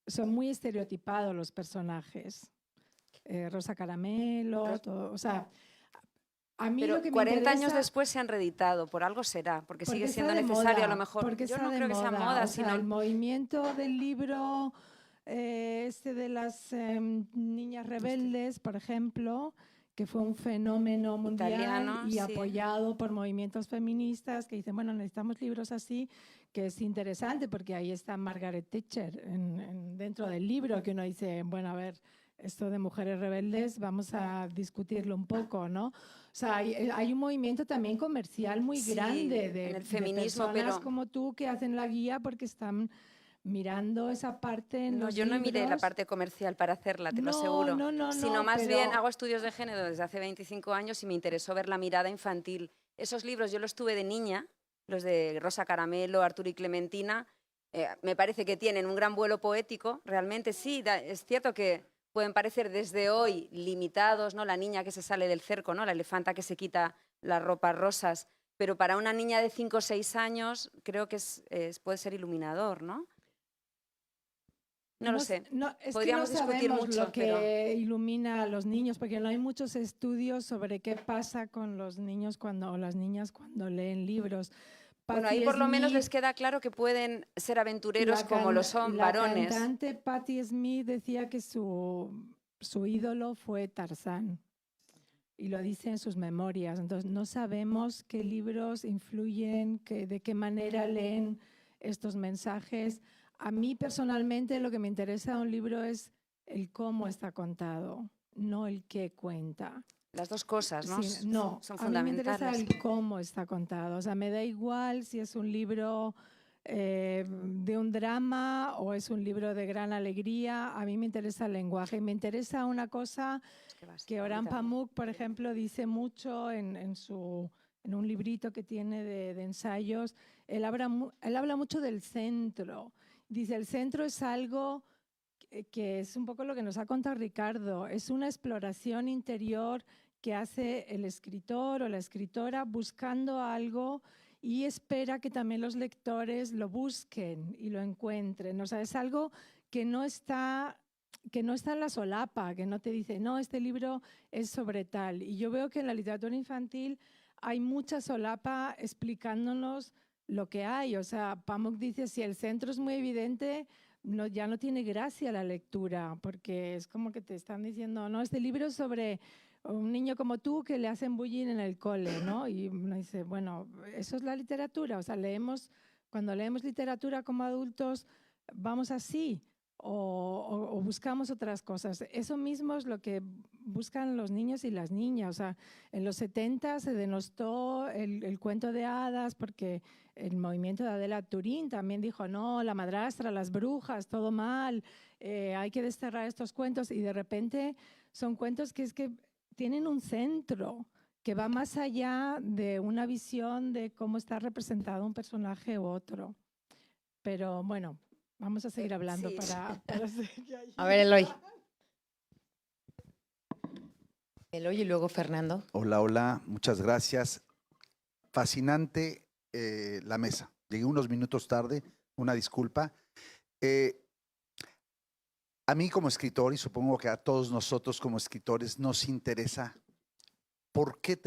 Son muy estereotipados los personajes. Rosa Caramelo, todo, o sea... A mí pero lo que 40 años después se han reeditado, por algo será, porque sigue siendo necesario a lo mejor. Porque yo no creo que sea moda, sino el movimiento del libro de las niñas rebeldes, por ejemplo, que fue un fenómeno mundial italiano, y apoyado por movimientos feministas que dicen, bueno, necesitamos libros así, que es interesante porque ahí está Margaret Thatcher dentro del libro, que uno dice, bueno, a ver, esto de mujeres rebeldes, vamos a discutirlo un poco, ¿no? O sea, hay un movimiento también comercial muy grande de, en el feminismo, de personas pero como tú que hacen la guía porque están mirando esa parte en los yo no libros. miré la parte comercial para hacerla, te lo aseguro. Sino más bien hago estudios de género desde hace 25 años y me interesó ver la mirada infantil. Esos libros yo los tuve de niña, los de Rosa Caramelo, Arturo y Clementina, me parece que tienen un gran vuelo poético, realmente sí, es cierto que pueden parecer desde hoy limitados, ¿no? La niña que se sale del cerco, ¿no? La elefanta que se quita las ropas rosas, pero para una niña de 5 o 6 años creo que puede ser iluminador, ¿no? No lo sé. Podríamos discutir mucho. Lo que ilumina a los niños, porque no hay muchos estudios sobre qué pasa con los niños o las niñas cuando leen libros. Bueno, ahí por lo menos les queda claro que pueden ser aventureros como lo son varones. La cantante Patti Smith decía que su ídolo fue Tarzán y lo dice en sus memorias. Entonces no sabemos qué libros influyen, de qué manera leen estos mensajes. A mí personalmente lo que me interesa de un libro es el cómo está contado, no el qué cuenta. Las dos cosas, ¿no? Sí, no, son fundamentales. A mí me interesa fundamentales. el cómo está contado. O sea, me da igual si es un libro de un drama o es un libro de gran alegría. A mí me interesa el lenguaje. Me interesa una cosa que Orhan Pamuk, por ejemplo, dice mucho en un librito que tiene de ensayos. Él habla mucho del centro. Dice, el centro es algo que es un poco lo que nos ha contado Ricardo. Es una exploración interior que hace el escritor o la escritora buscando algo y espera que también los lectores lo busquen y lo encuentren. O sea, es algo que no está en la solapa, que no te dice, no, este libro es sobre tal. Y yo veo que en la literatura infantil hay mucha solapa explicándonos lo que hay. O sea, Pamuk dice, si el centro es muy evidente, ya no tiene gracia la lectura, porque es como que te están diciendo, no, este libro es sobre un niño como tú que le hacen bullying en el cole, ¿no? Y uno dice, bueno, eso es la literatura. O sea, cuando leemos literatura como adultos, vamos así o buscamos otras cosas. Eso mismo es lo que buscan los niños y las niñas. O sea, en los 70 se denostó el cuento de hadas porque el movimiento de Adela Turín también dijo, no, la madrastra, las brujas, todo mal, hay que desterrar estos cuentos. Y de repente son cuentos que tienen un centro que va más allá de una visión de cómo está representado un personaje u otro. Pero bueno, vamos a seguir hablando sí. para seguir ahí. A ver, Eloy. Eloy y luego Fernando. Hola, hola, muchas gracias. Fascinante la mesa. Llegué unos minutos tarde, una disculpa. A mí como escritor, y supongo que a todos nosotros como escritores, nos interesa por qué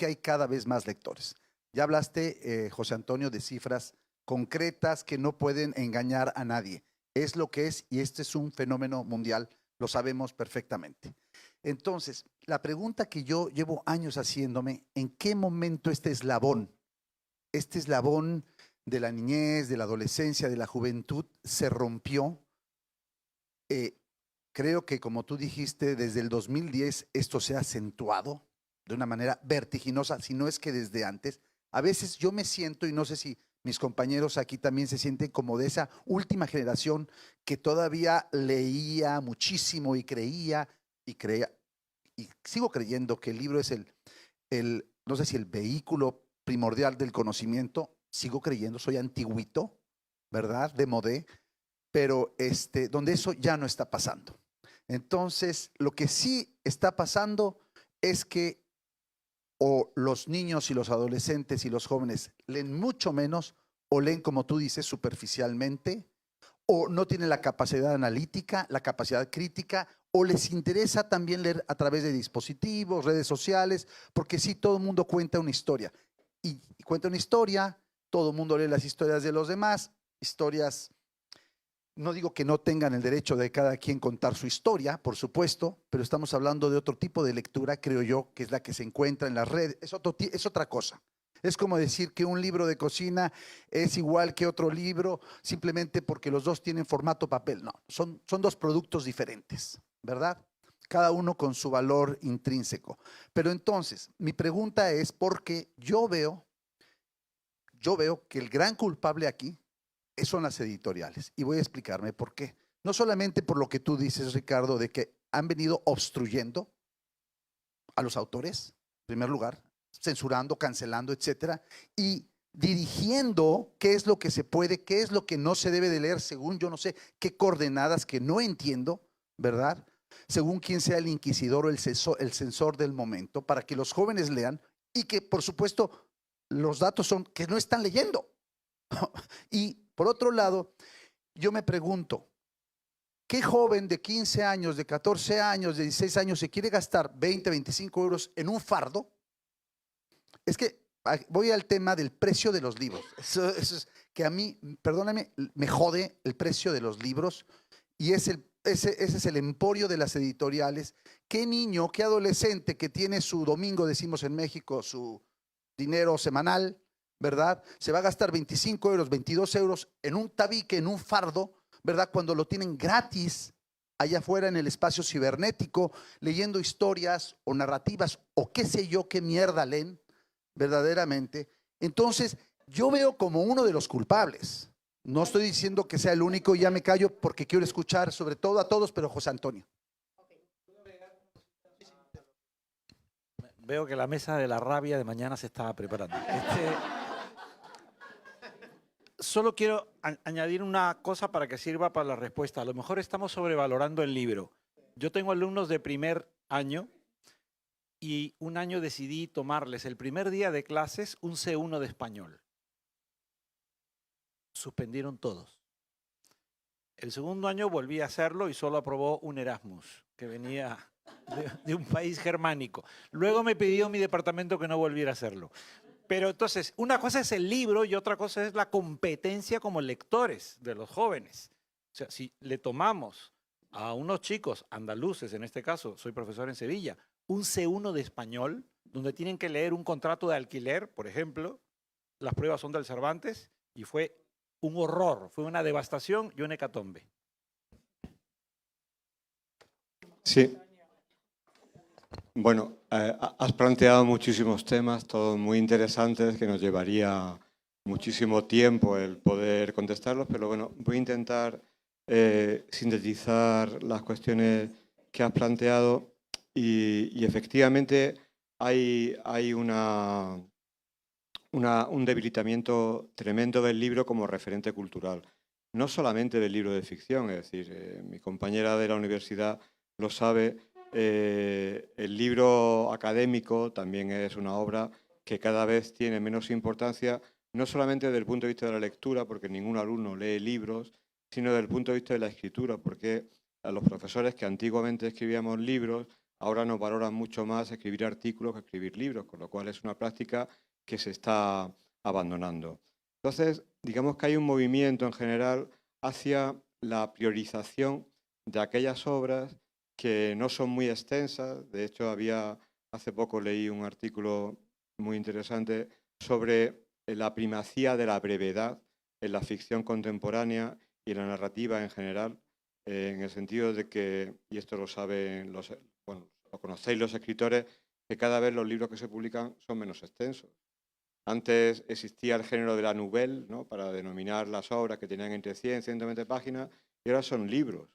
hay cada vez más lectores. Ya hablaste, José Antonio, de cifras concretas que no pueden engañar a nadie. Es lo que es y este es un fenómeno mundial, lo sabemos perfectamente. Entonces, la pregunta que yo llevo años haciéndome, ¿en qué momento este eslabón de la niñez, de la adolescencia, de la juventud, se rompió? Creo que, como tú dijiste, desde el 2010 esto se ha acentuado de una manera vertiginosa, si no es que desde antes. A veces yo me siento, y no sé si mis compañeros aquí también se sienten como de esa última generación que todavía leía muchísimo y creía, y sigo creyendo que el libro es no sé si el vehículo primordial del conocimiento. Sigo creyendo, soy antiguito, ¿verdad? De modé, pero donde eso ya no está pasando. Entonces, lo que sí está pasando es que o los niños y los adolescentes y los jóvenes leen mucho menos, o leen, como tú dices, superficialmente, o no tienen la capacidad analítica, la capacidad crítica, o les interesa también leer a través de dispositivos, redes sociales, porque sí, todo el mundo cuenta una historia. Y cuenta una historia, todo el mundo lee las historias de los demás, historias. No digo que no tengan el derecho de cada quien contar su historia, por supuesto, pero estamos hablando de otro tipo de lectura, creo yo, que es la que se encuentra en las redes. Es otra cosa. Es como decir que un libro de cocina es igual que otro libro simplemente porque los dos tienen formato papel. No, son dos productos diferentes, ¿verdad? Cada uno con su valor intrínseco. Pero entonces, mi pregunta es porque yo veo que el gran culpable aquí son las editoriales, y voy a explicarme por qué. No solamente por lo que tú dices, Ricardo, de que han venido obstruyendo a los autores, en primer lugar, censurando, cancelando, etcétera, y dirigiendo qué es lo que se puede, qué es lo que no se debe de leer, según yo no sé qué coordenadas que no entiendo, ¿verdad? Según quién sea el inquisidor o el censor del momento, para que los jóvenes lean y que, por supuesto, los datos son que no están leyendo. Y por otro lado, yo me pregunto, ¿qué joven de 15 años, de 14 años, de 16 años se quiere gastar 20, 25 euros en un fardo? Es que voy al tema del precio de los libros. Eso es que a mí, perdóname, me jode el precio de los libros, y ese es el emporio de las editoriales. ¿Qué niño, qué adolescente que tiene su domingo, decimos en México, su dinero semanal, ¿verdad? Se va a gastar 25 euros, 22 euros en un tabique, en un fardo, ¿verdad? Cuando lo tienen gratis allá afuera en el espacio cibernético, leyendo historias o narrativas o qué sé yo, qué mierda leen verdaderamente. Entonces, yo veo como uno de los culpables. No estoy diciendo que sea el único, ya me callo porque quiero escuchar sobre todo a todos, pero José Antonio. Veo que la mesa de la rabia de mañana se está preparando. Solo quiero añadir una cosa para que sirva para la respuesta. A lo mejor estamos sobrevalorando el libro. Yo tengo alumnos de primer año y un año decidí tomarles el primer día de clases un C1 de español. Suspendieron todos. El segundo año volví a hacerlo y solo aprobó un Erasmus, que venía de un país germánico. Luego me pidió mi departamento que no volviera a hacerlo. Pero entonces, una cosa es el libro y otra cosa es la competencia como lectores de los jóvenes. O sea, si le tomamos a unos chicos andaluces, en este caso, soy profesor en Sevilla, un C1 de español, donde tienen que leer un contrato de alquiler, por ejemplo, las pruebas son del Cervantes, y fue un horror, fue una devastación y un hecatombe. Sí. Bueno, has planteado muchísimos temas, todos muy interesantes, que nos llevaría muchísimo tiempo el poder contestarlos, pero bueno, voy a intentar sintetizar las cuestiones que has planteado y efectivamente hay un debilitamiento tremendo del libro como referente cultural. No solamente del libro de ficción, es decir, mi compañera de la universidad lo sabe. El libro académico también es una obra que cada vez tiene menos importancia, no solamente desde el punto de vista de la lectura, porque ningún alumno lee libros, sino desde el punto de vista de la escritura, porque a los profesores que antiguamente escribíamos libros, ahora nos valoran mucho más escribir artículos que escribir libros, con lo cual es una práctica que se está abandonando. Entonces, digamos que hay un movimiento en general hacia la priorización de aquellas obras que no son muy extensas. De hecho, hace poco leí un artículo muy interesante sobre la primacía de la brevedad en la ficción contemporánea y en la narrativa en general, en el sentido de que, y esto lo saben lo conocéis los escritores, que cada vez los libros que se publican son menos extensos. Antes existía el género de la nouvelle, ¿no?, para denominar las obras que tenían entre 100 y 120 páginas, y ahora son libros.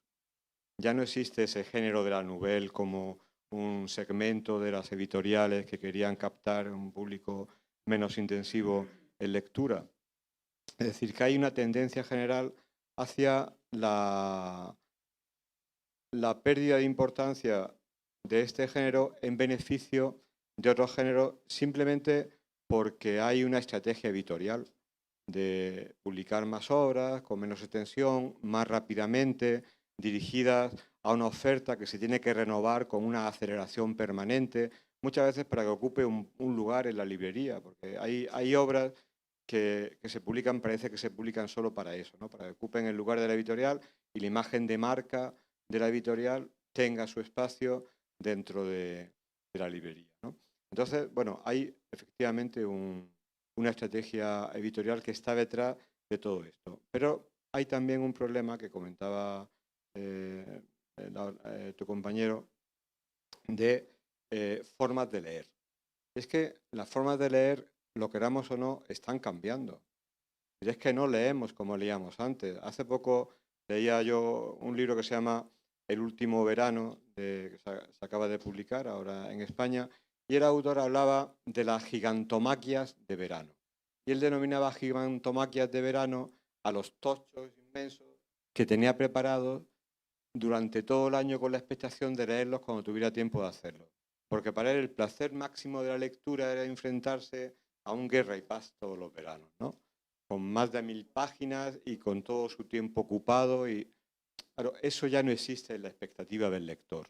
Ya no existe ese género de la nouvelle como un segmento de las editoriales que querían captar un público menos intensivo en lectura. Es decir, que hay una tendencia general hacia la pérdida de importancia de este género en beneficio de otros géneros, simplemente porque hay una estrategia editorial de publicar más obras, con menos extensión, más rápidamente, dirigidas a una oferta que se tiene que renovar con una aceleración permanente, muchas veces para que ocupe un lugar en la librería, porque hay obras que se publican, parece que se publican solo para eso, ¿no?, para que ocupen el lugar de la editorial y la imagen de marca de la editorial tenga su espacio dentro de la librería, ¿no? Entonces, bueno, hay efectivamente una estrategia editorial que está detrás de todo esto. Pero hay también un problema que comentaba tu compañero de formas de leer. Es que las formas de leer, lo queramos o no, están cambiando. Y es que no leemos como leíamos antes. Hace poco leía yo un libro que se llama El último verano, que se acaba de publicar ahora en España, y el autor hablaba de las gigantomaquias de verano. Y él denominaba gigantomaquias de verano a los tochos inmensos que tenía preparados durante todo el año con la expectación de leerlos cuando tuviera tiempo de hacerlo. Porque para él el placer máximo de la lectura era enfrentarse a un Guerra y Paz todos los veranos, ¿no?, con más de 1000 páginas y con todo su tiempo ocupado. Y claro, eso ya no existe en la expectativa del lector.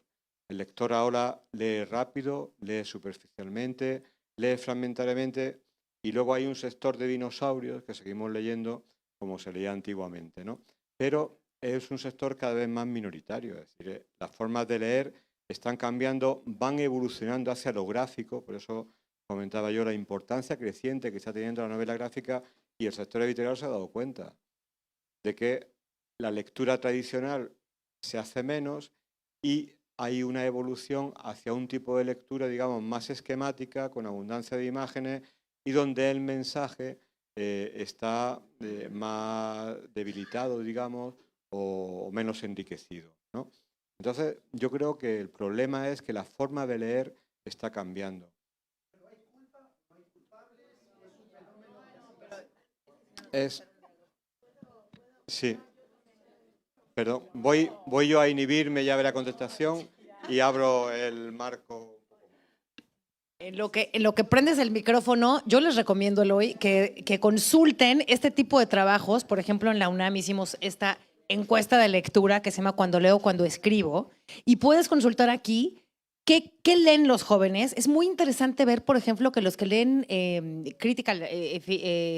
El lector ahora lee rápido, lee superficialmente, lee fragmentariamente, y luego hay un sector de dinosaurios que seguimos leyendo como se leía antiguamente, ¿no? Pero es un sector cada vez más minoritario, es decir, las formas de leer están cambiando, van evolucionando hacia lo gráfico, por eso comentaba yo la importancia creciente que está teniendo la novela gráfica, y el sector editorial se ha dado cuenta de que la lectura tradicional se hace menos y hay una evolución hacia un tipo de lectura, digamos, más esquemática, con abundancia de imágenes, y donde el mensaje está más debilitado, digamos, o menos enriquecido, ¿no? Entonces, yo creo que el problema es que la forma de leer está cambiando. Sí, perdón, voy yo a inhibirme ya de la contestación y abro el marco. En lo que prendes el micrófono, yo les recomiendo, Eloy, que consulten este tipo de trabajos. Por ejemplo, en la UNAM hicimos esta encuesta de lectura que se llama Cuando leo, cuando escribo, y puedes consultar aquí qué leen los jóvenes. Es muy interesante ver, por ejemplo, que los que leen crítica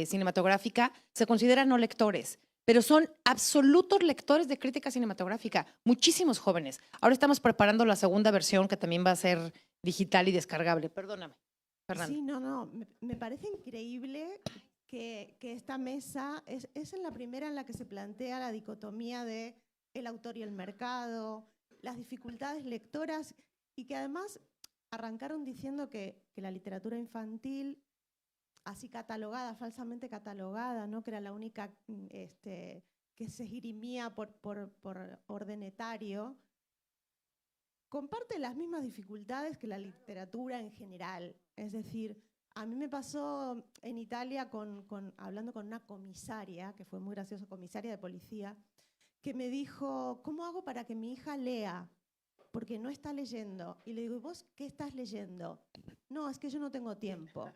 cinematográfica se consideran no lectores, pero son absolutos lectores de crítica cinematográfica, muchísimos jóvenes. Ahora estamos preparando la segunda versión que también va a ser digital y descargable. Perdóname, Fernando. Sí, no, me parece increíble que esta mesa es en la primera en la que se plantea la dicotomía de el autor y el mercado, las dificultades lectoras y que además arrancaron diciendo que la literatura infantil, así catalogada, falsamente catalogada, ¿no? Que era la única que se esgrimía por orden etario, comparte las mismas dificultades que la literatura en general. Es decir, a mí me pasó en Italia hablando con una comisaria, que fue muy graciosa, comisaria de policía, que me dijo, ¿cómo hago para que mi hija lea? Porque no está leyendo. Y le digo, ¿y vos qué estás leyendo? No, es que yo no tengo tiempo.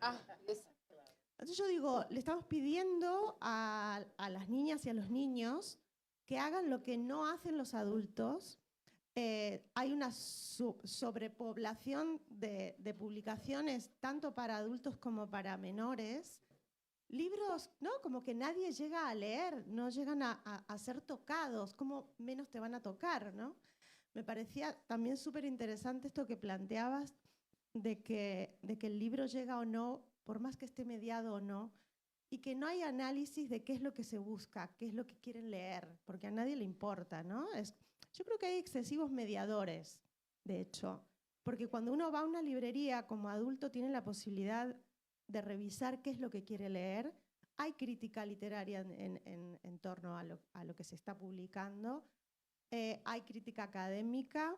Entonces yo digo, le estamos pidiendo a las niñas y a los niños que hagan lo que no hacen los adultos. Hay una sobrepoblación de publicaciones, tanto para adultos como para menores. Libros, ¿no? Como que nadie llega a leer, no llegan a ser tocados, ¿cómo menos te van a tocar, ¿no? Me parecía también súper interesante esto que planteabas de que el libro llega o no, por más que esté mediado o no, y que no hay análisis de qué es lo que se busca, qué es lo que quieren leer, porque a nadie le importa, ¿no? Yo creo que hay excesivos mediadores, de hecho, porque cuando uno va a una librería como adulto tiene la posibilidad de revisar qué es lo que quiere leer. Hay crítica literaria en torno a lo que se está publicando, hay crítica académica,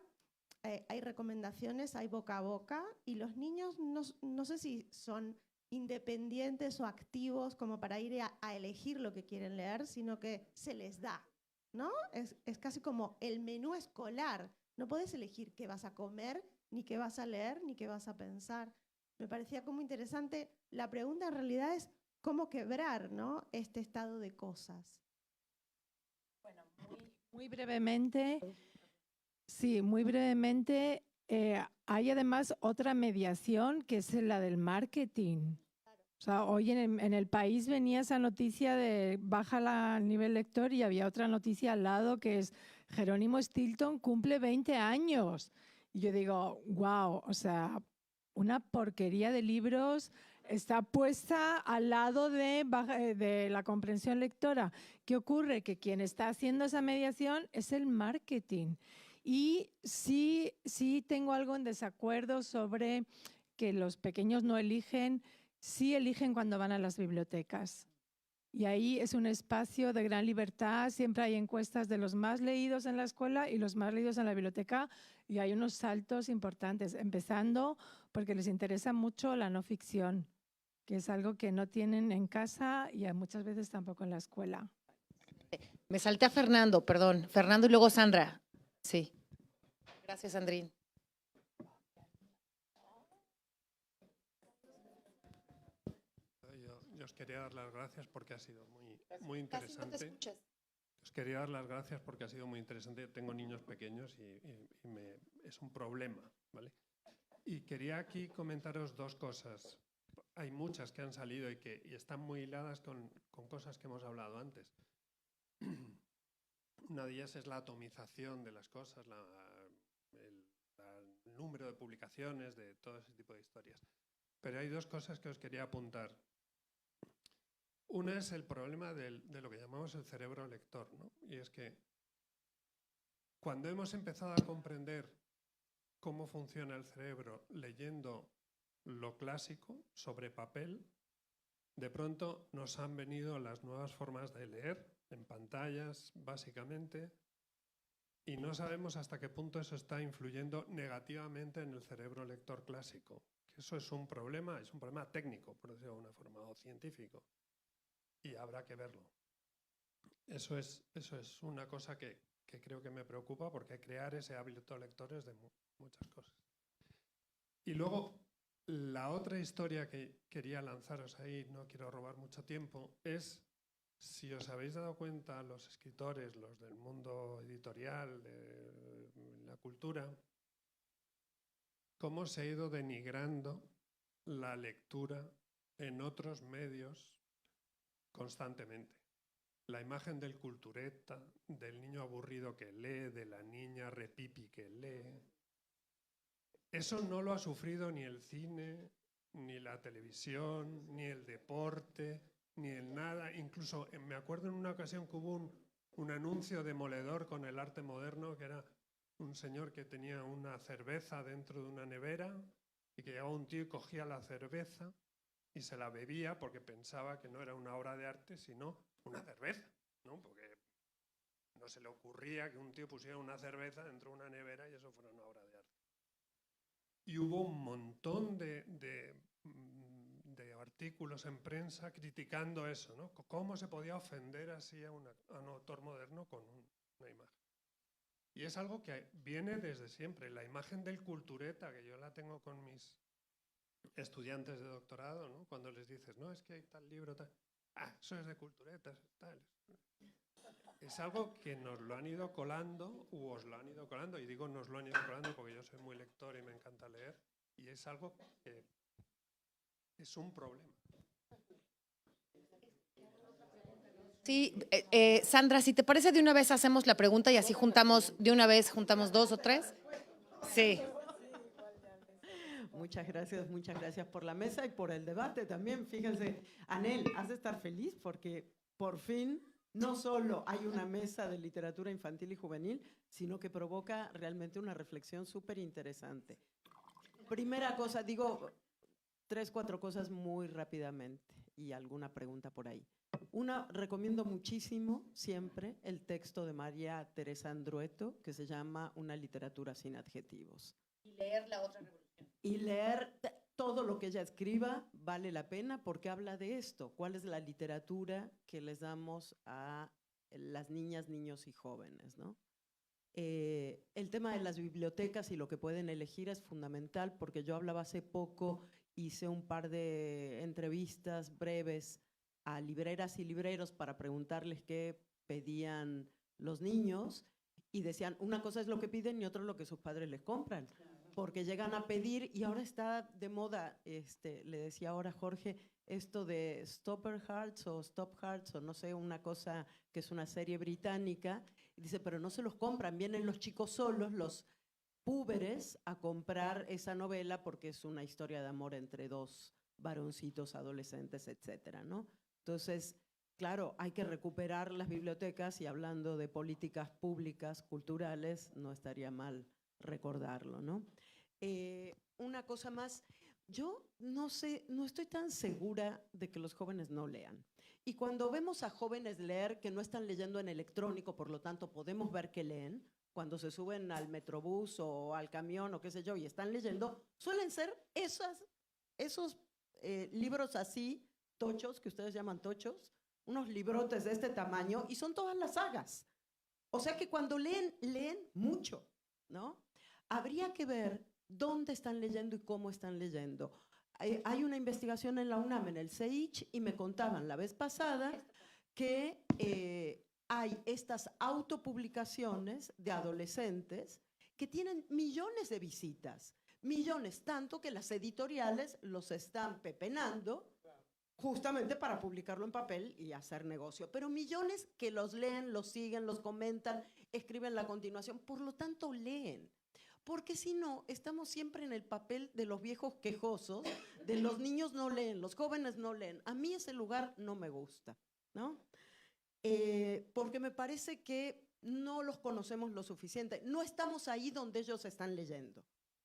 hay recomendaciones, hay boca a boca, y los niños no sé si son independientes o activos como para ir a elegir lo que quieren leer, sino que se les da, ¿no? Es casi como el menú escolar. No puedes elegir qué vas a comer, ni qué vas a leer, ni qué vas a pensar. Me parecía como interesante. La pregunta en realidad es cómo quebrar, ¿no? Este estado de cosas. Bueno, muy brevemente, sí, muy brevemente, hay además otra mediación que es la del marketing. O sea, hoy en el país venía esa noticia de baja el nivel lector y había otra noticia al lado que es Jerónimo Stilton cumple 20 años. Y yo digo, wow, o sea, una porquería de libros está puesta al lado de la comprensión lectora. ¿Qué ocurre? Que quien está haciendo esa mediación es el marketing. Y sí tengo algo en desacuerdo sobre que los pequeños no eligen. Sí eligen cuando van a las bibliotecas. Y ahí es un espacio de gran libertad. Siempre hay encuestas de los más leídos en la escuela y los más leídos en la biblioteca. Y hay unos saltos importantes, empezando porque les interesa mucho la no ficción, que es algo que no tienen en casa y muchas veces tampoco en la escuela. Me salté a Fernando, perdón. Fernando y luego Sandra. Sí. Gracias, Sandrín. Yo os quería dar las gracias porque ha sido muy interesante. Os quería dar las gracias porque ha sido muy interesante. Tengo niños pequeños y es un problema, ¿vale? Y quería aquí comentaros dos cosas. Hay muchas que han salido y están muy hiladas con cosas que hemos hablado antes. Una de ellas es la atomización de las cosas, el número de publicaciones, de todo ese tipo de historias. Pero hay dos cosas que os quería apuntar. Una es el problema de lo que llamamos el cerebro lector, ¿no? Y es que cuando hemos empezado a comprender cómo funciona el cerebro leyendo lo clásico sobre papel, de pronto nos han venido las nuevas formas de leer, en pantallas, básicamente, y no sabemos hasta qué punto eso está influyendo negativamente en el cerebro lector clásico. Que eso es un problema técnico, por decirlo de alguna forma, o científico, y habrá que verlo. Eso es una cosa que creo que me preocupa, porque crear ese hábito lector es de muchas cosas. Y luego, la otra historia que quería lanzaros ahí, no quiero robar mucho tiempo, es, si os habéis dado cuenta, los escritores, los del mundo editorial, de la cultura, cómo se ha ido denigrando la lectura en otros medios constantemente. La imagen del cultureta, del niño aburrido que lee, de la niña repipi que lee. Eso no lo ha sufrido ni el cine, ni la televisión, ni el deporte, ni el nada. Incluso me acuerdo en una ocasión que hubo un anuncio demoledor con el arte moderno, que era un señor que tenía una cerveza dentro de una nevera y que llegaba un tío y cogía la cerveza y se la bebía porque pensaba que no era una obra de arte, sino una cerveza, ¿no? Porque no se le ocurría que un tío pusiera una cerveza dentro de una nevera y eso fuera una obra de arte. Y hubo un montón de artículos en prensa criticando eso, ¿no? Cómo se podía ofender así a un autor moderno con una imagen. Y es algo que viene desde siempre. La imagen del cultureta, que yo la tengo con mis estudiantes de doctorado, ¿no? Cuando les dices, no, es que hay tal libro, tal. Ah, eso es de culturetas, tal. Es algo que nos lo han ido colando, u os lo han ido colando, y digo nos lo han ido colando porque yo soy muy lector y me encanta leer, y es algo que es un problema. Sí, Sandra, si te parece, de una vez hacemos la pregunta y así juntamos, de una vez juntamos 2 o 3. Sí. Muchas gracias por la mesa y por el debate también. Fíjense, Anel, has de estar feliz porque por fin no solo hay una mesa de literatura infantil y juvenil, sino que provoca realmente una reflexión súper interesante. Primera cosa, digo 3, 4 cosas muy rápidamente y alguna pregunta por ahí. Una, recomiendo muchísimo siempre el texto de María Teresa Andrueto, que se llama Una literatura sin adjetivos. Y leer La otra revolución. Y leer todo lo que ella escriba vale la pena porque habla de esto. ¿Cuál es la literatura que les damos a las niñas, niños y jóvenes, ¿no? El tema de las bibliotecas y lo que pueden elegir es fundamental porque yo hablaba hace poco, hice un par de entrevistas breves a libreras y libreros para preguntarles qué pedían los niños y decían, una cosa es lo que piden y otra lo que sus padres les compran. Porque llegan a pedir y ahora está de moda, le decía ahora Jorge, esto de Stopper Hearts o Stop Hearts o no sé, una cosa que es una serie británica, y dice, pero no se los compran, vienen los chicos solos, los púberes, a comprar esa novela porque es una historia de amor entre 2 varoncitos adolescentes, etcétera, ¿no? Entonces, claro, hay que recuperar las bibliotecas y hablando de políticas públicas, culturales, no estaría mal recordarlo, ¿no? Una cosa más, yo no sé, no estoy tan segura de que los jóvenes no lean. Y cuando vemos a jóvenes leer que no están leyendo en electrónico, por lo tanto podemos ver que leen, cuando se suben al metrobús o al camión o qué sé yo y están leyendo, suelen ser esos libros así, tochos, que ustedes llaman tochos, unos librotes de este tamaño y son todas las sagas. O sea que cuando leen, leen mucho, ¿no? Habría que ver dónde están leyendo y cómo están leyendo. Hay una investigación en la UNAM, en el CEICH, y me contaban la vez pasada que hay estas autopublicaciones de adolescentes que tienen millones de visitas, millones, tanto que las editoriales los están pepenando justamente para publicarlo en papel y hacer negocio. Pero millones que los leen, los siguen, los comentan, escriben la continuación, por lo tanto leen. Porque si no, estamos siempre en el papel de los viejos quejosos, de los niños no leen, los jóvenes no leen. A mí ese lugar no me gusta, ¿no? Porque me parece que no los conocemos lo suficiente. No estamos ahí donde ellos están leyendo.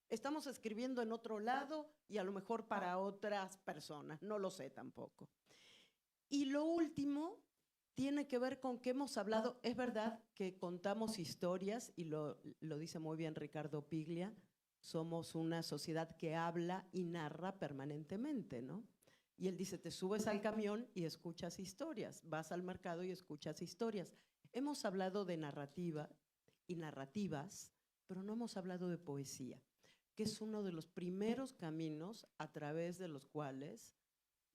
Estamos escribiendo en otro lado y a lo mejor para otras personas, no lo sé tampoco. Y lo último tiene que ver con que hemos hablado, es verdad que contamos historias, y lo dice muy bien Ricardo Piglia, somos una sociedad que habla y narra permanentemente, ¿no? Y él dice, te subes al camión y escuchas historias, vas al mercado y escuchas historias. Hemos hablado de narrativa y narrativas, pero no hemos hablado de poesía, que es uno de los primeros caminos a través de los cuales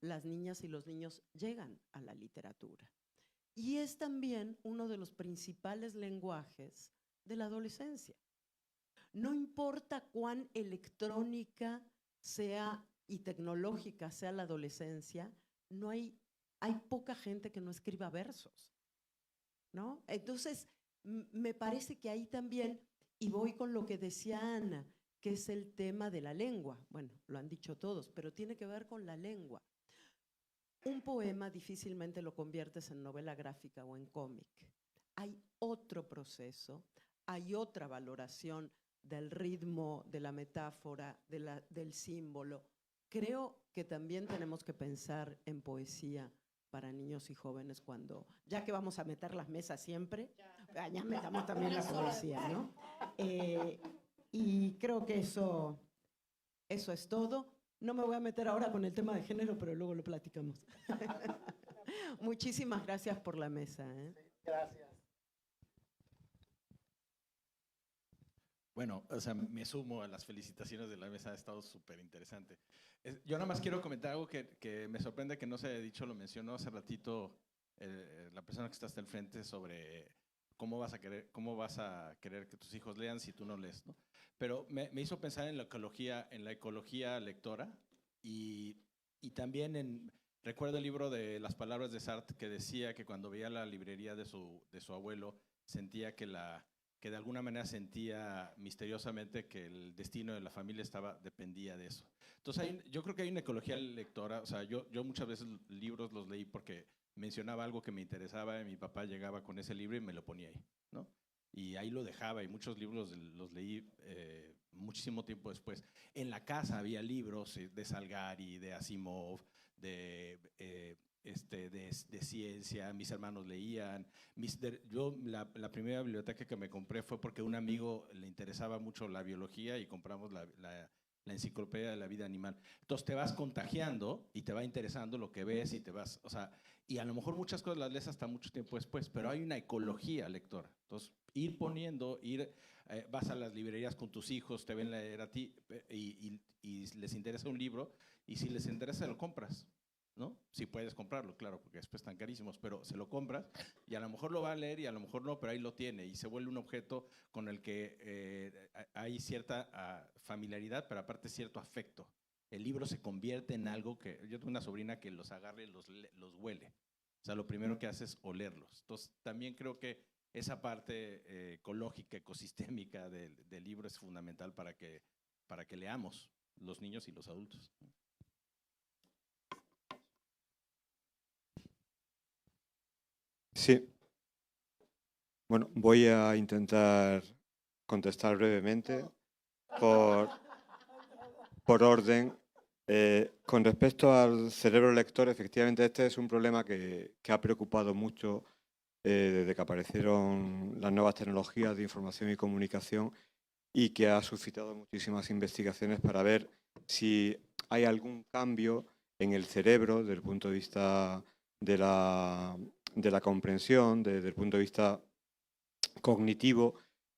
las niñas y los niños llegan a la literatura. Y es también uno de los principales lenguajes de la adolescencia. No importa cuán electrónica sea y tecnológica sea la adolescencia, hay poca gente que no escriba versos, ¿no? Entonces, me parece que ahí también, y voy con lo que decía Ana, que es el tema de la lengua. Bueno, lo han dicho todos, pero tiene que ver con la lengua. Un poema difícilmente lo conviertes en novela gráfica o en cómic. Hay otro proceso, hay otra valoración del ritmo, de la metáfora, del símbolo. Creo que también tenemos que pensar en poesía para niños y jóvenes cuando, ya que vamos a meter las mesas siempre, ya metamos también la poesía, ¿no? Y creo que eso es todo. No me voy a meter ahora con el tema de género, pero luego lo platicamos. Muchísimas gracias por la mesa. Gracias. Bueno, o sea, me sumo a las felicitaciones de la mesa, ha estado súper interesante. Yo nada más quiero comentar algo que me sorprende que no se haya dicho, lo mencionó hace ratito la persona que está hasta el frente sobre cómo vas a querer que tus hijos lean si tú no lees, ¿no? Pero me hizo pensar en la ecología lectora y también recuerdo el libro de Las palabras de Sartre que decía que cuando veía la librería de su abuelo sentía que de alguna manera sentía misteriosamente que el destino de la familia dependía de eso. Entonces yo creo que hay una ecología lectora, o sea, yo muchas veces libros los leí porque mencionaba algo que me interesaba y mi papá llegaba con ese libro y me lo ponía ahí, ¿no? Y ahí lo dejaba y muchos libros los leí muchísimo tiempo después. En la casa había libros de Salgari, de Asimov, de ciencia, mis hermanos leían. Yo la primera biblioteca que me compré fue porque a un amigo le interesaba mucho la biología y compramos la enciclopedia de la vida animal. Entonces te vas contagiando y te va interesando lo que ves y o sea, y a lo mejor muchas cosas las lees hasta mucho tiempo después, pero hay una ecología lectora. Entonces, vas a las librerías con tus hijos, te ven leer a ti y les interesa un libro y si les interesa lo compras, ¿no? Si puedes comprarlo, claro, porque después están carísimos, pero se lo compras y a lo mejor lo va a leer y a lo mejor no, pero ahí lo tiene y se vuelve un objeto con el que hay cierta familiaridad, pero aparte cierto afecto. El libro se convierte en algo que, yo tengo una sobrina que los agarra y los huele. O sea, lo primero que hace es olerlos. Entonces, también creo que esa parte ecológica, ecosistémica del libro es fundamental para que leamos los niños y los adultos. Sí. Bueno, voy a intentar contestar brevemente por orden. Con respecto al cerebro lector, efectivamente este es un problema que ha preocupado mucho desde que aparecieron las nuevas tecnologías de información y comunicación y que ha suscitado muchísimas investigaciones para ver si hay algún cambio en el cerebro desde el punto de vista de la comprensión, desde el punto de vista cognitivo,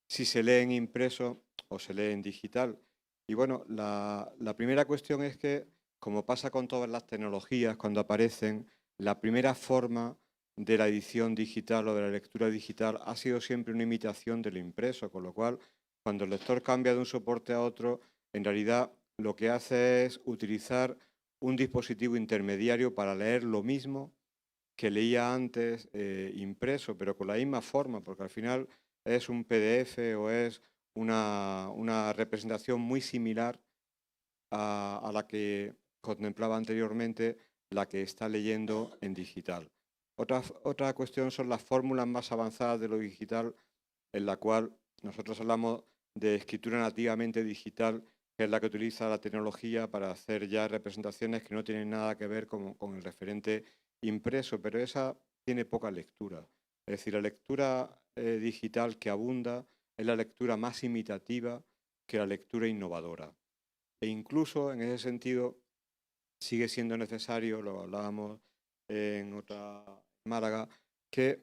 si se lee en impreso o se lee en digital. Y bueno, la primera cuestión es que, como pasa con todas las tecnologías, cuando aparecen, la primera forma de la edición digital o de la lectura digital ha sido siempre una imitación de lo impreso, con lo cual, cuando el lector cambia de un soporte a otro, en realidad lo que hace es utilizar un dispositivo intermediario para leer lo mismo que leía antes impreso, pero con la misma forma, porque al final es un PDF o es una representación muy similar a la que contemplaba anteriormente la que está leyendo en digital. Otra cuestión son las fórmulas más avanzadas de lo digital, en la cual nosotros hablamos de escritura nativamente digital, que es la que utiliza la tecnología para hacer ya representaciones que no tienen nada que ver con el referente impreso, pero esa tiene poca lectura. Es decir, la lectura digital que abunda es la lectura más imitativa que la lectura innovadora. E incluso en ese sentido sigue siendo necesario, lo hablábamos en otra Málaga, que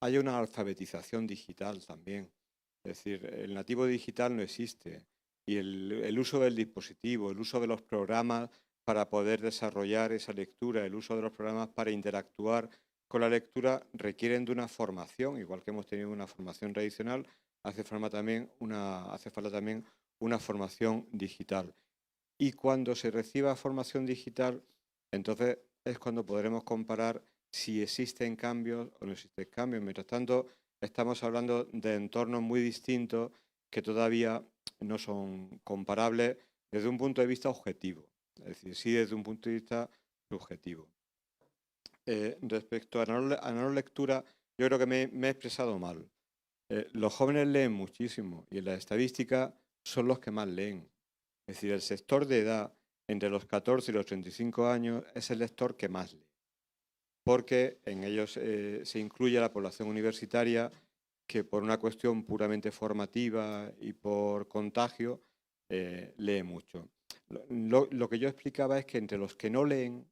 haya una alfabetización digital también. Es decir, el nativo digital no existe y el uso del dispositivo, el uso de los programas para poder desarrollar esa lectura, el uso de los programas para interactuar con la lectura requieren de una formación, igual que hemos tenido una formación tradicional, hace falta también una formación digital. Y cuando se reciba formación digital, entonces es cuando podremos comparar si existen cambios o no existen cambios. Mientras tanto, estamos hablando de entornos muy distintos que todavía no son comparables desde un punto de vista objetivo. Es decir, sí desde un punto de vista subjetivo. Respecto a la no lectura, yo creo que me he expresado mal. Los jóvenes leen muchísimo y en la estadística son los que más leen. Es decir, el sector de edad entre los 14 y los 35 años es el lector que más lee, porque en ellos se incluye la población universitaria que por una cuestión puramente formativa y por contagio lee mucho. Lo que yo explicaba es que entre los que no leen,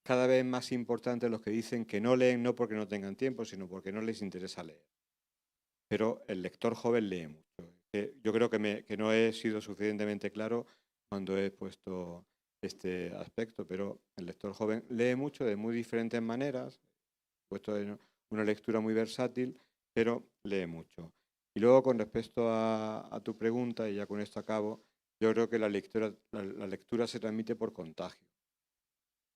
cada vez es más importante los que dicen que no leen no porque no tengan tiempo, sino porque no les interesa leer. Pero el lector joven lee mucho. Yo creo que no he sido suficientemente claro cuando he puesto este aspecto, pero el lector joven lee mucho de muy diferentes maneras, puesto en una lectura muy versátil, pero lee mucho. Y luego, con respecto a tu pregunta, y ya con esto acabo, yo creo que la lectura se transmite por contagio.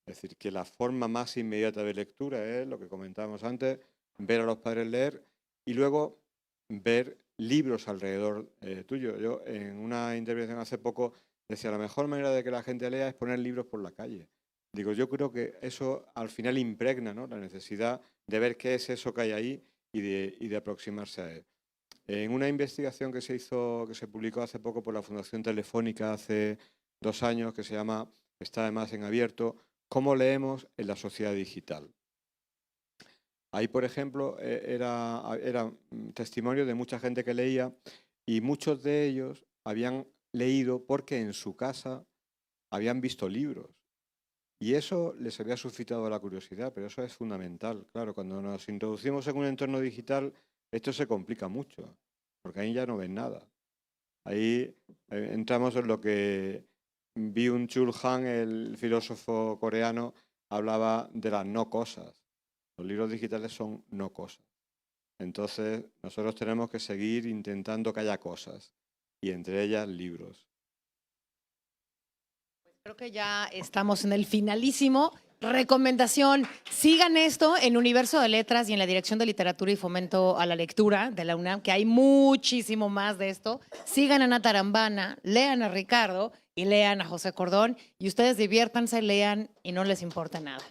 Es decir, que la forma más inmediata de lectura es lo que comentábamos antes, ver a los padres leer y luego ver libros alrededor tuyo. Yo en una intervención hace poco decía, la mejor manera de que la gente lea es poner libros por la calle. Digo, yo creo que eso al final impregna, ¿no?, la necesidad de ver qué es eso que hay ahí y de aproximarse a él. En una investigación que se publicó hace poco por la Fundación Telefónica hace 2 años, que se llama, está además en abierto, ¿Cómo leemos en la sociedad digital? Ahí, por ejemplo, era testimonio de mucha gente que leía y muchos de ellos habían leído porque en su casa habían visto libros. Y eso les había suscitado la curiosidad, pero eso es fundamental. Claro, cuando nos introducimos en un entorno digital, esto se complica mucho, porque ahí ya no ven nada. Ahí entramos en lo que Byung-Chul Han, el filósofo coreano, hablaba de las no cosas. Los libros digitales son no cosas. Entonces, nosotros tenemos que seguir intentando que haya cosas, y entre ellas libros. Creo que ya estamos en el finalísimo. Recomendación, sigan esto en Universo de Letras y en la Dirección de Literatura y Fomento a la Lectura de la UNAM, que hay muchísimo más de esto. Sigan a Ana Tarambana, lean a Ricardo y lean a José Cordón y ustedes diviértanse, lean y no les importa nada.